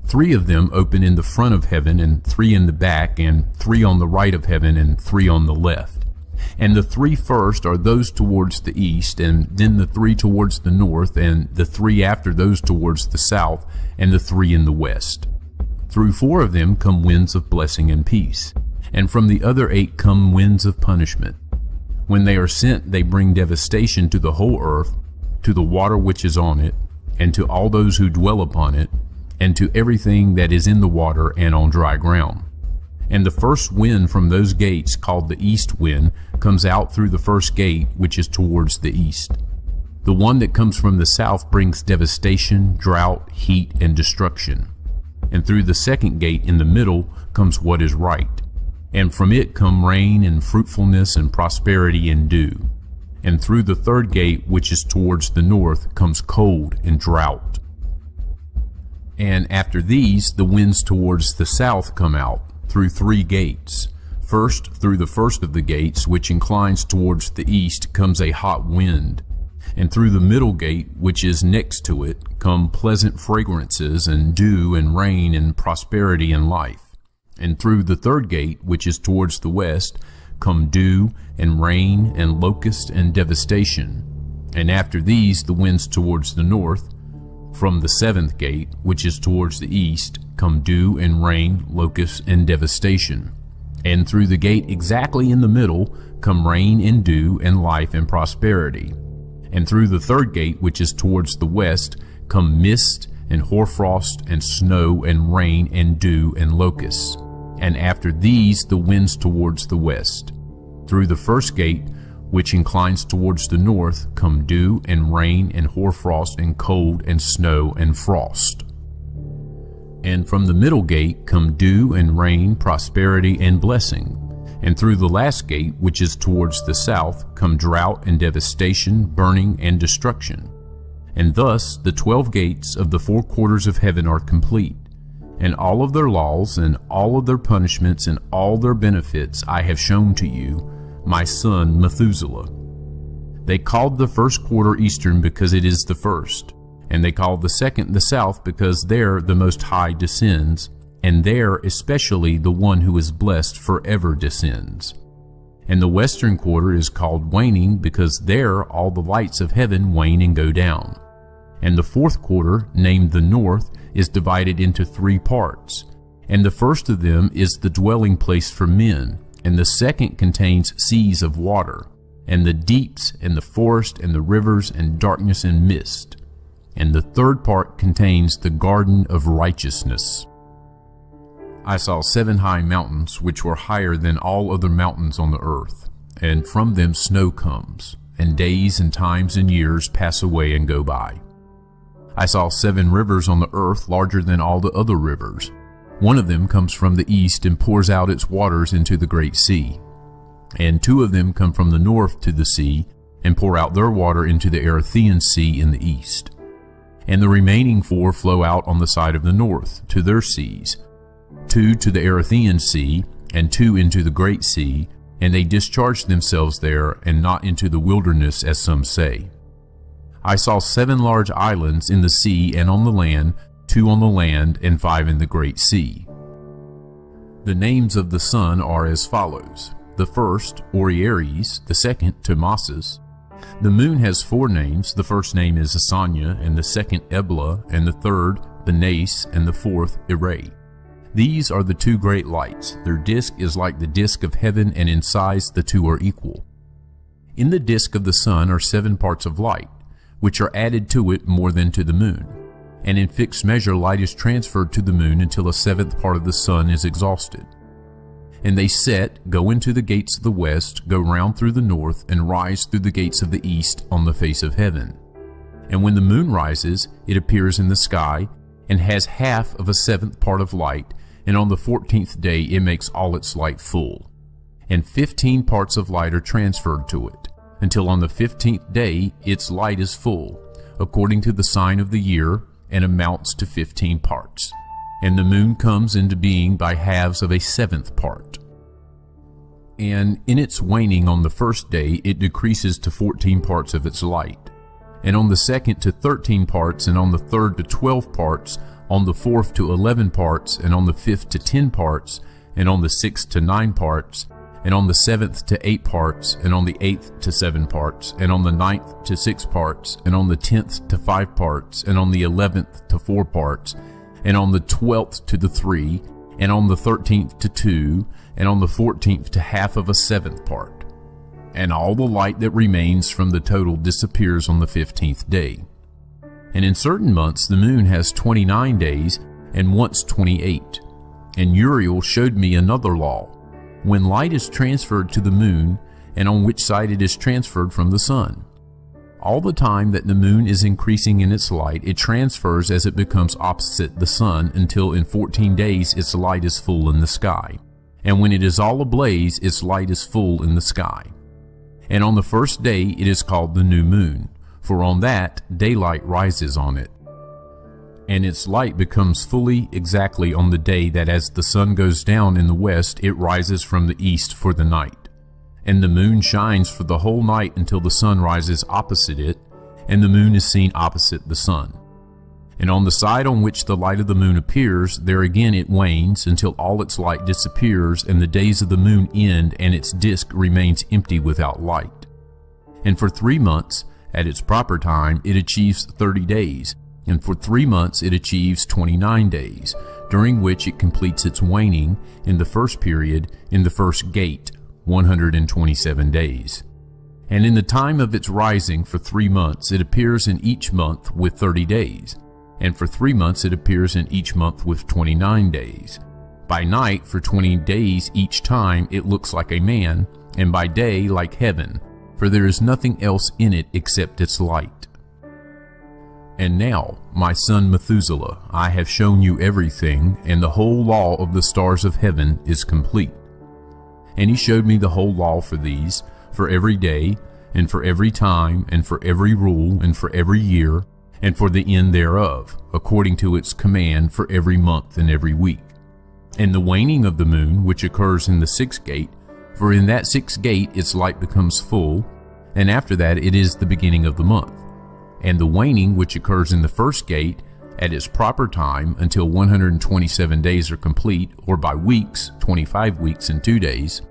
3 of them open in the front of heaven, and 3 in the back, and 3 on the right of heaven, and 3 on the left. And the 3 first are those towards the east, and then the 3 towards the north, and the 3 after those towards the south, and the 3 in the west. Through 4 of them come winds of blessing and peace, and from the other 8 come winds of punishment. When they are sent, they bring devastation to the whole earth, to the water which is on it, and to all those who dwell upon it, and to everything that is in the water and on dry ground. And the first wind from those gates, called the east wind, comes out through the first gate, which is towards the east. The one that comes from the south brings devastation, drought, heat, and destruction. And through the second gate in the middle comes what is right. And from it come rain and fruitfulness and prosperity and dew. And through the third gate, which is towards the north, comes cold and drought. And after these, the winds towards the south come out, through 3 gates. First, through the first of the gates, which inclines towards the east, comes a hot wind. And through the middle gate, which is next to it, come pleasant fragrances and dew and rain and prosperity and life. And through the third gate, which is towards the west, come dew and rain and locust and devastation. And after these, the winds towards the north. From the 7th gate, which is towards the east, come dew and rain, locusts and devastation. And through the gate exactly in the middle come rain and dew and life and prosperity. And through the third gate, which is towards the west, come mist and hoarfrost and snow and rain and dew and locusts. And after these, the winds towards the west. Through the first gate, which inclines towards the north, come dew and rain and hoarfrost and cold and snow and frost. And from the middle gate come dew and rain, prosperity and blessing. And through the last gate, which is towards the south, come drought and devastation, burning and destruction. And thus the 12 gates of the 4 quarters of heaven are complete. And all of their laws and all of their punishments and all their benefits I have shown to you, my son Methuselah. They called the first quarter eastern because it is the first. And they called the second the south because there the Most High descends, and there especially the one who is blessed forever descends. And the western quarter is called waning because there all the lights of heaven wane and go down. And the 4th quarter, named the north, is divided into 3 parts. And the first of them is the dwelling place for men, and the second contains seas of water, and the deeps, and the forest, and the rivers, and darkness and mist. And the 3rd part contains the garden of righteousness. I saw 7 high mountains, which were higher than all other mountains on the earth, and from them snow comes, and days and times and years pass away and go by. I saw 7 rivers on the earth larger than all the other rivers. One of them comes from the east and pours out its waters into the great sea. And 2 of them come from the north to the sea, and pour out their water into the Erythraean Sea in the east. And the remaining 4 flow out on the side of the north, to their seas, 2 to the Erythraean Sea, and 2 into the great sea, and they discharge themselves there, and not into the wilderness, as some say. I saw 7 large islands in the sea and on the land, 2 on the land, and 5 in the great sea. The names of the sun are as follows: the first, Orieres; the second, Tomasis. The moon has 4 names. The first name is Asanya, and the second Ebla, and the third Benace, and the fourth Irae. These are the 2 great lights. Their disk is like the disk of heaven, and in size the 2 are equal. In the disk of the sun are 7 parts of light, which are added to it more than to the moon. And in fixed measure light is transferred to the moon until a 7th part of the sun is exhausted. And they set, go into the gates of the west, go round through the north, and rise through the gates of the east on the face of heaven. And when the moon rises, it appears in the sky, and has half of a 7th part of light, and on the 14th day it makes all its light full. And 15 parts of light are transferred to it, until on the 15th day its light is full, according to the sign of the year, and amounts to 15 parts. And the moon comes into being by halves of a 7th part. And in its waning on the first day it decreases to 14 parts of its light, and on the second to 13 parts, and on the third to 12 parts, on the 4th to 11 parts, and on the 5th to 10 parts, and on the 6th to 9 parts, and on the 7th to 8 parts, and on the 8th to 7 parts, and on the 9th to 6 parts, and on the 10th to 5 parts, and on the 11th to 4 parts, and on the 12th to the 3, and on the 13th to 2, and on the 14th to half of a 7th part. And all the light that remains from the total disappears on the 15th day. And in certain months the moon has 29 days, and once 28. And Uriel showed me another law, when light is transferred to the moon, and on which side it is transferred from the sun. All the time that the moon is increasing in its light, it transfers as it becomes opposite the sun, until in 14 days its light is full in the sky. And when it is all ablaze, its light is full in the sky. And on the first day it is called the new moon, for on that daylight rises on it. And its light becomes fully exactly on the day that as the sun goes down in the west, it rises from the east for the night. And the moon shines for the whole night until the sun rises opposite it, and the moon is seen opposite the sun. And on the side on which the light of the moon appears, there again it wanes until all its light disappears, and the days of the moon end, and its disk remains empty without light. And for 3 months, at its proper time, it achieves 30 days, and for 3 months it achieves 29 days, during which it completes its waning in the first period, in the first gate, 127 days. And in the time of its rising for 3 months, it appears in each month with 30 days. And for 3 months it appears in each month with 29 days. By night for 20 days each time it looks like a man, and by day like heaven, for there is nothing else in it except its light. And now, my son Methuselah, I have shown you everything, and the whole law of the stars of heaven is complete. And he showed me the whole law for these, for every day, and for every time, and for every rule, and for every year, and for the end thereof, according to its command for every month and every week. And the waning of the moon, which occurs in the sixth gate, for in that sixth gate its light becomes full, and after that it is the beginning of the month. And the waning which occurs in the first gate at its proper time until 127 days are complete, or by weeks, 25 weeks and 2 days,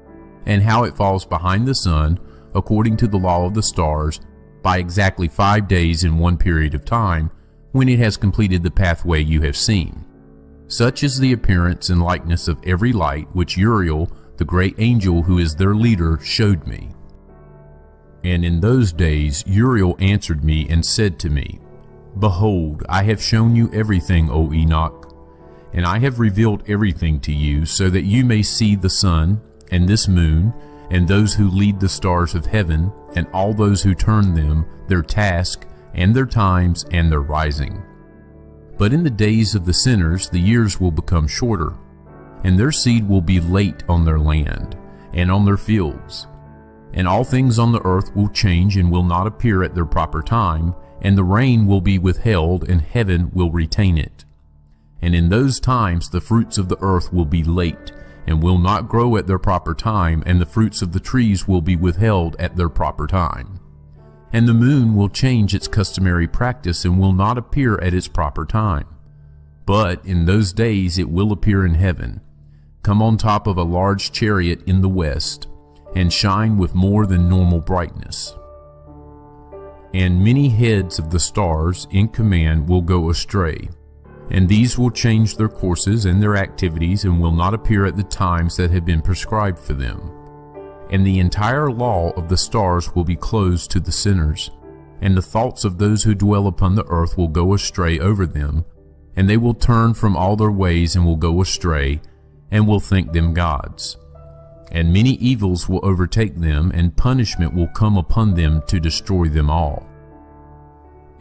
and how it falls behind the sun, according to the law of the stars, by exactly 5 days in one period of time, when it has completed the pathway you have seen. Such is the appearance and likeness of every light which Uriel, the great angel who is their leader, showed me. And in those days Uriel answered me and said to me, Behold, I have shown you everything, O Enoch, and I have revealed everything to you, so that you may see the sun, and this moon, and those who lead the stars of heaven, and all those who turn them, their task, and their times, and their rising. But in the days of the sinners the years will become shorter, and their seed will be late on their land, and on their fields. And all things on the earth will change and will not appear at their proper time, and the rain will be withheld, and heaven will retain it. And in those times the fruits of the earth will be late, and will not grow at their proper time, and the fruits of the trees will be withheld at their proper time. And the moon will change its customary practice, and will not appear at its proper time. But in those days it will appear in heaven, come on top of a large chariot in the west, and shine with more than normal brightness. And many heads of the stars in command will go astray, and these will change their courses and their activities, and will not appear at the times that have been prescribed for them. And the entire law of the stars will be closed to the sinners, and the thoughts of those who dwell upon the earth will go astray over them, and they will turn from all their ways and will go astray, and will think them gods. And many evils will overtake them, and punishment will come upon them to destroy them all.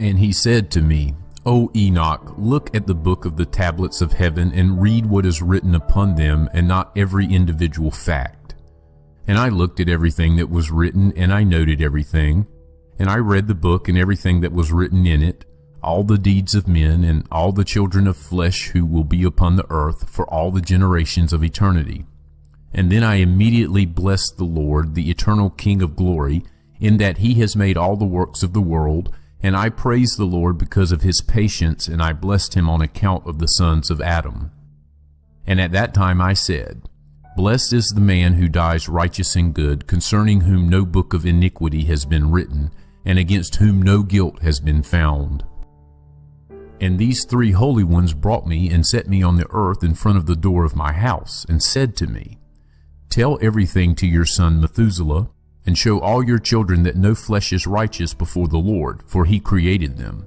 And he said to me, O Enoch, look at the book of the tablets of heaven, and read what is written upon them, and not every individual fact. And I looked at everything that was written, and I noted everything. And I read the book and everything that was written in it, all the deeds of men, and all the children of flesh who will be upon the earth for all the generations of eternity. And then I immediately blessed the Lord, the eternal King of glory, in that he has made all the works of the world, and I praised the Lord because of his patience, and I blessed him on account of the sons of Adam. And at that time I said, Blessed is the man who dies righteous and good, concerning whom no book of iniquity has been written, and against whom no guilt has been found. And these three holy ones brought me and set me on the earth in front of the door of my house, and said to me, Tell everything to your son Methuselah, and show all your children that no flesh is righteous before the Lord, for he created them.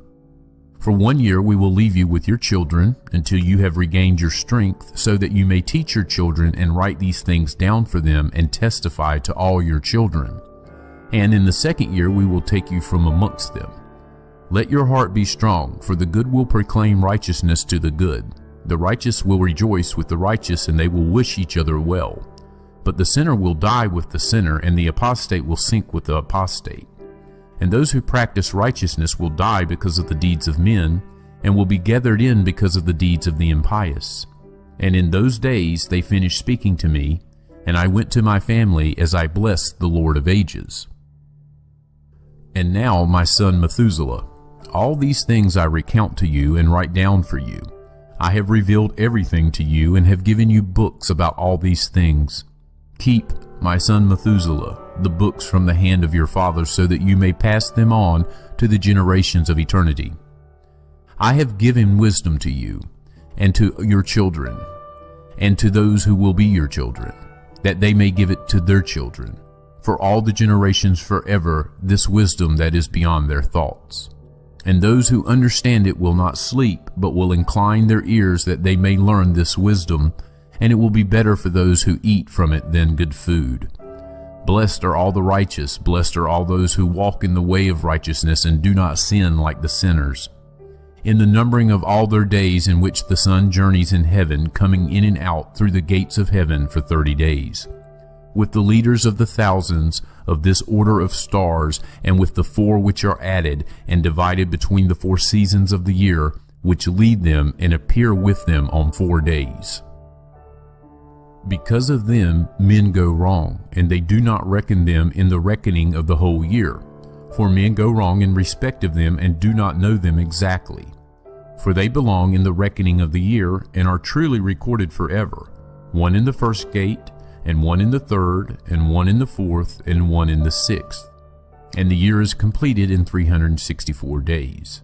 For 1 year we will leave you with your children, until you have regained your strength, so that you may teach your children and write these things down for them, and testify to all your children. And in the 2nd year we will take you from amongst them. Let your heart be strong, for the good will proclaim righteousness to the good. The righteous will rejoice with the righteous, and they will wish each other well. But the sinner will die with the sinner, and the apostate will sink with the apostate. And those who practice righteousness will die because of the deeds of men, and will be gathered in because of the deeds of the impious. And in those days they finished speaking to me, and I went to my family as I blessed the Lord of ages. And now, my son Methuselah, all these things I recount to you and write down for you. I have revealed everything to you, and have given you books about all these things. Keep, my son Methuselah, the books from the hand of your father, so that you may pass them on to the generations of eternity. I have given wisdom to you, and to your children, and to those who will be your children, that they may give it to their children, for all the generations forever, this wisdom that is beyond their thoughts. And those who understand it will not sleep, but will incline their ears that they may learn this wisdom, and it will be better for those who eat from it than good food. Blessed are all the righteous, blessed are all those who walk in the way of righteousness and do not sin like the sinners. in the numbering of all their days in which the sun journeys in heaven, coming in and out through the gates of heaven for 30 days, with the leaders of the thousands of this order of stars, and with the 4 which are added and divided between the 4 seasons of the year, which lead them and appear with them on 4 days. Because of them men go wrong, and they do not reckon them in the reckoning of the whole year. For men go wrong in respect of them, and do not know them exactly. For they belong in the reckoning of the year, and are truly recorded forever, one in the first gate, and one in the third, and one in the fourth, and one in the sixth. And the year is completed in 364 days.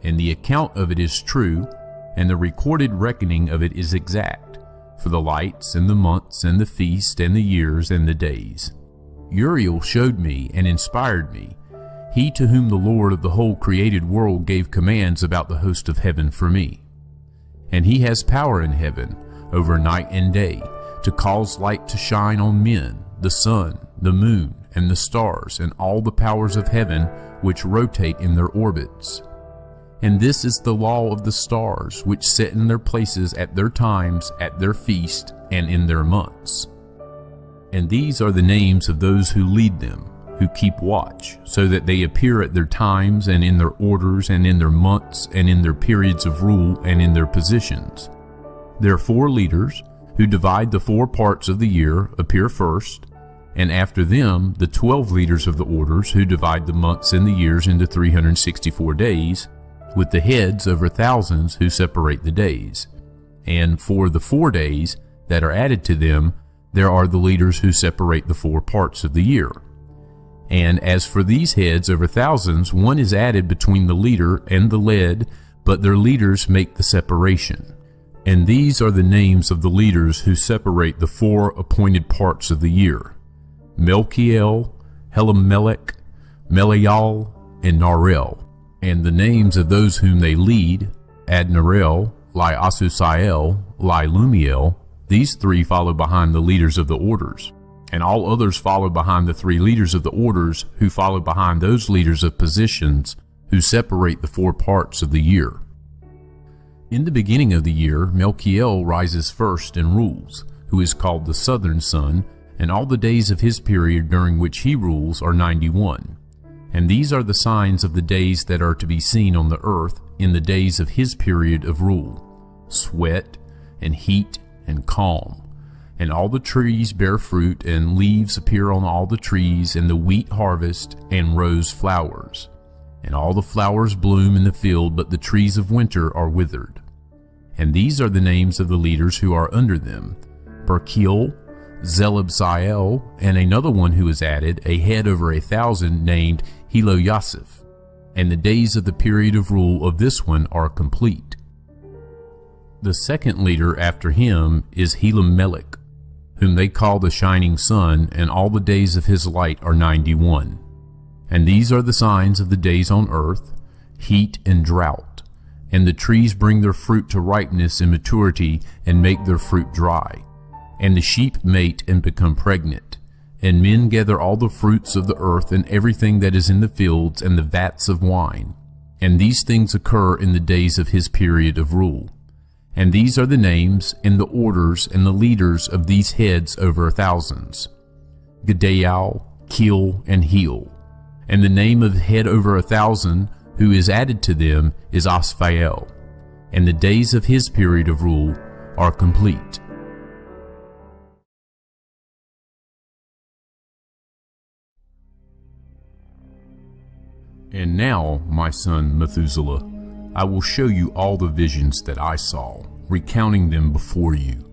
And the account of it is true, and the recorded reckoning of it is exact, for the lights, and the months, and the feast, and the years, and the days. Uriel showed me and inspired me, he to whom the Lord of the whole created world gave commands about the host of heaven for me. And he has power in heaven, over night and day, to cause light to shine on men, the sun, the moon, and the stars, and all the powers of heaven which rotate in their orbits. And this is the law of the stars, which set in their places at their times, at their feast, and in their months. And these are the names of those who lead them, who keep watch, so that they appear at their times, and in their orders, and in their months, and in their periods of rule, and in their positions. Their 4 leaders, who divide the 4 parts of the year, appear first, and after them the 12 leaders of the orders, who divide the months and the years into 364 days, with the heads over thousands who separate the days. And for the 4 days that are added to them, there are the leaders who separate the 4 parts of the year. And as for these heads over thousands, one is added between the leader and the led, but their leaders make the separation. And these are the names of the leaders who separate the 4 appointed parts of the year: Melchiel, Helamelech, Melial, and Narel. And the names of those whom they lead: Adnarel, Asusael, Lumiel. These 3 follow behind the leaders of the orders. And all others follow behind the 3 leaders of the orders, who follow behind those leaders of positions, who separate the 4 parts of the year. In the beginning of the year, Melchiel rises first and rules, who is called the southern sun, and all the days of his period during which he rules are 91. And these are the signs of the days that are to be seen on the earth in the days of his period of rule: sweat, and heat, and calm. And all the trees bear fruit, and leaves appear on all the trees, and the wheat harvest, and rose flowers. And all the flowers bloom in the field, but the trees of winter are withered. And these are the names of the leaders who are under them: Berkiel, Zelabziel, and another one who is added, a head over 1,000, named Heloyaseph. And the days of the period of rule of this one are complete. The second leader after him is Helamelech, whom they call the shining sun, and all the days of his light are 91. And these are the signs of the days on earth: heat and drought. And the trees bring their fruit to ripeness and maturity, and make their fruit dry. And the sheep mate and become pregnant. And men gather all the fruits of the earth, and everything that is in the fields, and the vats of wine. And these things occur in the days of his period of rule. And these are the names, and the orders, and the leaders of these heads over thousands: Gedael, Keel, and Heel. And the name of head over 1,000, who is added to them, is Asphael. And the days of his period of rule are complete. And now, my son Methuselah, I will show you all the visions that I saw, recounting them before you.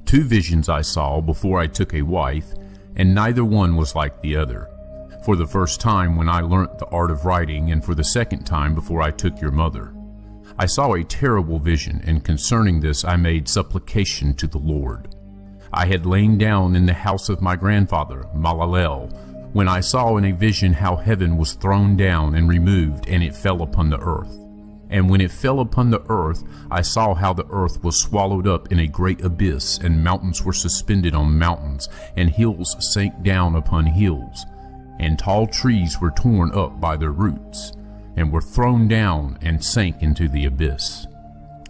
2 visions I saw before I took a wife, and neither one was like the other. For the first time when I learnt the art of writing, and for the second time before I took your mother. I saw a terrible vision, and concerning this I made supplication to the Lord. I had lain down in the house of my grandfather, Malalel, when I saw in a vision how heaven was thrown down and removed, and it fell upon the earth. And when it fell upon the earth, I saw how the earth was swallowed up in a great abyss, and mountains were suspended on mountains, and hills sank down upon hills, and tall trees were torn up by their roots. and were thrown down and sank into the abyss.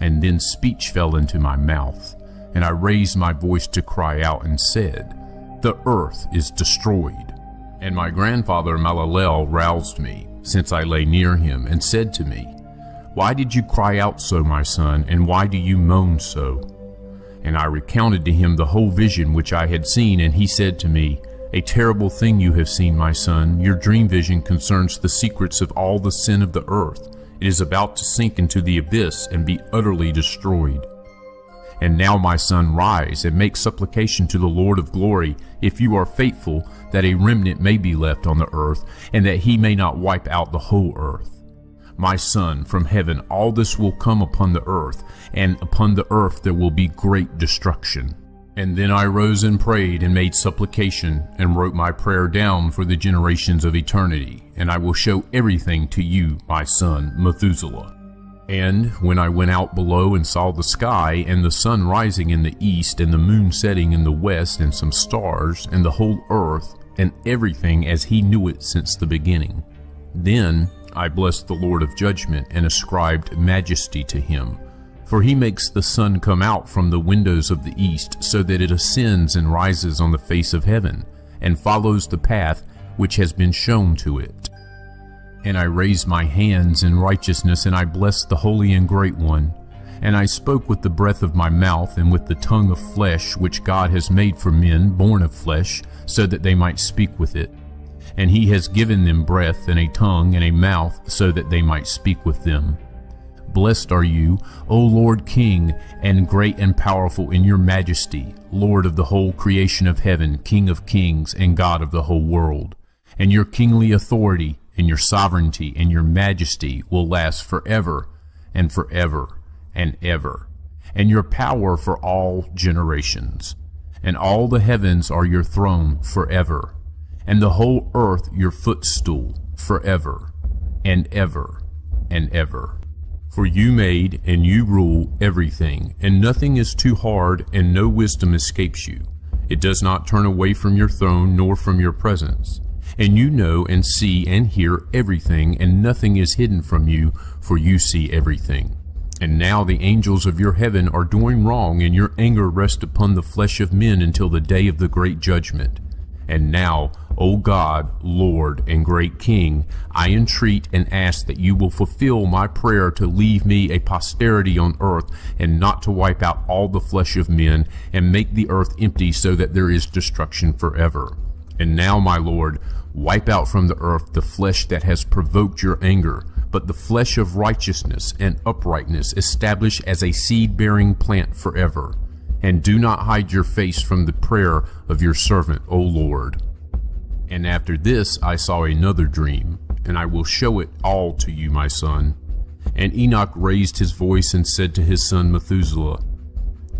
And then speech fell into my mouth, and I raised my voice to cry out and said, "The earth is destroyed." And my grandfather Malalel roused me, since I lay near him, and said to me, "Why did you cry out so, my son, and why do you moan so?" And I recounted to him the whole vision which I had seen, and he said to me, "A terrible thing you have seen, my son. Your dream vision concerns the secrets of all the sin of the earth. It is about to sink into the abyss and be utterly destroyed. And now, my son, rise and make supplication to the Lord of glory, if you are faithful, that a remnant may be left on the earth, and that he may not wipe out the whole earth. My son, from heaven all this will come upon the earth, and upon the earth there will be great destruction." And then I rose and prayed and made supplication, and wrote my prayer down for the generations of eternity, and I will show everything to you, my son Methuselah. And when I went out below and saw the sky, and the sun rising in the east, and the moon setting in the west, and some stars, and the whole earth, and everything as he knew it since the beginning, then I blessed the Lord of judgment, and ascribed majesty to him. For he makes the sun come out from the windows of the east, so that it ascends and rises on the face of heaven, and follows the path which has been shown to it. And I raised my hands in righteousness, and I blessed the Holy and Great One. And I spoke with the breath of my mouth, and with the tongue of flesh, which God has made for men born of flesh, so that they might speak with it. And he has given them breath, and a tongue, and a mouth, so that they might speak with them. Blessed are you, O Lord King, and great and powerful in your majesty, Lord of the whole creation of heaven, King of kings, and God of the whole world. And your kingly authority, and your sovereignty, and your majesty will last forever, and forever, and ever. And your power for all generations. And all the heavens are your throne forever, and the whole earth your footstool forever, and ever, and ever. For you made and you rule everything, and nothing is too hard, and no wisdom escapes you. It does not turn away from your throne, nor from your presence. And you know and see and hear everything, and nothing is hidden from you, for you see everything. And now the angels of your heaven are doing wrong, and your anger rests upon the flesh of men until the day of the great judgment. And now, O God, Lord, and great King, I entreat and ask that you will fulfill my prayer to leave me a posterity on earth, and not to wipe out all the flesh of men, and make the earth empty so that there is destruction forever. And now, my Lord, wipe out from the earth the flesh that has provoked your anger, but the flesh of righteousness and uprightness establish as a seed-bearing plant forever. And do not hide your face from the prayer of your servant, O Lord. And after this I saw another dream, and I will show it all to you, my son. And Enoch raised his voice and said to his son Methuselah,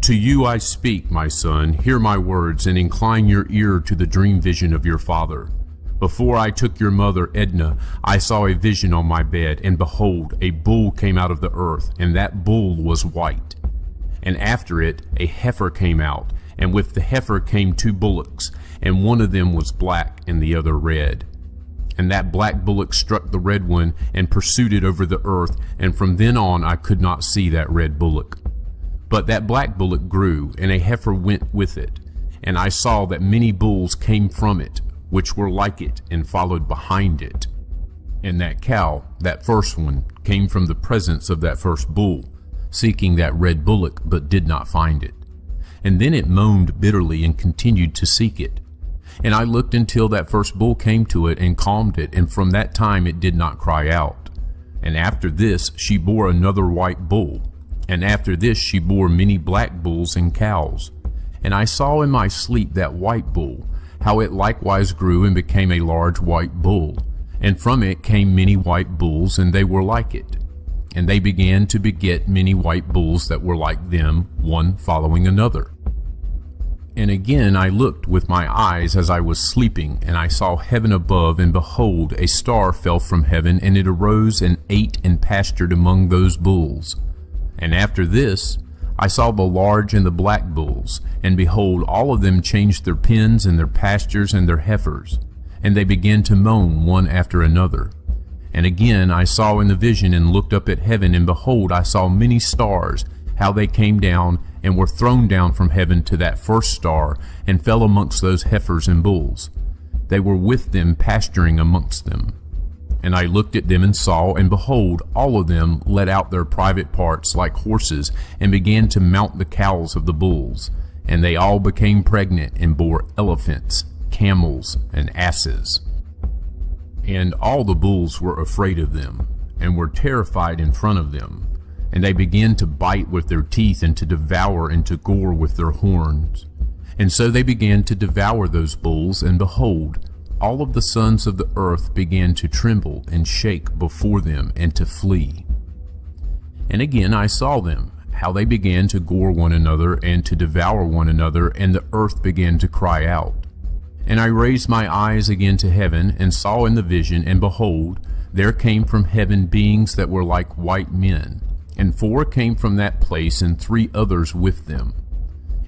"To you I speak, my son, hear my words, and incline your ear to the dream vision of your father. Before I took your mother Edna, I saw a vision on my bed, and behold, a bull came out of the earth, and that bull was white. And after it a heifer came out, and with the heifer came 2 bullocks, and one of them was black and the other red. And that black bullock struck the red one, and pursued it over the earth, and from then on I could not see that red bullock. But that black bullock grew, and a heifer went with it. And I saw that many bulls came from it, which were like it, and followed behind it. And that cow, that first one, came from the presence of that first bull, seeking that red bullock, but did not find it. And then it moaned bitterly and continued to seek it. And I looked until that first bull came to it and calmed it, and from that time it did not cry out. And after this she bore another white bull, and after this she bore many black bulls and cows. And I saw in my sleep that white bull, how it likewise grew and became a large white bull, and from it came many white bulls, and they were like it. And they began to beget many white bulls that were like them, one following another. And again I looked with my eyes as I was sleeping, and I saw heaven above, and behold, a star fell from heaven, and it arose and ate and pastured among those bulls. And after this I saw the large and the black bulls, and behold, all of them changed their pens and their pastures and their heifers, and they began to moan one after another. And again I saw in the vision and looked up at heaven, and behold, I saw many stars, how they came down and were thrown down from heaven to that first star, and fell amongst those heifers and bulls. They were with them pasturing amongst them. And I looked at them and saw, and behold, all of them let out their private parts like horses, and began to mount the cows of the bulls. And they all became pregnant, and bore elephants, camels, and asses. And all the bulls were afraid of them, and were terrified in front of them. And they began to bite with their teeth, and to devour and to gore with their horns. And so they began to devour those bulls, and behold, all of the sons of the earth began to tremble and shake before them, and to flee. And again I saw them, how they began to gore one another, and to devour one another, and the earth began to cry out. And I raised my eyes again to heaven, and saw in the vision, and behold, there came from heaven beings that were like white men, and 4 came from that place, and 3 others with them.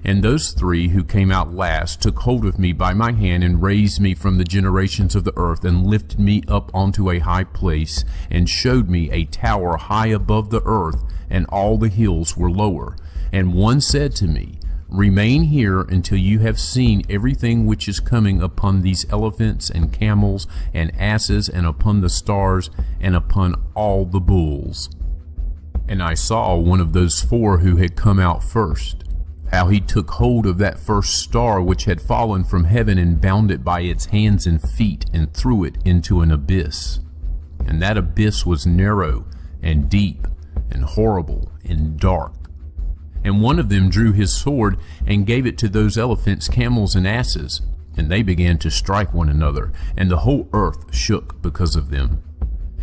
And those 3 who came out last took hold of me by my hand, and raised me from the generations of the earth, and lifted me up onto a high place, and showed me a tower high above the earth, and all the hills were lower. And one said to me, Remain here until you have seen everything which is coming upon these elephants and camels and asses, and upon the stars, and upon all the bulls. And I saw one of those 4 who had come out first, how he took hold of that first star which had fallen from heaven, and bound it by its hands and feet, and threw it into an abyss. And that abyss was narrow and deep and horrible and dark. And one of them drew his sword, and gave it to those elephants, camels, and asses, and they began to strike one another, and the whole earth shook because of them.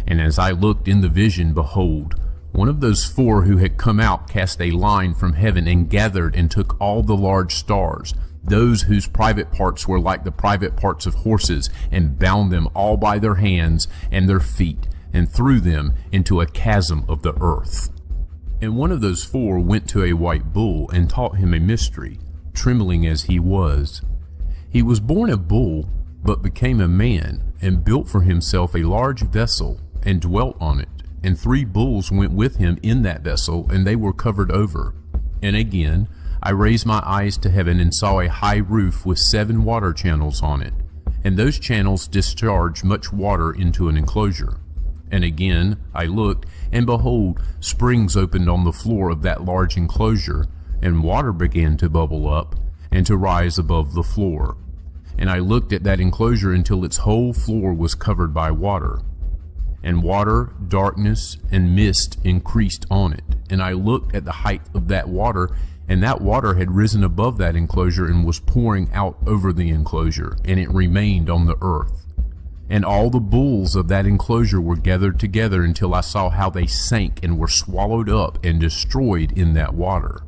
And as I looked in the vision, behold, one of those 4 who had come out cast a line from heaven, and gathered and took all the large stars, those whose private parts were like the private parts of horses, and bound them all by their hands and their feet, and threw them into a chasm of the earth. And one of those 4 went to a white bull, and taught him a mystery, trembling as he was. He was born a bull, but became a man, and built for himself a large vessel, and dwelt on it. And 3 bulls went with him in that vessel, and they were covered over. And again I raised my eyes to heaven, and saw a high roof with 7 water channels on it, and those channels discharged much water into an enclosure. And again I looked, and behold, springs opened on the floor of that large enclosure, and water began to bubble up, and to rise above the floor. And I looked at that enclosure until its whole floor was covered by water. And water, darkness, and mist increased on it. And I looked at the height of that water, and that water had risen above that enclosure, and was pouring out over the enclosure, and it remained on the earth. And all the bulls of that enclosure were gathered together, until I saw how they sank, and were swallowed up and destroyed in that water.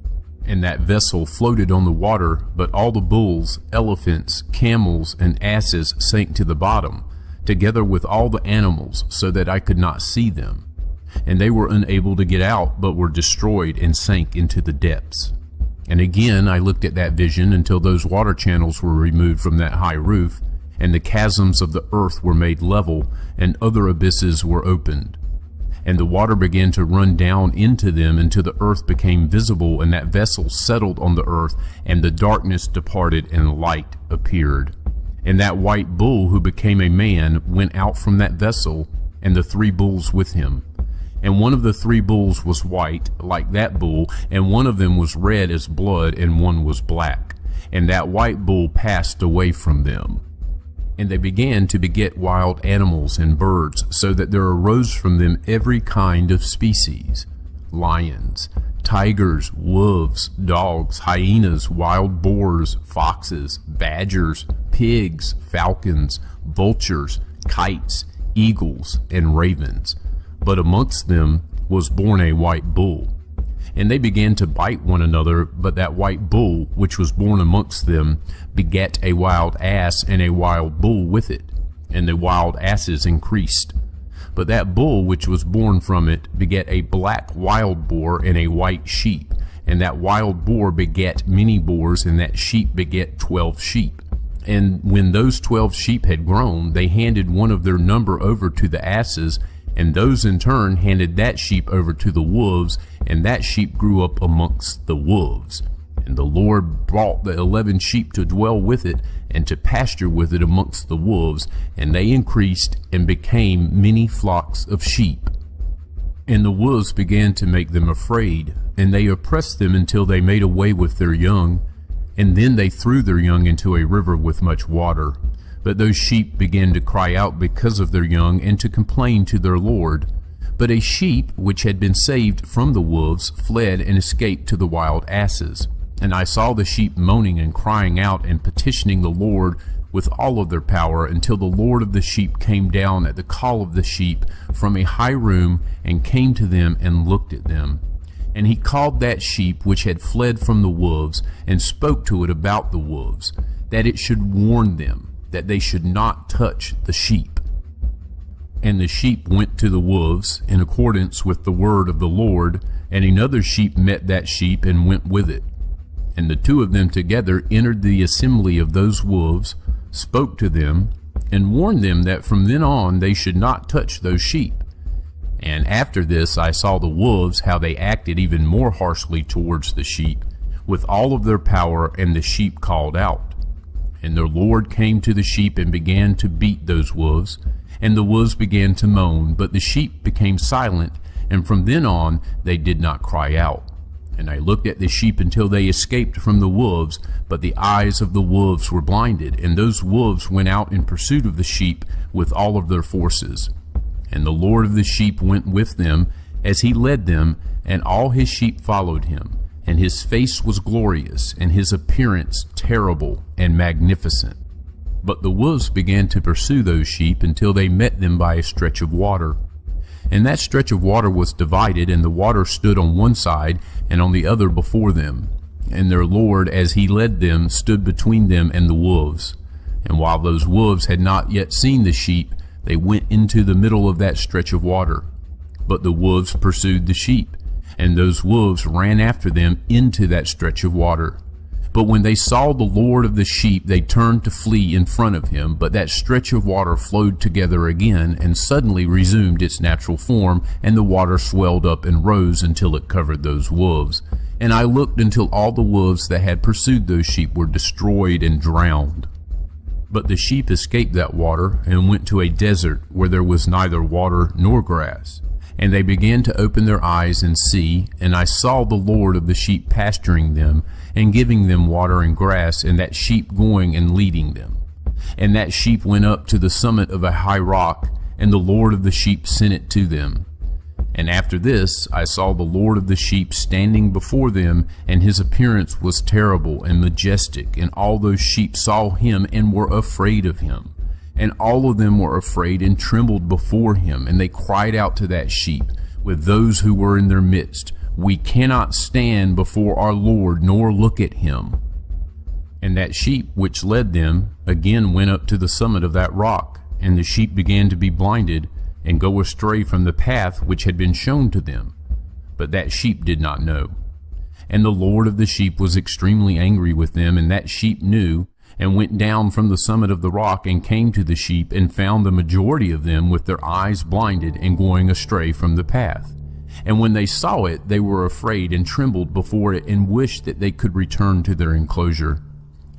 And that vessel floated on the water, but all the bulls, elephants, camels, and asses sank to the bottom, together with all the animals, so that I could not see them. And they were unable to get out, but were destroyed, and sank into the depths. And again I looked at that vision until those water channels were removed from that high roof, and the chasms of the earth were made level, and other abysses were opened. And the water began to run down into them until the earth became visible, and that vessel settled on the earth, and the darkness departed, and light appeared. And that white bull who became a man went out from that vessel, and the 3 bulls with him. And one of the 3 bulls was white, like that bull, and one of them was red as blood, and one was black. And that white bull passed away from them. And they began to beget wild animals and birds, so that there arose from them every kind of species: lions, tigers, wolves, dogs, hyenas, wild boars, foxes, badgers, pigs, falcons, vultures, kites, eagles, and ravens. But amongst them was born a white bull. And they began to bite one another, but that white bull, which was born amongst them, begat a wild ass, and a wild bull with it. And the wild asses increased. But that bull which was born from it begat a black wild boar, and a white sheep. And that wild boar begat many boars, and that sheep begat 12 sheep. And when those 12 sheep had grown, they handed one of their number over to the asses, And those in turn handed that sheep over to the wolves, and that sheep grew up amongst the wolves. And the Lord brought the 11 sheep to dwell with it, and to pasture with it amongst the wolves, and they increased and became many flocks of sheep. And the wolves began to make them afraid, and they oppressed them until they made away with their young. And then they threw their young into a river with much water. But those sheep began to cry out because of their young, and to complain to their Lord. But a sheep which had been saved from the wolves fled and escaped to the wild asses. And I saw the sheep moaning and crying out and petitioning the Lord with all of their power, until the Lord of the sheep came down at the call of the sheep from a high room, and came to them and looked at them. And he called that sheep which had fled from the wolves, and spoke to it about the wolves, that it should warn them, that they should not touch the sheep. And the sheep went to the wolves in accordance with the word of the Lord, and another sheep met that sheep and went with it. And the two of them together entered the assembly of those wolves, spoke to them, and warned them that from then on they should not touch those sheep. And after this I saw the wolves, how they acted even more harshly towards the sheep, with all of their power, and the sheep called out. And their Lord came to the sheep and began to beat those wolves, and the wolves began to moan, but the sheep became silent, and from then on they did not cry out. And I looked at the sheep until they escaped from the wolves, but the eyes of the wolves were blinded, and those wolves went out in pursuit of the sheep with all of their forces. And the Lord of the sheep went with them as he led them, and all his sheep followed him. And his face was glorious, and his appearance terrible and magnificent. But the wolves began to pursue those sheep until they met them by a stretch of water. And that stretch of water was divided, and the water stood on one side and on the other before them. And their Lord, as he led them, stood between them and the wolves. And while those wolves had not yet seen the sheep, they went into the middle of that stretch of water. But the wolves pursued the sheep, and those wolves ran after them into that stretch of water. But when they saw the Lord of the sheep, they turned to flee in front of him. But that stretch of water flowed together again, and suddenly resumed its natural form, and the water swelled up and rose until it covered those wolves. And I looked until all the wolves that had pursued those sheep were destroyed and drowned. But the sheep escaped that water, and went to a desert where there was neither water nor grass. And they began to open their eyes and see, and I saw the Lord of the sheep pasturing them, and giving them water and grass, and that sheep going and leading them. And that sheep went up to the summit of a high rock, and the Lord of the sheep sent it to them. And after this I saw the Lord of the sheep standing before them, and his appearance was terrible and majestic, and all those sheep saw him and were afraid of him. And all of them were afraid and trembled before him, and they cried out to that sheep with those who were in their midst, "We cannot stand before our Lord, nor look at him." And that sheep which led them again went up to the summit of that rock, and the sheep began to be blinded, and go astray from the path which had been shown to them. But that sheep did not know. And the Lord of the sheep was extremely angry with them, and that sheep knew, and went down from the summit of the rock, and came to the sheep, and found the majority of them with their eyes blinded, and going astray from the path. And when they saw it, they were afraid, and trembled before it, and wished that they could return to their enclosure.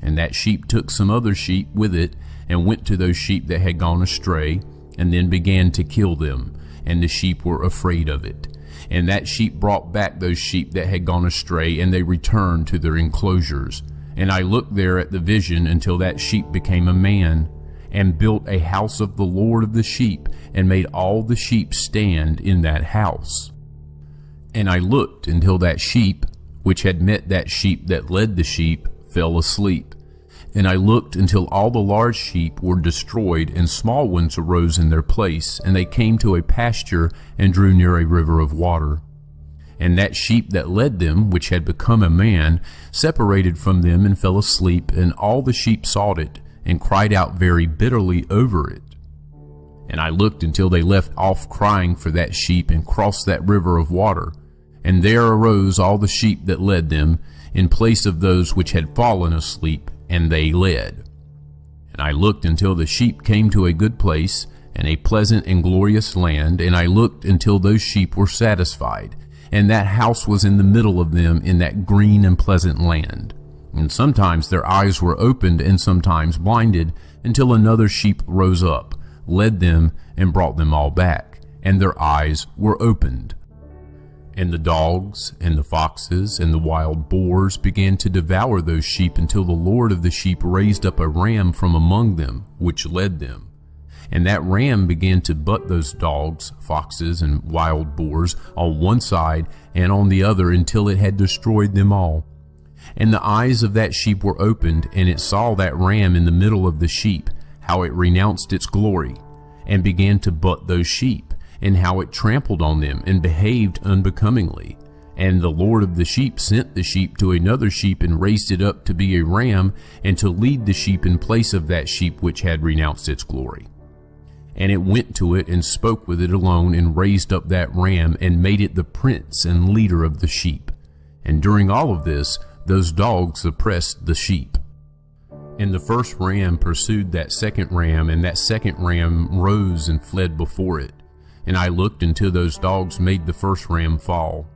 And that sheep took some other sheep with it, and went to those sheep that had gone astray, and then began to kill them, and the sheep were afraid of it. And that sheep brought back those sheep that had gone astray, and they returned to their enclosures. And I looked there at the vision until that sheep became a man, and built a house of the Lord of the sheep, and made all the sheep stand in that house. And I looked until that sheep, which had met that sheep that led the sheep, fell asleep. And I looked until all the large sheep were destroyed, and small ones arose in their place, and they came to a pasture, and drew near a river of water. And that sheep that led them, which had become a man, separated from them and fell asleep, and all the sheep sought it, and cried out very bitterly over it. And I looked until they left off crying for that sheep, and crossed that river of water. And there arose all the sheep that led them, in place of those which had fallen asleep, and they led. And I looked until the sheep came to a good place, and a pleasant and glorious land, and I looked until those sheep were satisfied, and that house was in the middle of them in that green and pleasant land. And sometimes their eyes were opened and sometimes blinded, until another sheep rose up, led them, and brought them all back, and their eyes were opened. And the dogs and the foxes and the wild boars began to devour those sheep until the Lord of the sheep raised up a ram from among them, which led them. And that ram began to butt those dogs, foxes, and wild boars on one side and on the other until it had destroyed them all. And the eyes of that sheep were opened, and it saw that ram in the middle of the sheep, how it renounced its glory, and began to butt those sheep, and how it trampled on them and behaved unbecomingly. And the Lord of the sheep sent the sheep to another sheep and raised it up to be a ram, and to lead the sheep in place of that sheep which had renounced its glory. And it went to it and spoke with it alone, and raised up that ram, and made it the prince and leader of the sheep. And during all of this, those dogs oppressed the sheep. And the first ram pursued that second ram, and that second ram rose and fled before it. And I looked until those dogs made the first ram fall.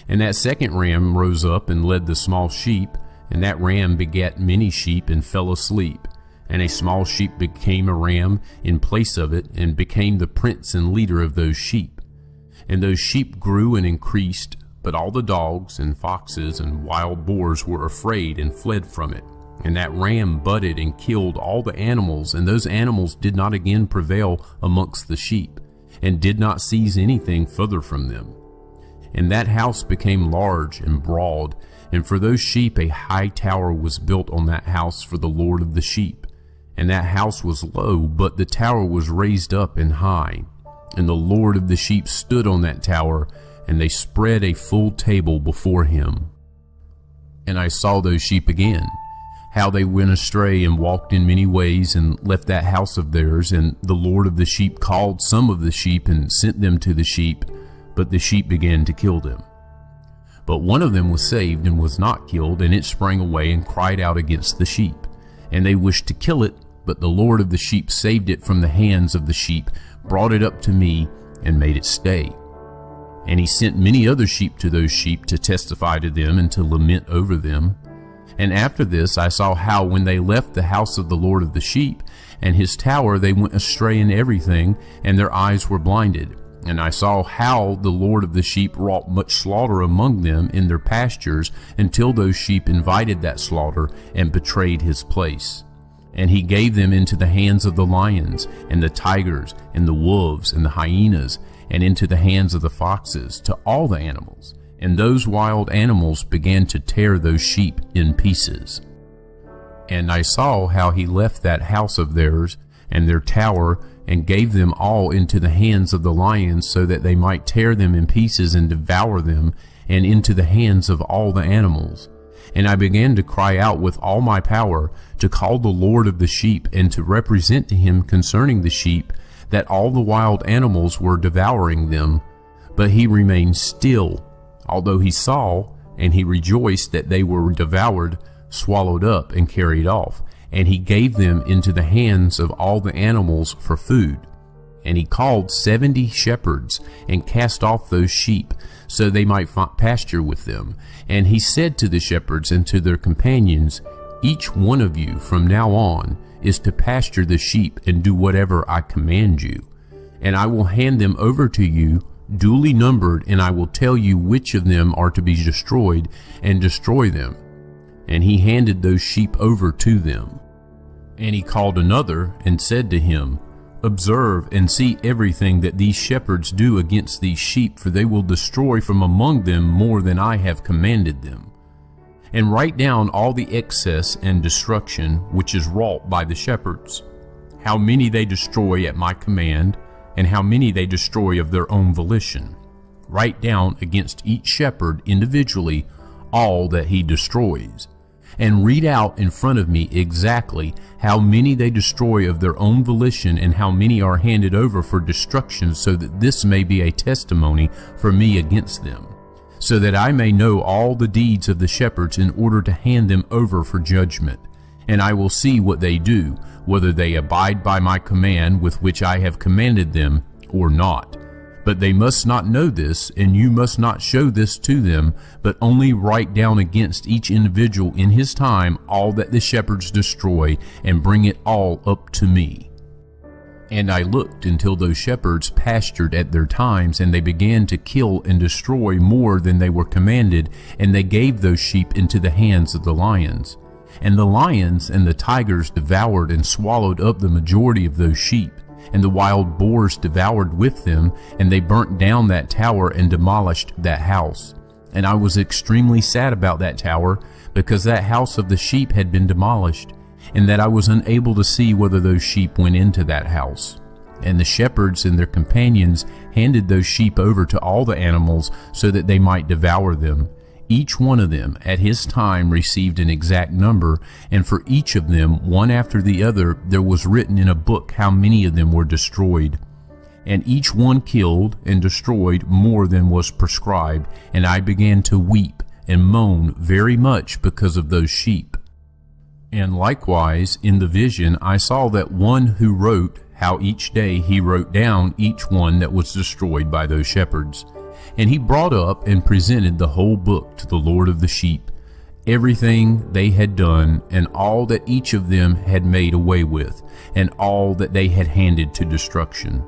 And that second ram rose up and led the small sheep, and that ram begat many sheep and fell asleep. And a small sheep became a ram in place of it, and became the prince and leader of those sheep. And those sheep grew and increased, but all the dogs and foxes and wild boars were afraid and fled from it. And that ram butted and killed all the animals, and those animals did not again prevail amongst the sheep, and did not seize anything further from them. And that house became large and broad, and for those sheep a high tower was built on that house for the Lord of the sheep. And that house was low, but the tower was raised up and high. And the Lord of the sheep stood on that tower, and they spread a full table before him. And I saw those sheep again, how they went astray and walked in many ways, and left that house of theirs. And the Lord of the sheep called some of the sheep and sent them to the sheep, but the sheep began to kill them. But one of them was saved and was not killed, and it sprang away and cried out against the sheep. And they wished to kill it, but the Lord of the sheep saved it from the hands of the sheep, brought it up to me, and made it stay. And he sent many other sheep to those sheep to testify to them and to lament over them. And after this I saw how when they left the house of the Lord of the sheep and his tower, they went astray in everything, and their eyes were blinded. And I saw how the Lord of the sheep wrought much slaughter among them in their pastures, until those sheep invited that slaughter and betrayed his place. And he gave them into the hands of the lions and the tigers and the wolves and the hyenas, and into the hands of the foxes, to all the animals. And those wild animals began to tear those sheep in pieces. And I saw how he left that house of theirs and their tower, and gave them all into the hands of the lions, so that they might tear them in pieces and devour them, and into the hands of all the animals. And I began to cry out with all my power, to call the Lord of the sheep, and to represent to him concerning the sheep, that all the wild animals were devouring them. But he remained still, although he saw, and he rejoiced that they were devoured, swallowed up, and carried off. And he gave them into the hands of all the animals for food. And he called 70 shepherds, and cast off those sheep, so they might pasture with them. And he said to the shepherds and to their companions, "Each one of you from now on is to pasture the sheep, and do whatever I command you. And I will hand them over to you, duly numbered, and I will tell you which of them are to be destroyed, and destroy them." And he handed those sheep over to them. And he called another, and said to him, "Observe and see everything that these shepherds do against these sheep, for they will destroy from among them more than I have commanded them. And write down all the excess and destruction which is wrought by the shepherds, how many they destroy at my command, and how many they destroy of their own volition. Write down against each shepherd individually all that he destroys. And read out in front of me exactly how many they destroy of their own volition, and how many are handed over for destruction, so that this may be a testimony for me against them, so that I may know all the deeds of the shepherds, in order to hand them over for judgment. And I will see what they do, whether they abide by my command with which I have commanded them or not. But they must not know this, and you must not show this to them, but only write down against each individual in his time all that the shepherds destroy, and bring it all up to me. And I looked until those shepherds pastured at their times, and they began to kill and destroy more than they were commanded, and they gave those sheep into the hands of the lions. And the lions and the tigers devoured and swallowed up the majority of those sheep, and the wild boars devoured with them, and they burnt down that tower and demolished that house. And I was extremely sad about that tower, because that house of the sheep had been demolished, and that I was unable to see whether those sheep went into that house. And the shepherds and their companions handed those sheep over to all the animals so that they might devour them. Each one of them at his time received an exact number, and for each of them, one after the other, there was written in a book how many of them were destroyed. And each one killed and destroyed more than was prescribed, and I began to weep and moan very much because of those sheep. And likewise, in the vision, I saw that one who wrote how each day he wrote down each one that was destroyed by those shepherds. And he brought up and presented the whole book to the Lord of the sheep, everything they had done, and all that each of them had made away with, and all that they had handed to destruction.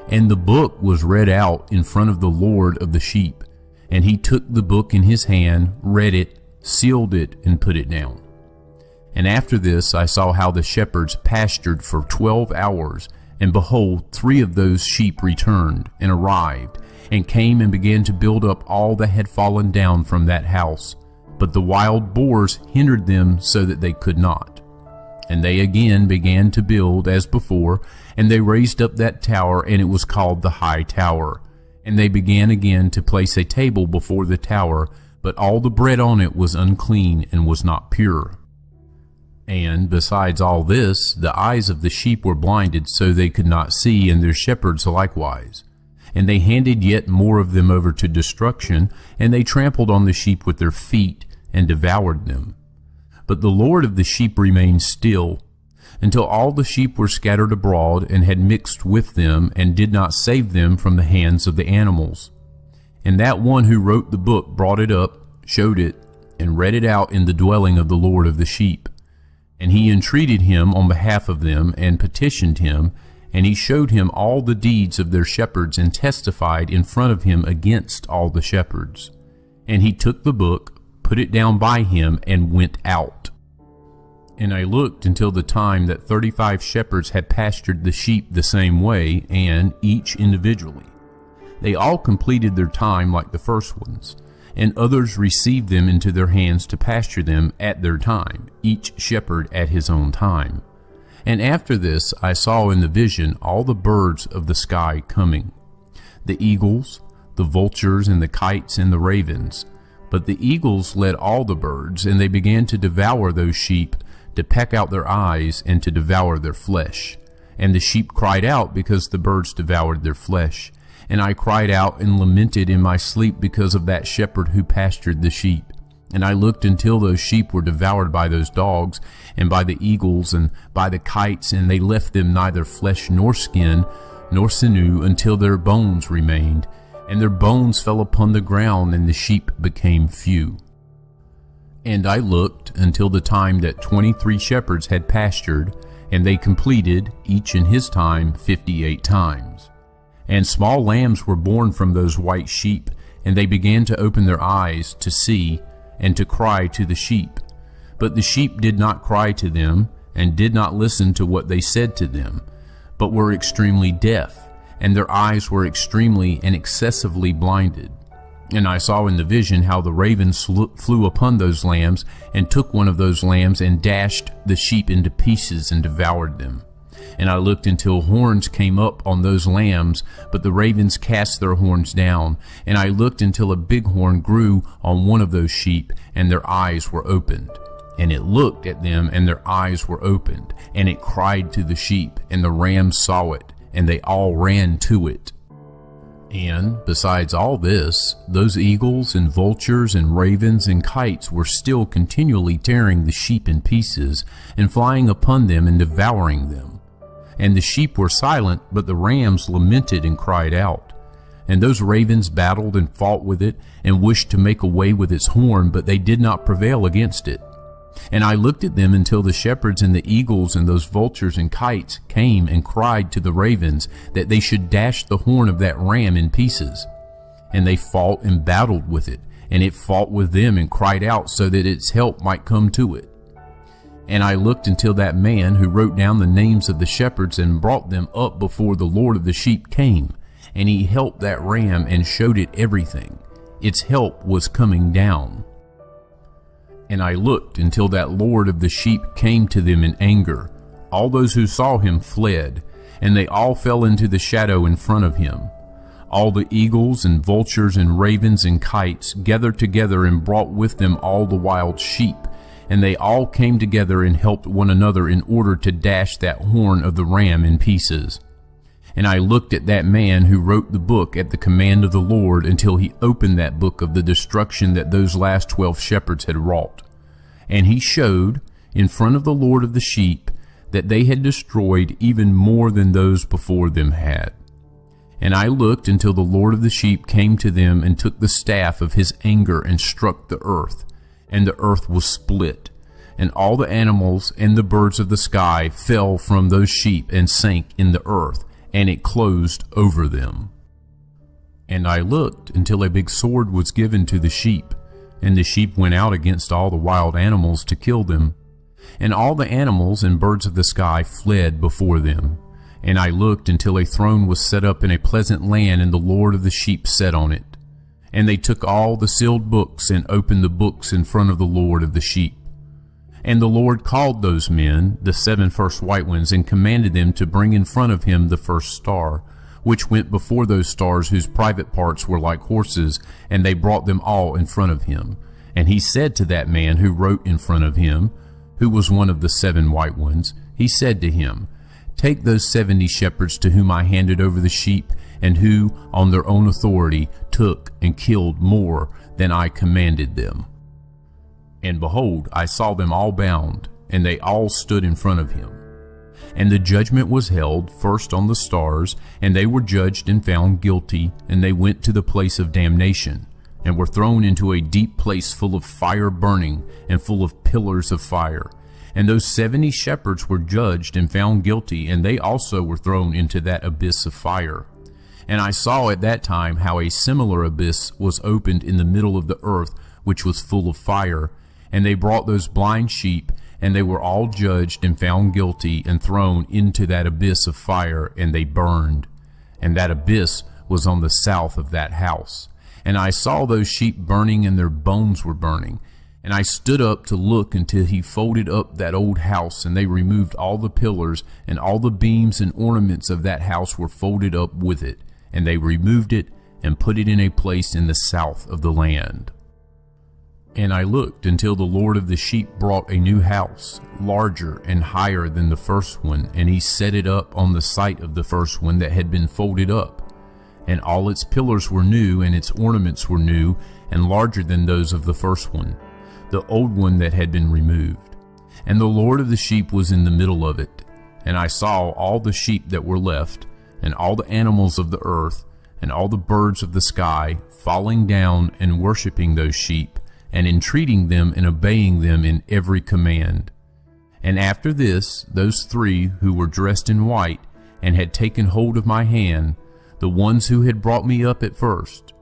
And the book was read out in front of the Lord of the sheep, and he took the book in his hand, read it, sealed it, and put it down. And after this I saw how the shepherds pastured for 12 hours, and behold, 3 of those sheep returned, and arrived, and came and began to build up all that had fallen down from that house. But the wild boars hindered them so that they could not. And they again began to build as before, and they raised up that tower, and it was called the High Tower. And they began again to place a table before the tower, but all the bread on it was unclean and was not pure. And besides all this, the eyes of the sheep were blinded, so they could not see, and their shepherds likewise. And they handed yet more of them over to destruction, and they trampled on the sheep with their feet, and devoured them. But the Lord of the sheep remained still, until all the sheep were scattered abroad, and had mixed with them, and did not save them from the hands of the animals. And that one who wrote the book brought it up, showed it, and read it out in the dwelling of the Lord of the sheep. And he entreated him on behalf of them, and petitioned him, and he showed him all the deeds of their shepherds, and testified in front of him against all the shepherds. And he took the book, put it down by him, and went out. And I looked until the time that 35 shepherds had pastured the sheep the same way, and each individually. They all completed their time like the first ones, and others received them into their hands to pasture them at their time, each shepherd at his own time. And after this I saw in the vision all the birds of the sky coming, the eagles, the vultures, and the kites, and the ravens. But the eagles led all the birds, and they began to devour those sheep, to peck out their eyes, and to devour their flesh. And the sheep cried out because the birds devoured their flesh. And I cried out and lamented in my sleep because of that shepherd who pastured the sheep. And I looked until those sheep were devoured by those dogs, and by the eagles, and by the kites, and they left them neither flesh nor skin, nor sinew, until their bones remained. And their bones fell upon the ground, and the sheep became few. And I looked until the time that 23 shepherds had pastured, and they completed, each in his time, 58 times. And small lambs were born from those white sheep, and they began to open their eyes to see, and to cry to the sheep. But the sheep did not cry to them, and did not listen to what they said to them, but were extremely deaf, and their eyes were extremely and excessively blinded. And I saw in the vision how the ravens flew upon those lambs, and took one of those lambs, and dashed the sheep into pieces, and devoured them. And I looked until horns came up on those lambs, but the ravens cast their horns down. And I looked until a big horn grew on one of those sheep, and their eyes were opened. And it looked at them, and their eyes were opened. And it cried to the sheep, and the rams saw it, and they all ran to it. And besides all this, those eagles and vultures and ravens and kites were still continually tearing the sheep in pieces and flying upon them and devouring them. And the sheep were silent, but the rams lamented and cried out. And those ravens battled and fought with it and wished to make away with its horn, but they did not prevail against it. And I looked at them until the shepherds and the eagles and those vultures and kites came and cried to the ravens that they should dash the horn of that ram in pieces. And they fought and battled with it, and it fought with them and cried out so that its help might come to it. And I looked until that man who wrote down the names of the shepherds and brought them up before the Lord of the sheep came, and he helped that ram and showed it everything. Its help was coming down. And I looked until that Lord of the sheep came to them in anger. All those who saw him fled, and they all fell into the shadow in front of him. All the eagles and vultures and ravens and kites gathered together and brought with them all the wild sheep, and they all came together and helped one another in order to dash that horn of the ram in pieces. And I looked at that man who wrote the book at the command of the Lord until he opened that book of the destruction that those last 12 shepherds had wrought. And he showed, in front of the Lord of the sheep, that they had destroyed even more than those before them had. And I looked until the Lord of the sheep came to them and took the staff of his anger and struck the earth, and the earth was split. And all the animals and the birds of the sky fell from those sheep and sank in the earth, and it closed over them. And I looked until a big sword was given to the sheep, and the sheep went out against all the wild animals to kill them. And all the animals and birds of the sky fled before them. And I looked until a throne was set up in a pleasant land, and the Lord of the sheep sat on it. And they took all the sealed books and opened the books in front of the Lord of the sheep. And the Lord called those men, the 7 first white ones, and commanded them to bring in front of him the first star, which went before those stars whose private parts were like horses, and they brought them all in front of him. And he said to that man who wrote in front of him, who was one of the 7 white ones, he said to him, "Take those 70 shepherds to whom I handed over the sheep, and who, on their own authority, took and killed more than I commanded them." And behold, I saw them all bound, and they all stood in front of him. And the judgment was held first on the stars, and they were judged and found guilty, and they went to the place of damnation, and were thrown into a deep place full of fire burning, and full of pillars of fire. And those 70 shepherds were judged and found guilty, and they also were thrown into that abyss of fire. And I saw at that time how a similar abyss was opened in the middle of the earth, which was full of fire. And they brought those blind sheep, and they were all judged and found guilty and thrown into that abyss of fire, and they burned. And that abyss was on the south of that house. And I saw those sheep burning, and their bones were burning. And I stood up to look until he folded up that old house, and they removed all the pillars, and all the beams and ornaments of that house were folded up with it. And they removed it and put it in a place in the south of the land. And I looked until the Lord of the sheep brought a new house, larger and higher than the first one, and he set it up on the site of the first one that had been folded up. And all its pillars were new, and its ornaments were new, and larger than those of the first one, the old one that had been removed. And the Lord of the sheep was in the middle of it. And I saw all the sheep that were left, and all the animals of the earth, and all the birds of the sky, falling down and worshiping those sheep, and entreating them and obeying them in every command. And after this, those 3 who were dressed in white, and had taken hold of my hand, the ones who had brought me up at first,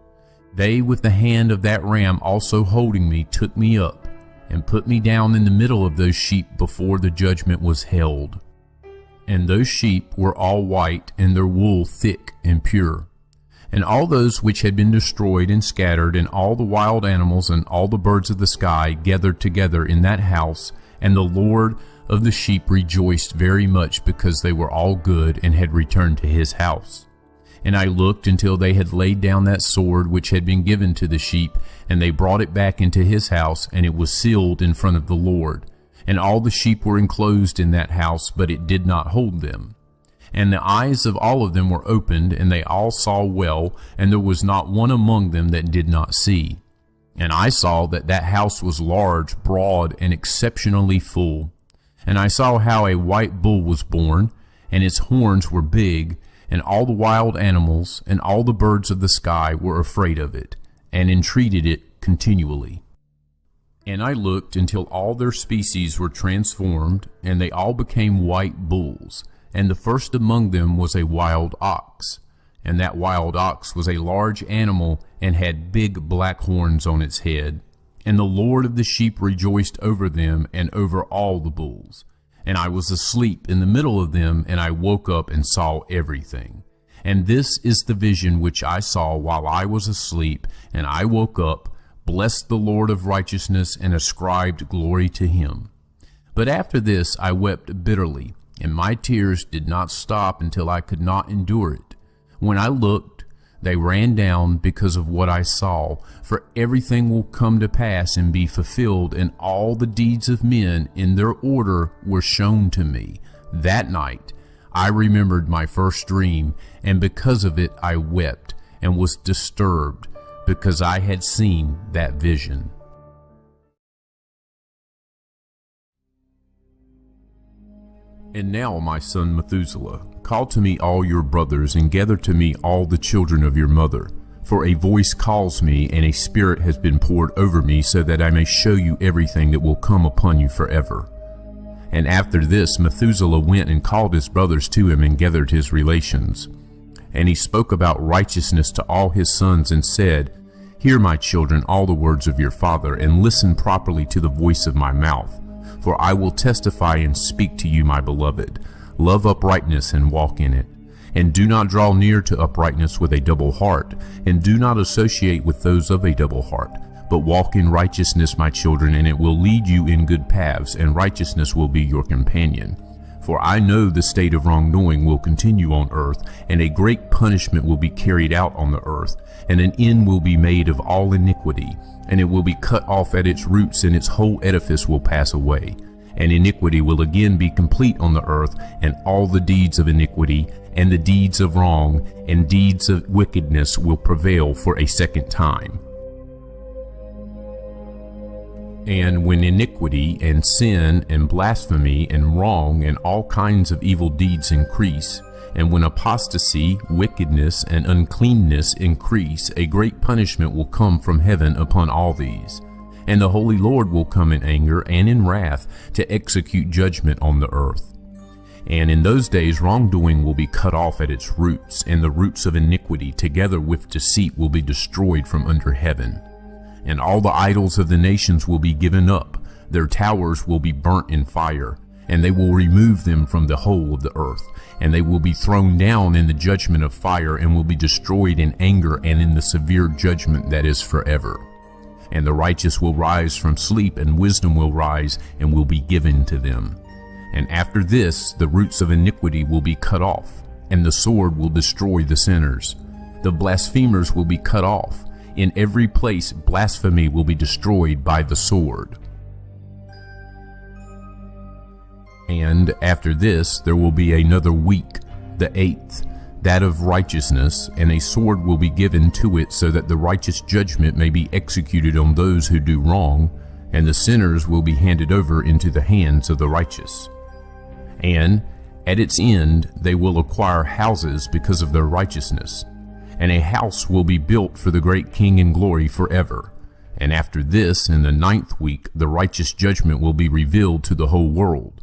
they with the hand of that ram also holding me took me up, and put me down in the middle of those sheep before the judgment was held. And those sheep were all white, and their wool thick and pure. And all those which had been destroyed and scattered, and all the wild animals and all the birds of the sky gathered together in that house, and the Lord of the sheep rejoiced very much, because they were all good and had returned to his house. And I looked until they had laid down that sword which had been given to the sheep, and they brought it back into his house, and it was sealed in front of the Lord. And all the sheep were enclosed in that house, but it did not hold them. And the eyes of all of them were opened, and they all saw well, and there was not one among them that did not see. And I saw that that house was large, broad, and exceptionally full. And I saw how a white bull was born, and its horns were big, and all the wild animals and all the birds of the sky were afraid of it, and entreated it continually. And I looked until all their species were transformed, and they all became white bulls. And the first among them was a wild ox. And that wild ox was a large animal, and had big black horns on its head. And the Lord of the sheep rejoiced over them and over all the bulls. And I was asleep in the middle of them, and I woke up and saw everything. And this is the vision which I saw while I was asleep, and I woke up, blessed the Lord of righteousness, and ascribed glory to him. But after this I wept bitterly, and my tears did not stop until I could not endure it. When I looked, they ran down because of what I saw, for everything will come to pass and be fulfilled, and all the deeds of men in their order were shown to me. That night I remembered my first dream, and because of it I wept and was disturbed, because I had seen that vision. And now, my son Methuselah, call to me all your brothers, and gather to me all the children of your mother. For a voice calls me, and a spirit has been poured over me, so that I may show you everything that will come upon you forever. And after this Methuselah went and called his brothers to him, and gathered his relations. And he spoke about righteousness to all his sons, and said, Hear, my children, all the words of your father, and listen properly to the voice of my mouth. For I will testify and speak to you, my beloved. Love uprightness and walk in it. And do not draw near to uprightness with a double heart, and do not associate with those of a double heart. But walk in righteousness, my children, and it will lead you in good paths, and righteousness will be your companion. For I know the state of wrongdoing will continue on earth, and a great punishment will be carried out on the earth, and an end will be made of all iniquity, and it will be cut off at its roots, and its whole edifice will pass away. And iniquity will again be complete on the earth, and all the deeds of iniquity, and the deeds of wrong, and deeds of wickedness will prevail for a second time. And when iniquity and sin and blasphemy and wrong and all kinds of evil deeds increase, and when apostasy, wickedness, and uncleanness increase, a great punishment will come from heaven upon all these. And the Holy Lord will come in anger and in wrath to execute judgment on the earth. And in those days wrongdoing will be cut off at its roots, and the roots of iniquity together with deceit will be destroyed from under heaven. And all the idols of the nations will be given up, their towers will be burnt in fire, and they will remove them from the whole of the earth, and they will be thrown down in the judgment of fire, and will be destroyed in anger and in the severe judgment that is forever. And the righteous will rise from sleep, and wisdom will rise, and will be given to them. And after this the roots of iniquity will be cut off, and the sword will destroy the sinners. The blasphemers will be cut off. In every place blasphemy will be destroyed by the sword. And after this there will be another week, the 8th, that of righteousness, and a sword will be given to it, so that the righteous judgment may be executed on those who do wrong, and the sinners will be handed over into the hands of the righteous. And at its end they will acquire houses because of their righteousness, and a house will be built for the great King in glory forever. And after this, in the 9th week, the righteous judgment will be revealed to the whole world.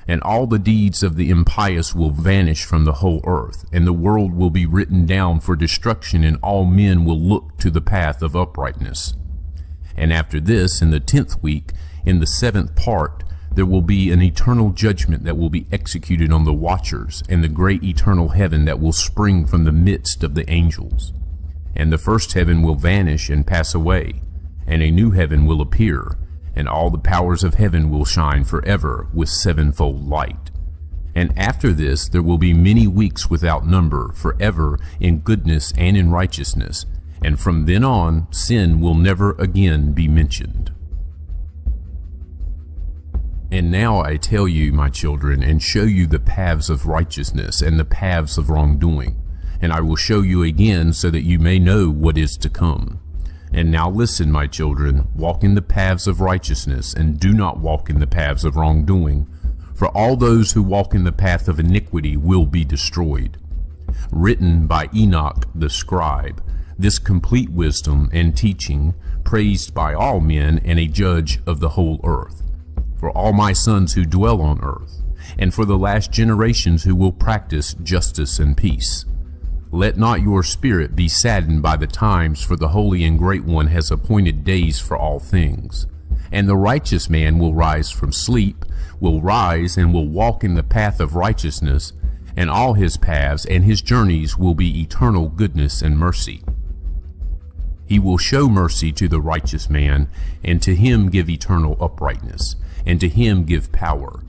And all the deeds of the impious will vanish from the whole earth, and the world will be written down for destruction, and all men will look to the path of uprightness. And after this, in the 10th week, in the 7th part, there will be an eternal judgment that will be executed on the watchers, and the great eternal heaven that will spring from the midst of the angels. And the first heaven will vanish and pass away, and a new heaven will appear, and all the powers of heaven will shine forever with sevenfold light. And after this there will be many weeks without number, forever in goodness and in righteousness, and from then on sin will never again be mentioned. And now I tell you, my children, and show you the paths of righteousness and the paths of wrongdoing. And I will show you again so that you may know what is to come. And now listen, my children, walk in the paths of righteousness, and do not walk in the paths of wrongdoing. For all those who walk in the path of iniquity will be destroyed. Written by Enoch the scribe, this complete wisdom and teaching, praised by all men, and a judge of the whole earth. For all my sons who dwell on earth, and for the last generations who will practice justice and peace. Let not your spirit be saddened by the times, for the Holy and Great One has appointed days for all things. And the righteous man will rise from sleep, will rise and will walk in the path of righteousness, and all his paths and his journeys will be eternal goodness and mercy. He will show mercy to the righteous man, and to him give eternal uprightness, and to him give power.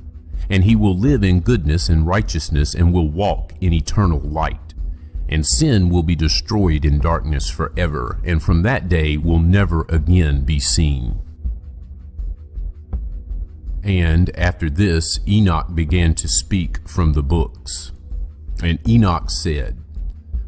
And he will live in goodness and righteousness, and will walk in eternal light. And sin will be destroyed in darkness forever, and from that day will never again be seen. And after this, Enoch began to speak from the books. And Enoch said,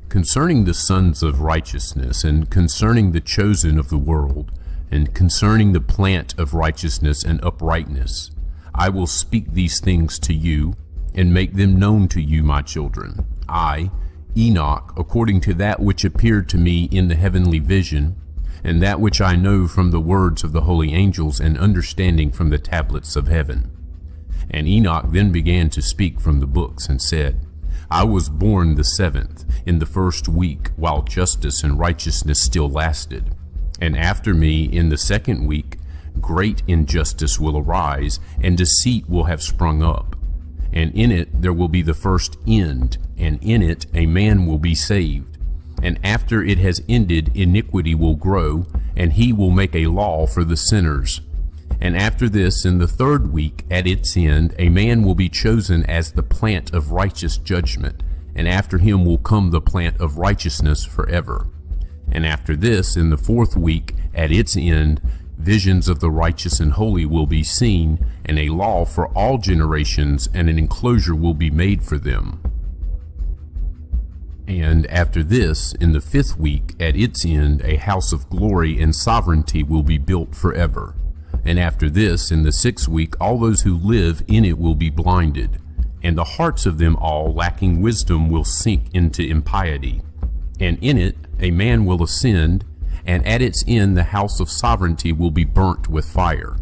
concerning the sons of righteousness, and concerning the chosen of the world, and concerning the plant of righteousness and uprightness, I will speak these things to you, and make them known to you, my children. I, Enoch, according to that which appeared to me in the heavenly vision, and that which I know from the words of the holy angels, and understanding from the tablets of heaven. And Enoch then began to speak from the books, and said, I was born the 7th, in the 1st week, while justice and righteousness still lasted. And after me, in the 2nd week, great injustice will arise, and deceit will have sprung up. And in it there will be the first end, and in it a man will be saved. And after it has ended, iniquity will grow, and he will make a law for the sinners. And after this, in the 3rd week, at its end, a man will be chosen as the plant of righteous judgment, and after him will come the plant of righteousness forever. And after this, in the 4th week, at its end, visions of the righteous and holy will be seen, and a law for all generations, and an enclosure will be made for them. And after this, in the 5th week, at its end, a house of glory and sovereignty will be built forever. And after this, in the 6th week, all those who live in it will be blinded, and the hearts of them all, lacking wisdom, will sink into impiety. And in it a man will ascend, and at its end the house of sovereignty will be burnt with fire.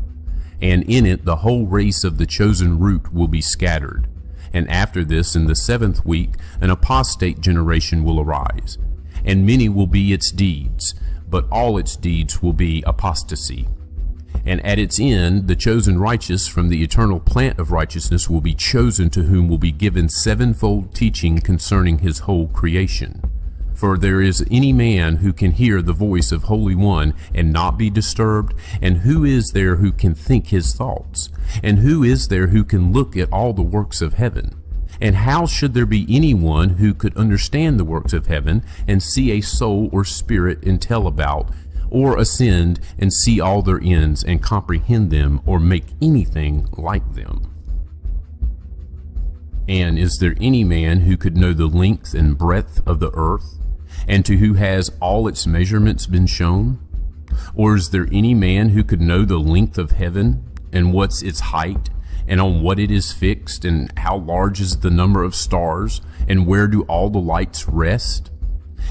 And in it the whole race of the chosen root will be scattered. And after this, in the 7th week, an apostate generation will arise, and many will be its deeds, but all its deeds will be apostasy. And at its end, the chosen righteous from the eternal plant of righteousness will be chosen, to whom will be given 7-fold teaching concerning his whole creation. For there is any man who can hear the voice of Holy One and not be disturbed? And who is there who can think his thoughts? And who is there who can look at all the works of heaven? And how should there be anyone who could understand the works of heaven, and see a soul or spirit and tell about, or ascend and see all their ends, and comprehend them, or make anything like them? And is there any man who could know the length and breadth of the earth, and to who has all its measurements been shown? Or is there any man who could know the length of heaven, and what's its height, and on what it is fixed, and how large is the number of stars, and where do all the lights rest?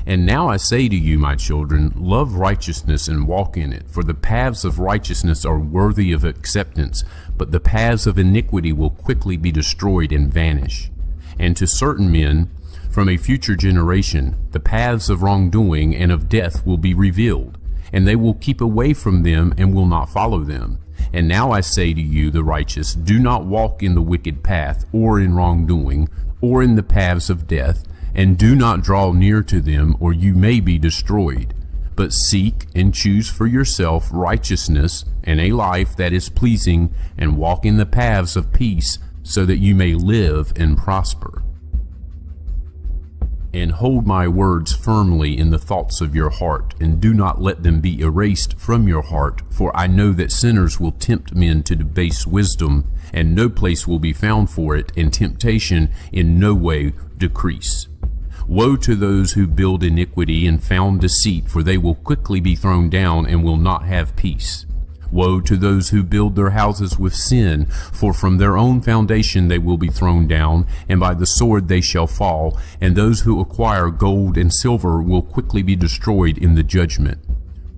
And now I say to you, my children, love righteousness and walk in it, for the paths of righteousness are worthy of acceptance, but the paths of iniquity will quickly be destroyed and vanish. And to certain men, from a future generation, the paths of wrongdoing and of death will be revealed, and they will keep away from them and will not follow them. And now I say to you, the righteous, do not walk in the wicked path, or in wrongdoing, or in the paths of death, and do not draw near to them, or you may be destroyed. But seek and choose for yourself righteousness, and a life that is pleasing, and walk in the paths of peace, so that you may live and prosper. And hold my words firmly in the thoughts of your heart, and do not let them be erased from your heart, for I know that sinners will tempt men to debase wisdom, and no place will be found for it, and temptation in no way decrease. Woe to those who build iniquity and found deceit, for they will quickly be thrown down and will not have peace. Woe to those who build their houses with sin, for from their own foundation they will be thrown down, and by the sword they shall fall, and those who acquire gold and silver will quickly be destroyed in the judgment.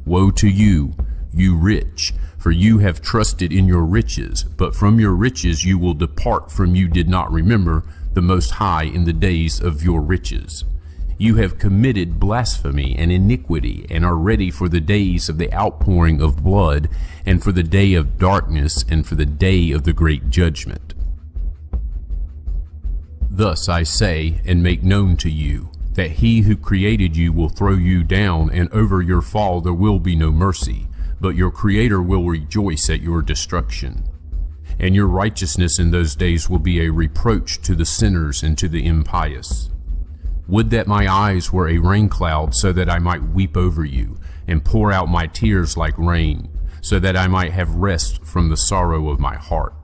Woe to you, you rich, for you have trusted in your riches, but from your riches you will depart, from you did not remember the Most High in the days of your riches. You have committed blasphemy and iniquity, and are ready for the days of the outpouring of blood, and for the day of darkness, and for the day of the great judgment. Thus I say and make known to you, that he who created you will throw you down, and over your fall there will be no mercy, but your Creator will rejoice at your destruction. And your righteousness in those days will be a reproach to the sinners and to the impious. Would that my eyes were a rain cloud, so that I might weep over you, and pour out my tears like rain, so that I might have rest from the sorrow of my heart.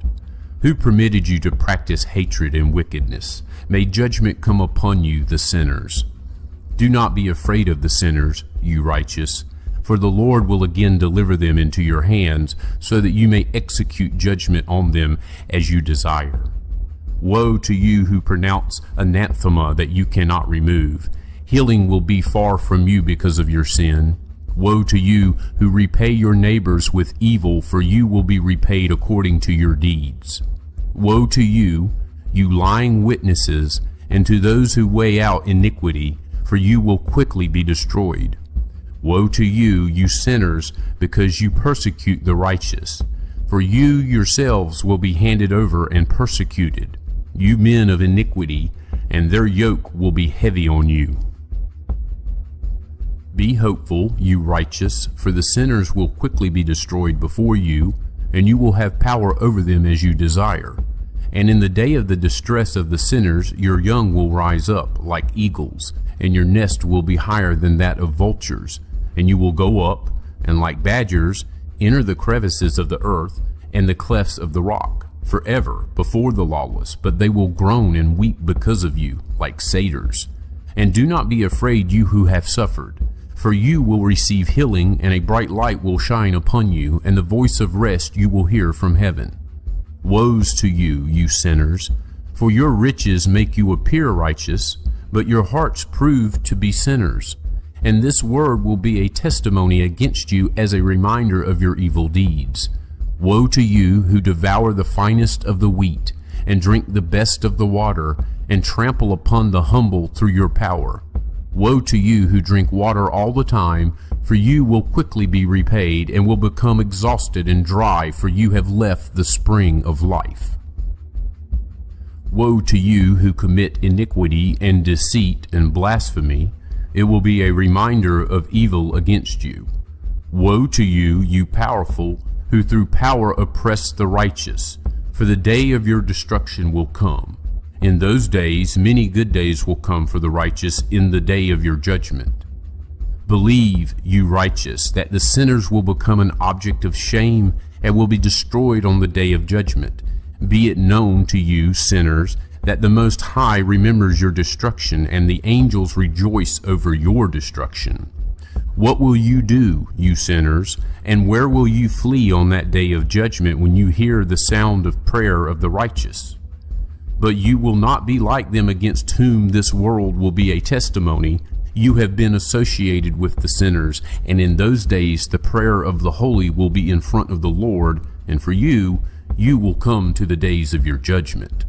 Who permitted you to practice hatred and wickedness? May judgment come upon you, the sinners. Do not be afraid of the sinners, you righteous, for the Lord will again deliver them into your hands, so that you may execute judgment on them as you desire. Woe to you who pronounce anathema that you cannot remove. Healing will be far from you because of your sin. Woe to you who repay your neighbors with evil, for you will be repaid according to your deeds. Woe to you, you lying witnesses, and to those who weigh out iniquity, for you will quickly be destroyed. Woe to you, you sinners, because you persecute the righteous, for you yourselves will be handed over and persecuted. You men of iniquity, and their yoke will be heavy on you. Be hopeful, you righteous, for the sinners will quickly be destroyed before you, and you will have power over them as you desire. And in the day of the distress of the sinners, your young will rise up like eagles, and your nest will be higher than that of vultures. And you will go up, and like badgers, enter the crevices of the earth and the clefts of the rock, forever before the lawless, but they will groan and weep because of you, like satyrs. And do not be afraid, you who have suffered, for you will receive healing, and a bright light will shine upon you, and the voice of rest you will hear from heaven. Woes to you, you sinners, for your riches make you appear righteous, but your hearts prove to be sinners. And this word will be a testimony against you as a reminder of your evil deeds. Woe to you who devour the finest of the wheat, and drink the best of the water, and trample upon the humble through your power. Woe to you who drink water all the time, for you will quickly be repaid, and will become exhausted and dry, for you have left the spring of life. Woe to you who commit iniquity and deceit and blasphemy. It will be a reminder of evil against you. Woe to you, you powerful, who through power oppress the righteous, for the day of your destruction will come. In those days many good days will come for the righteous in the day of your judgment. Believe, you righteous, that the sinners will become an object of shame and will be destroyed on the day of judgment. Be it known to you, sinners, that the Most High remembers your destruction, and the angels rejoice over your destruction. What will you do, you sinners, and where will you flee on that day of judgment when you hear the sound of prayer of the righteous? But you will not be like them against whom this world will be a testimony. You have been associated with the sinners, and in those days the prayer of the holy will be in front of the Lord, and for you, you will come to the days of your judgment.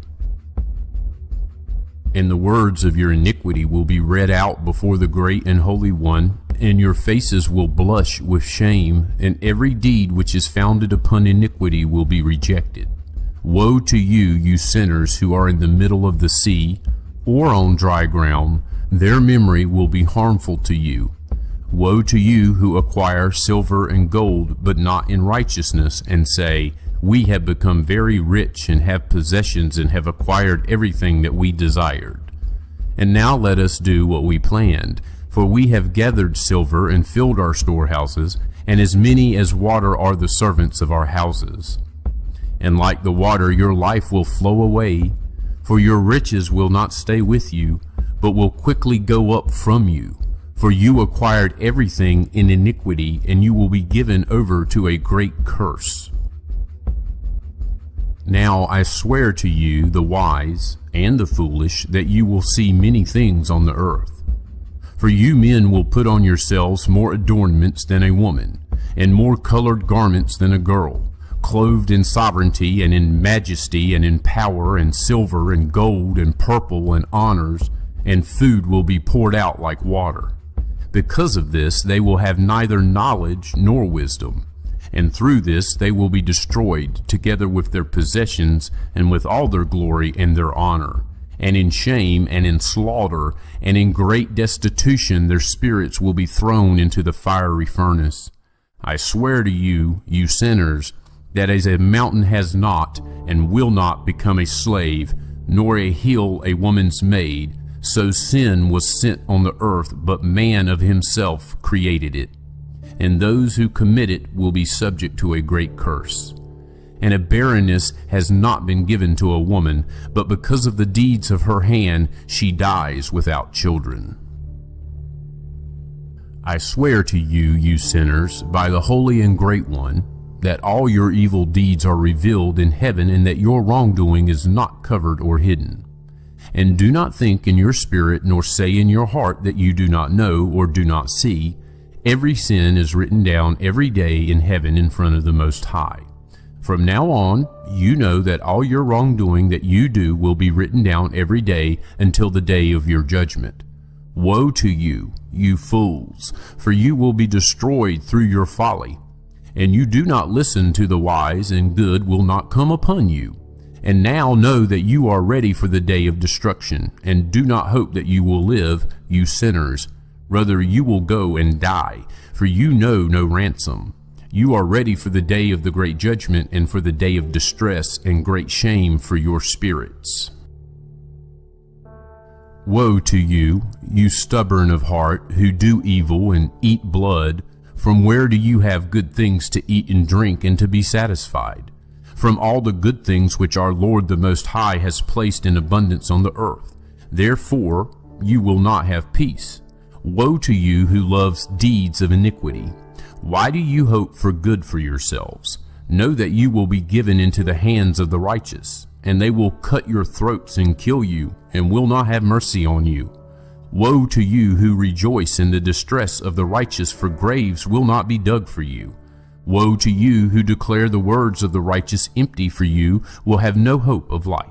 And the words of your iniquity will be read out before the great and holy one, and your faces will blush with shame, and every deed which is founded upon iniquity will be rejected. Woe to you, you sinners who are in the middle of the sea, or on dry ground, their memory will be harmful to you. Woe to you who acquire silver and gold, but not in righteousness, and say, we have become very rich and have possessions and have acquired everything that we desired. And now let us do what we planned, for we have gathered silver and filled our storehouses, and as many as water are the servants of our houses. And like the water your life will flow away, for your riches will not stay with you, but will quickly go up from you. For you acquired everything in iniquity, and you will be given over to a great curse. Now I swear to you, the wise and the foolish, that you will see many things on the earth. For you men will put on yourselves more adornments than a woman, and more colored garments than a girl, clothed in sovereignty and in majesty and in power and silver and gold and purple and honors, and food will be poured out like water. Because of this they will have neither knowledge nor wisdom, and through this they will be destroyed together with their possessions and with all their glory and their honor. And in shame and in slaughter and in great destitution their spirits will be thrown into the fiery furnace. I swear to you, you sinners, that as a mountain has not and will not become a slave, nor a hill a woman's maid, so sin was sent on the earth, but man of himself created it. And those who commit it will be subject to a great curse. And a barrenness has not been given to a woman, but because of the deeds of her hand she dies without children. I swear to you, you sinners, by the Holy and Great One, that all your evil deeds are revealed in heaven, and that your wrongdoing is not covered or hidden. And do not think in your spirit, nor say in your heart that you do not know or do not see. Every sin is written down every day in heaven in front of the Most High. From now on, you know that all your wrongdoing that you do will be written down every day until the day of your judgment. Woe to you, you fools, for you will be destroyed through your folly. And you do not listen to the wise, and good will not come upon you. And now know that you are ready for the day of destruction, and do not hope that you will live, you sinners. Rather you will go and die, for you know no ransom. You are ready for the day of the great judgment, and for the day of distress and great shame for your spirits. Woe to you, you stubborn of heart, who do evil and eat blood. From where do you have good things to eat and drink and to be satisfied? From all the good things which our Lord the Most High has placed in abundance on the earth. Therefore you will not have peace. Woe to you who loves deeds of iniquity. Why do you hope for good for yourselves? Know that you will be given into the hands of the righteous, and they will cut your throats and kill you, and will not have mercy on you. Woe to you who rejoice in the distress of the righteous, for graves will not be dug for you. Woe to you who declare the words of the righteous empty, for you will have no hope of life.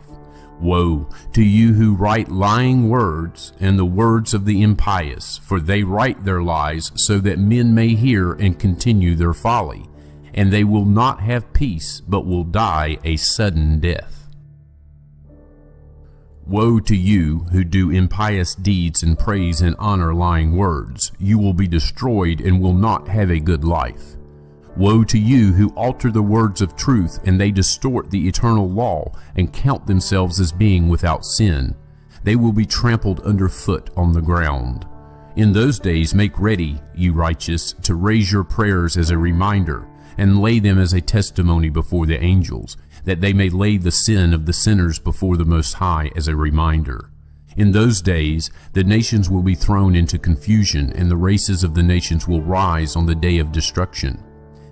Woe to you who write lying words and the words of the impious, for they write their lies so that men may hear and continue their folly, and they will not have peace, but will die a sudden death. Woe to you who do impious deeds and praise and honor lying words. You will be destroyed and will not have a good life. Woe to you who alter the words of truth, and they distort the eternal law, and count themselves as being without sin. They will be trampled underfoot on the ground. In those days make ready, you righteous, to raise your prayers as a reminder, and lay them as a testimony before the angels, that they may lay the sin of the sinners before the Most High as a reminder. In those days the nations will be thrown into confusion, and the races of the nations will rise on the day of destruction.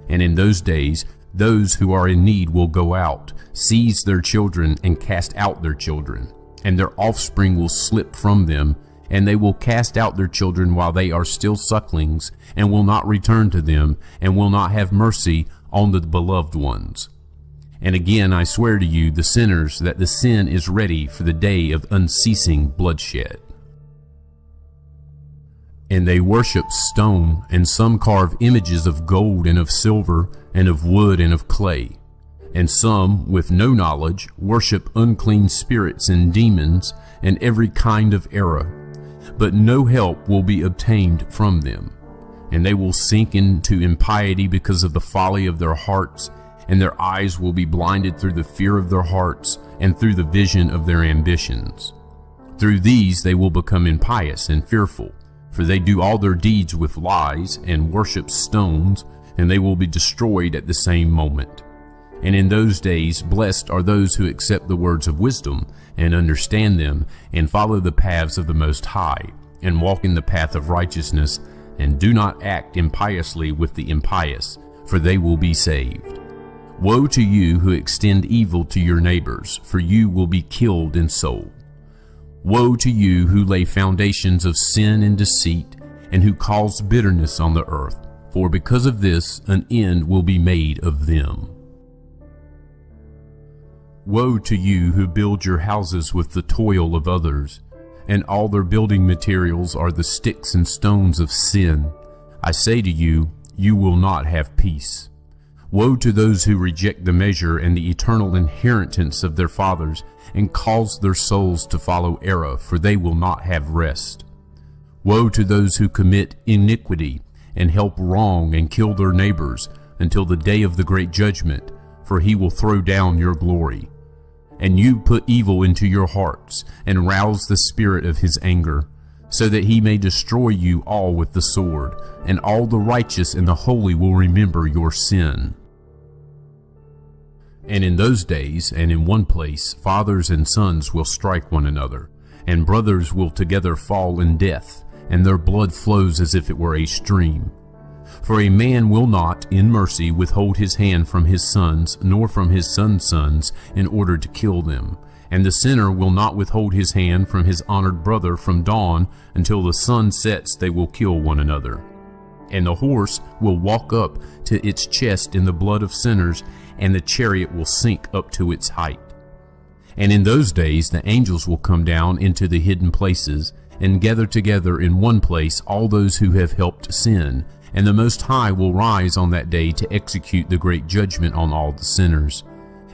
And in those days, those who are in need will go out, seize their children, and cast out their children. And their offspring will slip from them, and they will cast out their children while they are still sucklings, and will not return to them, and will not have mercy on the beloved ones. And again I swear to you, the sinners, that the sin is ready for the day of unceasing bloodshed. And they worship stone, and some carve images of gold and of silver, and of wood and of clay. And some, with no knowledge, worship unclean spirits and demons, and every kind of error. But no help will be obtained from them. And they will sink into impiety because of the folly of their hearts, and their eyes will be blinded through the fear of their hearts, and through the vision of their ambitions. Through these they will become impious and fearful, for they do all their deeds with lies and worship stones, and they will be destroyed at the same moment. And in those days blessed are those who accept the words of wisdom and understand them, and follow the paths of the Most High, and walk in the path of righteousness, and do not act impiously with the impious, for they will be saved. Woe to you who extend evil to your neighbors, for you will be killed in soul. Woe to you who lay foundations of sin and deceit, and who cause bitterness on the earth, for because of this an end will be made of them. Woe to you who build your houses with the toil of others, and all their building materials are the sticks and stones of sin. I say to you, you will not have peace. Woe to those who reject the measure and the eternal inheritance of their fathers, and cause their souls to follow error, for they will not have rest. Woe to those who commit iniquity, and help wrong and kill their neighbors, until the day of the great judgment, for he will throw down your glory. And you put evil into your hearts, and rouse the spirit of his anger, so that he may destroy you all with the sword, and all the righteous and the holy will remember your sin. And in those days, and in one place, fathers and sons will strike one another, and brothers will together fall in death, and their blood flows as if it were a stream. For a man will not, in mercy, withhold his hand from his sons, nor from his sons' sons, in order to kill them. And the sinner will not withhold his hand from his honored brother from dawn until the sun sets. They will kill one another. And the horse will walk up to its chest in the blood of sinners, and the chariot will sink up to its height. And in those days the angels will come down into the hidden places, and gather together in one place all those who have helped sin, and the Most High will rise on that day to execute the great judgment on all the sinners.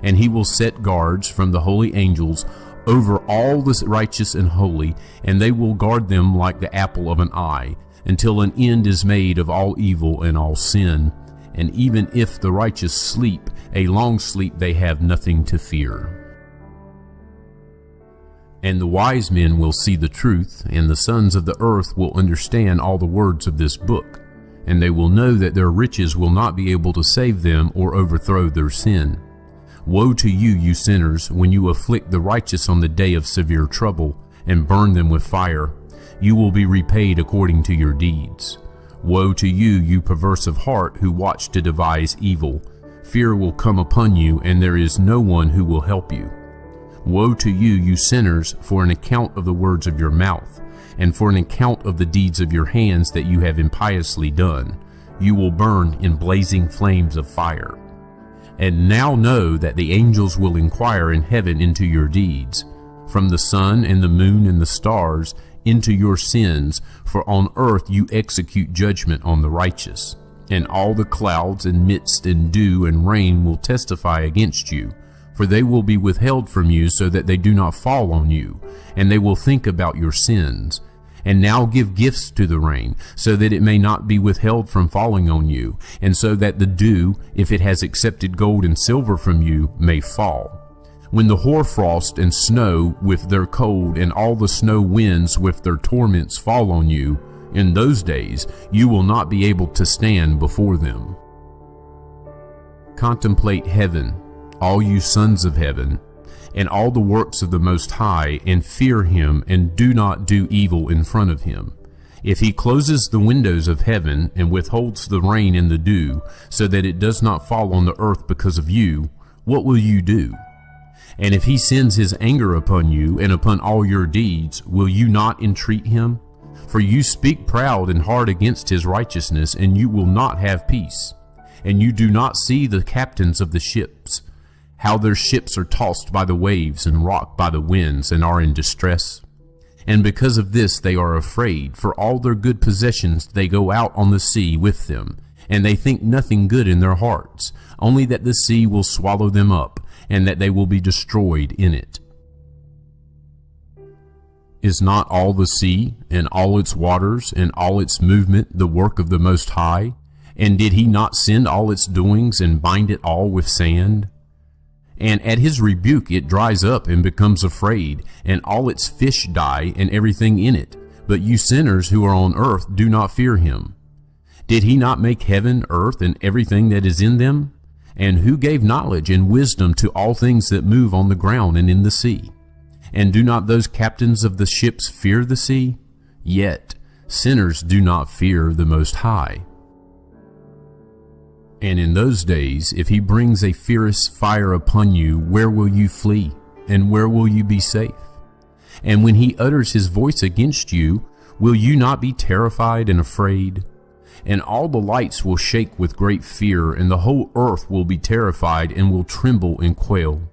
And he will set guards from the holy angels over all the righteous and holy, and they will guard them like the apple of an eye, until an end is made of all evil and all sin. And even if the righteous sleep, a long sleep, they have nothing to fear. And the wise men will see the truth, and the sons of the earth will understand all the words of this book. And they will know that their riches will not be able to save them or overthrow their sin. Woe to you, you sinners, when you afflict the righteous on the day of severe trouble, and burn them with fire. You will be repaid according to your deeds. Woe to you, you perverse of heart, who watch to devise evil. Fear will come upon you, and there is no one who will help you. Woe to you, you sinners, for an account of the words of your mouth, and for an account of the deeds of your hands that you have impiously done. You will burn in blazing flames of fire. And now know that the angels will inquire in heaven into your deeds, from the sun and the moon and the stars, into your sins, for on earth you execute judgment on the righteous. And all the clouds and mist and dew and rain will testify against you, for they will be withheld from you so that they do not fall on you, and they will think about your sins. And now give gifts to the rain, so that it may not be withheld from falling on you, and so that the dew, if it has accepted gold and silver from you, may fall. When the hoarfrost and snow with their cold, and all the snow winds with their torments fall on you, in those days you will not be able to stand before them. Contemplate heaven, all you sons of heaven, and all the works of the Most High, and fear him, and do not do evil in front of him. If he closes the windows of heaven, and withholds the rain and the dew, so that it does not fall on the earth because of you, what will you do? And if he sends his anger upon you, and upon all your deeds, will you not entreat him? For you speak proud and hard against his righteousness, and you will not have peace. And you do not see the captains of the ships, how their ships are tossed by the waves and rocked by the winds, and are in distress. And because of this they are afraid, for all their good possessions they go out on the sea with them, and they think nothing good in their hearts, only that the sea will swallow them up, and that they will be destroyed in it. Is not all the sea, and all its waters, and all its movement the work of the Most High? And did he not send all its doings, and bind it all with sand? And at his rebuke it dries up and becomes afraid, and all its fish die and everything in it. But you sinners who are on earth do not fear him. Did he not make heaven, earth, and everything that is in them? And who gave knowledge and wisdom to all things that move on the ground and in the sea? And do not those captains of the ships fear the sea? Yet sinners do not fear the Most High. And in those days, if he brings a fierce fire upon you, where will you flee? And where will you be safe? And when he utters his voice against you, will you not be terrified and afraid? And all the lights will shake with great fear, and the whole earth will be terrified and will tremble and quail.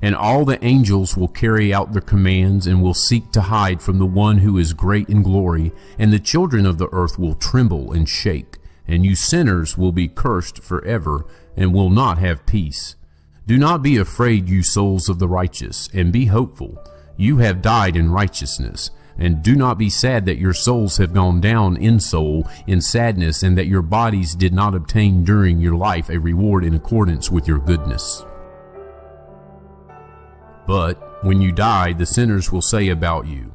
And all the angels will carry out their commands and will seek to hide from the one who is great in glory, and the children of the earth will tremble and shake. And you sinners will be cursed forever and will not have peace. Do not be afraid, you souls of the righteous, and be hopeful. You have died in righteousness. And do not be sad that your souls have gone down in soul in sadness, and that your bodies did not obtain during your life a reward in accordance with your goodness. But when you die, the sinners will say about you,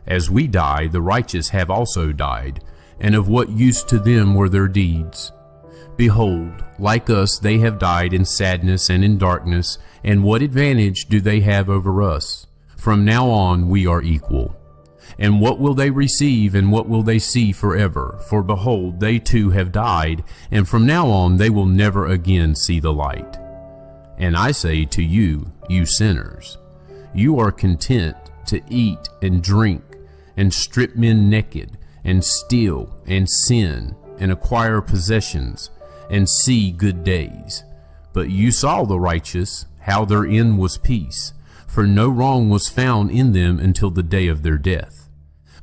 as we die, the righteous have also died. And of what use to them were their deeds? Behold, like us they have died in sadness and in darkness, and what advantage do they have over us? From now on we are equal. And what will they receive, and what will they see forever? For behold, they too have died, and from now on they will never again see the light. And I say to you, you sinners, you are content to eat and drink, and strip men naked, and steal, and sin, and acquire possessions, and see good days. But you saw the righteous, how their end was peace, for no wrong was found in them until the day of their death.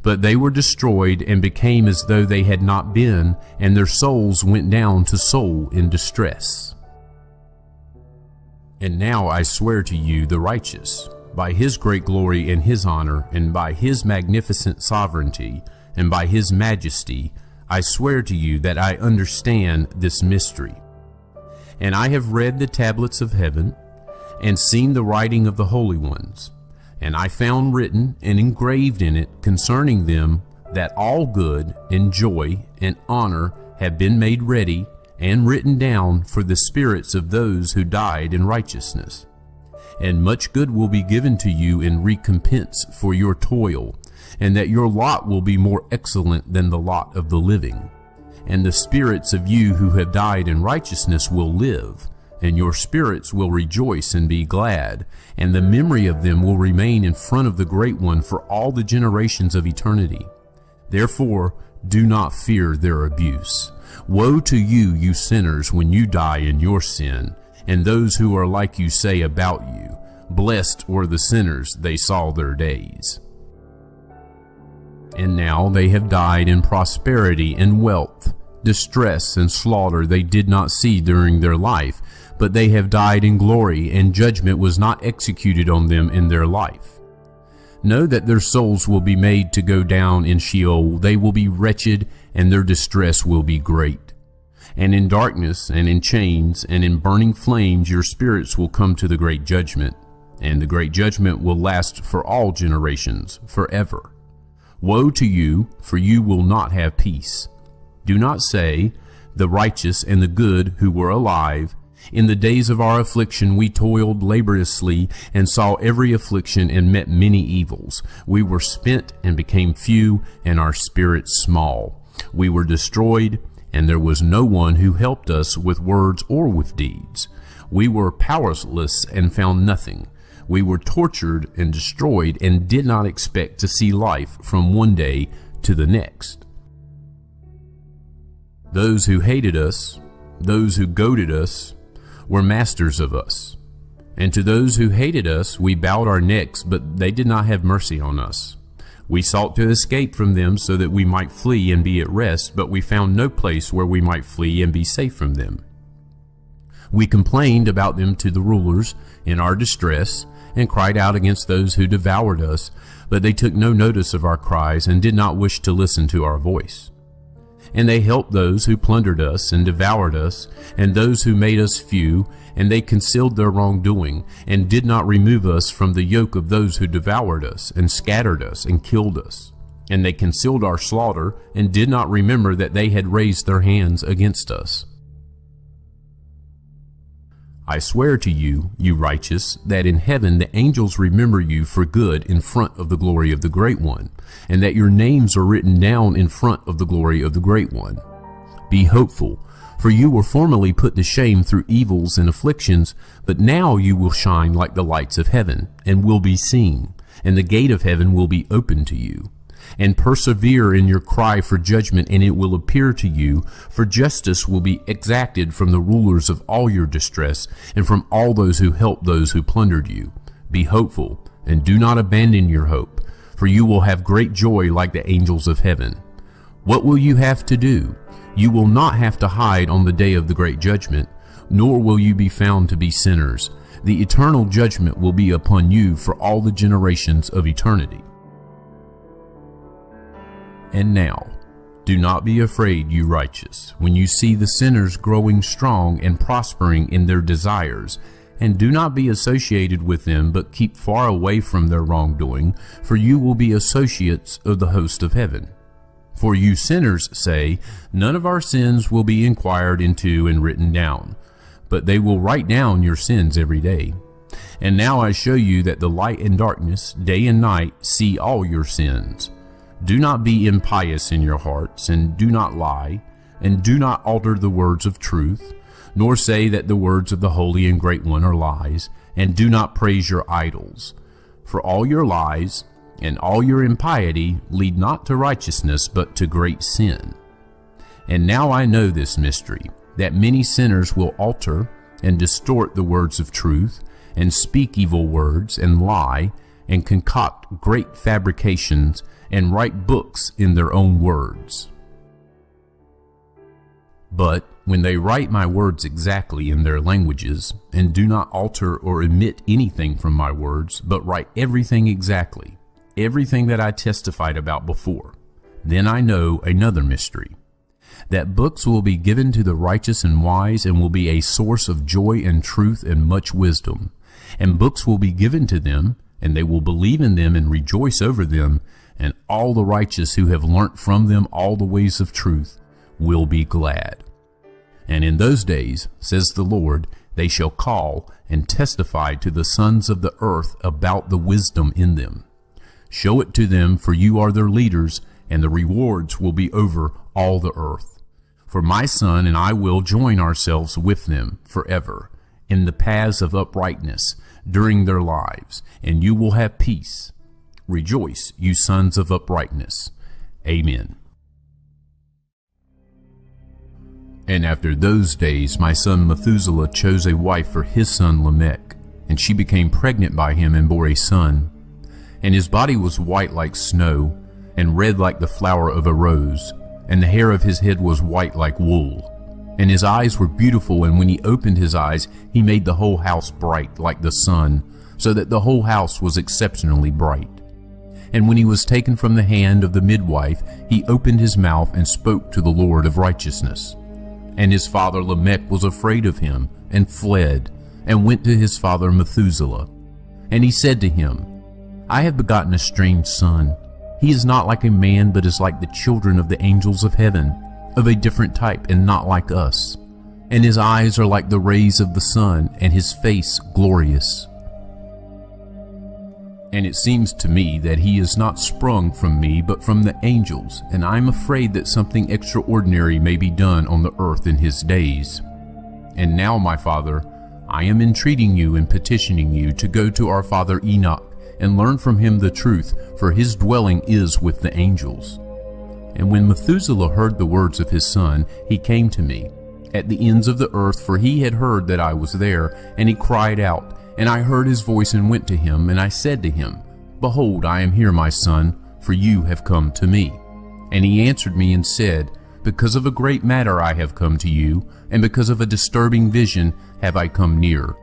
But they were destroyed, and became as though they had not been, and their souls went down to Sheol in distress. And now I swear to you, the righteous, by his great glory and his honor, and by his magnificent sovereignty, and by his majesty, I swear to you that I understand this mystery. And I have read the tablets of heaven, and seen the writing of the holy ones. And I found written and engraved in it concerning them that all good and joy and honor have been made ready and written down for the spirits of those who died in righteousness. And much good will be given to you in recompense for your toil, and that your lot will be more excellent than the lot of the living. And the spirits of you who have died in righteousness will live, and your spirits will rejoice and be glad, and the memory of them will remain in front of the Great One for all the generations of eternity. Therefore, do not fear their abuse. Woe to you, you sinners, when you die in your sin, and those who are like you say about you, blessed were the sinners, they saw their days. And now they have died in prosperity and wealth, distress and slaughter they did not see during their life, but they have died in glory, and judgment was not executed on them in their life. Know that their souls will be made to go down in Sheol. They will be wretched, and their distress will be great. And in darkness, and in chains, and in burning flames your spirits will come to the great judgment, and the great judgment will last for all generations, forever. Woe to you, for you will not have peace. Do not say, the righteous and the good who were alive, in the days of our affliction we toiled laboriously, and saw every affliction, and met many evils. We were spent and became few, and our spirits small. We were destroyed, and there was no one who helped us with words or with deeds. We were powerless and found nothing. We were tortured and destroyed, and did not expect to see life from one day to the next. Those who hated us, those who goaded us, were masters of us. And to those who hated us we bowed our necks, but they did not have mercy on us. We sought to escape from them so that we might flee and be at rest, but we found no place where we might flee and be safe from them. We complained about them to the rulers in our distress, and cried out against those who devoured us, but they took no notice of our cries, and did not wish to listen to our voice. And they helped those who plundered us and devoured us, and those who made us few, and they concealed their wrongdoing, and did not remove us from the yoke of those who devoured us, and scattered us, and killed us. And they concealed our slaughter, and did not remember that they had raised their hands against us. I swear to you, you righteous, that in heaven the angels remember you for good in front of the glory of the Great One, and that your names are written down in front of the glory of the Great One. Be hopeful, for you were formerly put to shame through evils and afflictions, but now you will shine like the lights of heaven, and will be seen, and the gate of heaven will be opened to you. And persevere in your cry for judgment, and it will appear to you, for justice will be exacted from the rulers of all your distress, and from all those who helped those who plundered you. Be hopeful, and do not abandon your hope, for you will have great joy like the angels of heaven. What will you have to do? You will not have to hide on the day of the great judgment, nor will you be found to be sinners. The eternal judgment will be upon you for all the generations of eternity. And now, do not be afraid, you righteous, when you see the sinners growing strong and prospering in their desires, and do not be associated with them, but keep far away from their wrongdoing, for you will be associates of the host of heaven. For you sinners say, none of our sins will be inquired into and written down, but they will write down your sins every day. And now I show you that the light and darkness, day and night, see all your sins. Do not be impious in your hearts, and do not lie, and do not alter the words of truth, nor say that the words of the Holy and Great One are lies, and do not praise your idols. For all your lies and all your impiety lead not to righteousness, but to great sin. And now I know this mystery, that many sinners will alter and distort the words of truth, and speak evil words, and lie, and concoct great fabrications, and write books in their own words. But when they write my words exactly in their languages, and do not alter or omit anything from my words, but write everything exactly, everything that I testified about before, then I know another mystery, that books will be given to the righteous and wise, and will be a source of joy and truth and much wisdom. And books will be given to them, and they will believe in them and rejoice over them, and all the righteous who have learnt from them all the ways of truth will be glad. And in those days, says the Lord, they shall call and testify to the sons of the earth about the wisdom in them. Show it to them, for you are their leaders, and the rewards will be over all the earth. For my son and I will join ourselves with them forever in the paths of uprightness during their lives, and you will have peace. Rejoice, you sons of uprightness. Amen. And after those days my son Methuselah chose a wife for his son Lamech, and she became pregnant by him and bore a son. And his body was white like snow, and red like the flower of a rose, and the hair of his head was white like wool. And his eyes were beautiful, and when he opened his eyes, he made the whole house bright like the sun, so that the whole house was exceptionally bright. And when he was taken from the hand of the midwife, he opened his mouth and spoke to the Lord of righteousness. And his father Lamech was afraid of him, and fled, and went to his father Methuselah. And he said to him, I have begotten a strange son. He is not like a man, but is like the children of the angels of heaven, of a different type, and not like us. And his eyes are like the rays of the sun, and his face glorious. And it seems to me that he is not sprung from me, but from the angels, and I am afraid that something extraordinary may be done on the earth in his days. And now, my father, I am entreating you and petitioning you to go to our father Enoch, and learn from him the truth, for his dwelling is with the angels. And when Methuselah heard the words of his son, he came to me, at the ends of the earth, for he had heard that I was there, and he cried out. And I heard his voice and went to him, and I said to him, Behold, I am here, my son, for you have come to me. And he answered me and said, Because of a great matter I have come to you, and because of a disturbing vision have I come near.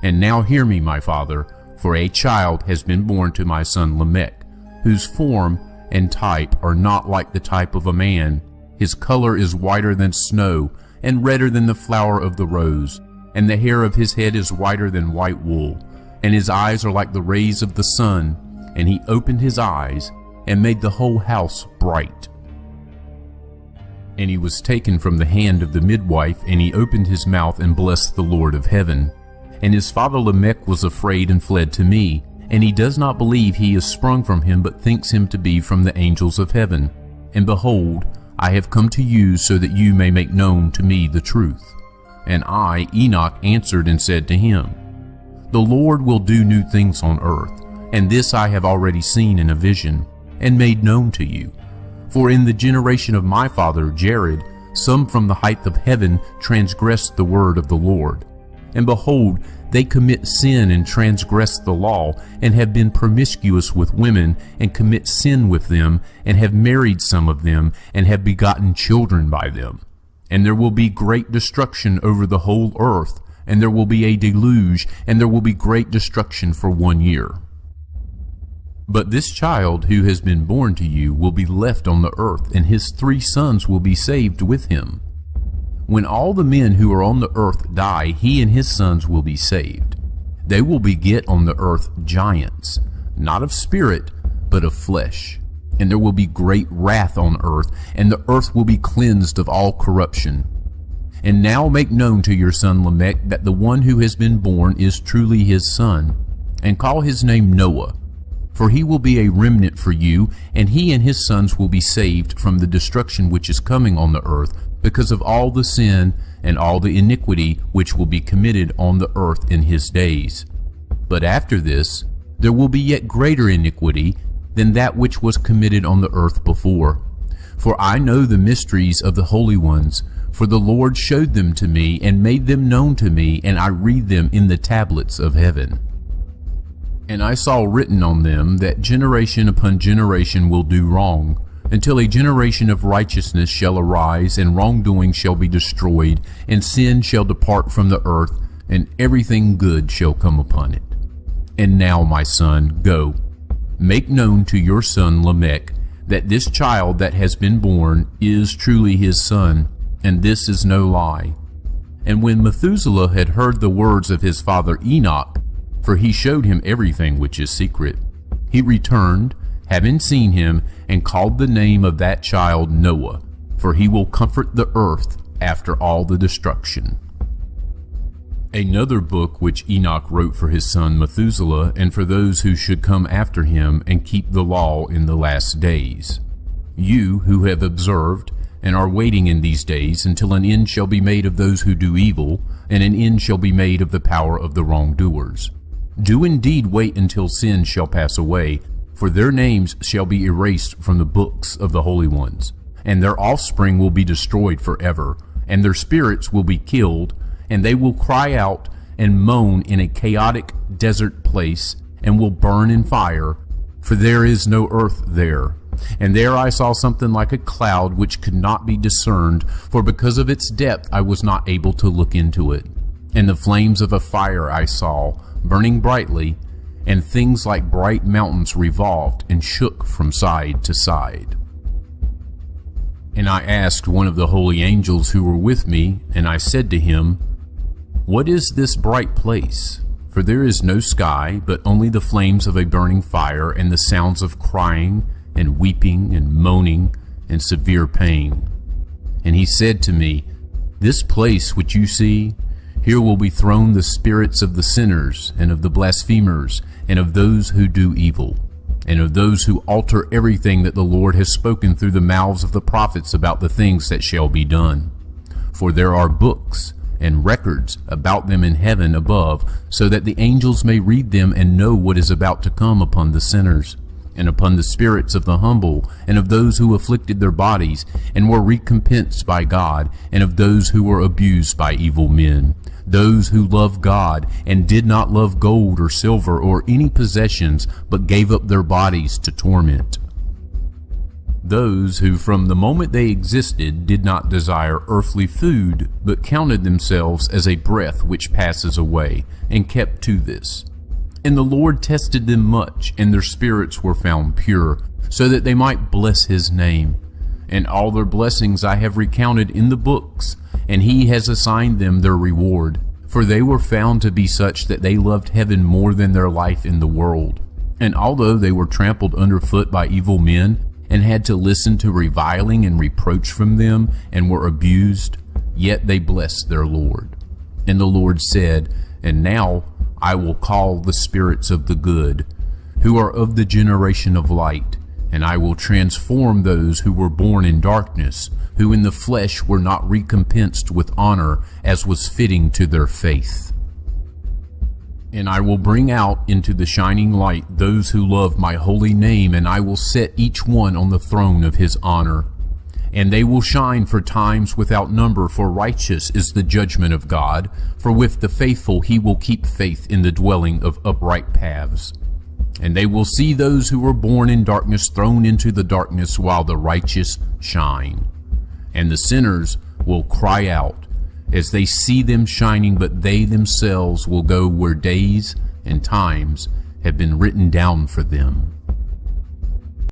And now hear me, my father, for a child has been born to my son Lamech, whose form and type are not like the type of a man, His color is whiter than snow, and redder than the flower of the rose. And the hair of his head is whiter than white wool, and his eyes are like the rays of the sun. And he opened his eyes, and made the whole house bright. And he was taken from the hand of the midwife, and he opened his mouth and blessed the Lord of heaven. And his father Lamech was afraid and fled to me, and he does not believe he is sprung from him, but thinks him to be from the angels of heaven. And behold, I have come to you so that you may make known to me the truth. And I, Enoch, answered and said to him, The Lord will do new things on earth, and this I have already seen in a vision, and made known to you. For in the generation of my father Jared, some from the height of heaven transgressed the word of the Lord. And behold, they commit sin and transgress the law, and have been promiscuous with women, and commit sin with them, and have married some of them, and have begotten children by them. And there will be great destruction over the whole earth, and there will be a deluge, and there will be great destruction for 1 year. But this child who has been born to you will be left on the earth, and his 3 sons will be saved with him. When all the men who are on the earth die, he and his sons will be saved. They will beget on the earth giants, not of spirit, but of flesh. And there will be great wrath on earth, and the earth will be cleansed of all corruption. And now make known to your son Lamech that the one who has been born is truly his son, and call his name Noah. For he will be a remnant for you, and he and his sons will be saved from the destruction which is coming on the earth, because of all the sin and all the iniquity which will be committed on the earth in his days. But after this, there will be yet greater iniquity than that which was committed on the earth before. For I know the mysteries of the holy ones, for the Lord showed them to me and made them known to me, and I read them in the tablets of heaven. And I saw written on them that generation upon generation will do wrong, until a generation of righteousness shall arise, and wrongdoing shall be destroyed, and sin shall depart from the earth, and everything good shall come upon it. And now, my son, go, make known to your son Lamech that this child that has been born is truly his son, and this is no lie. And when Methuselah had heard the words of his father Enoch, for he showed him everything which is secret, he returned, having seen him, and called the name of that child Noah, for he will comfort the earth after all the destruction. Another book which Enoch wrote for his son Methuselah, and for those who should come after him and keep the law in the last days. You who have observed and are waiting in these days until an end shall be made of those who do evil, and an end shall be made of the power of the wrongdoers. Do indeed wait until sin shall pass away, for their names shall be erased from the books of the holy ones, and their offspring will be destroyed forever, and their spirits will be killed, and they will cry out and moan in a chaotic desert place, and will burn in fire, for there is no earth there. And there I saw something like a cloud which could not be discerned, for because of its depth I was not able to look into it. And the flames of a fire I saw, burning brightly, and things like bright mountains revolved and shook from side to side. And I asked one of the holy angels who were with me, and I said to him, What is this bright place? For there is no sky, but only the flames of a burning fire, and the sounds of crying, and weeping, and moaning, and severe pain. And he said to me, This place which you see, here will be thrown the spirits of the sinners, and of the blasphemers, and of those who do evil, and of those who alter everything that the Lord has spoken through the mouths of the prophets about the things that shall be done. For there are books and records about them in heaven above, so that the angels may read them and know what is about to come upon the sinners, and upon the spirits of the humble, and of those who afflicted their bodies, and were recompensed by God, and of those who were abused by evil men, those who loved God, and did not love gold or silver or any possessions, but gave up their bodies to torment. Those who from the moment they existed did not desire earthly food, but counted themselves as a breath which passes away, and kept to this. And the Lord tested them much, and their spirits were found pure, so that they might bless his name. And all their blessings I have recounted in the books, and he has assigned them their reward. For they were found to be such that they loved heaven more than their life in the world. And although they were trampled underfoot by evil men, and had to listen to reviling and reproach from them, and were abused, yet they blessed their Lord. And the Lord said, And now I will call the spirits of the good, who are of the generation of light, and I will transform those who were born in darkness, who in the flesh were not recompensed with honor as was fitting to their faith. And I will bring out into the shining light those who love my holy name, and I will set each one on the throne of his honor. And they will shine for times without number, for righteous is the judgment of God, for with the faithful he will keep faith in the dwelling of upright paths. And they will see those who were born in darkness thrown into the darkness, while the righteous shine. And the sinners will cry out as they see them shining, but they themselves will go where days and times have been written down for them.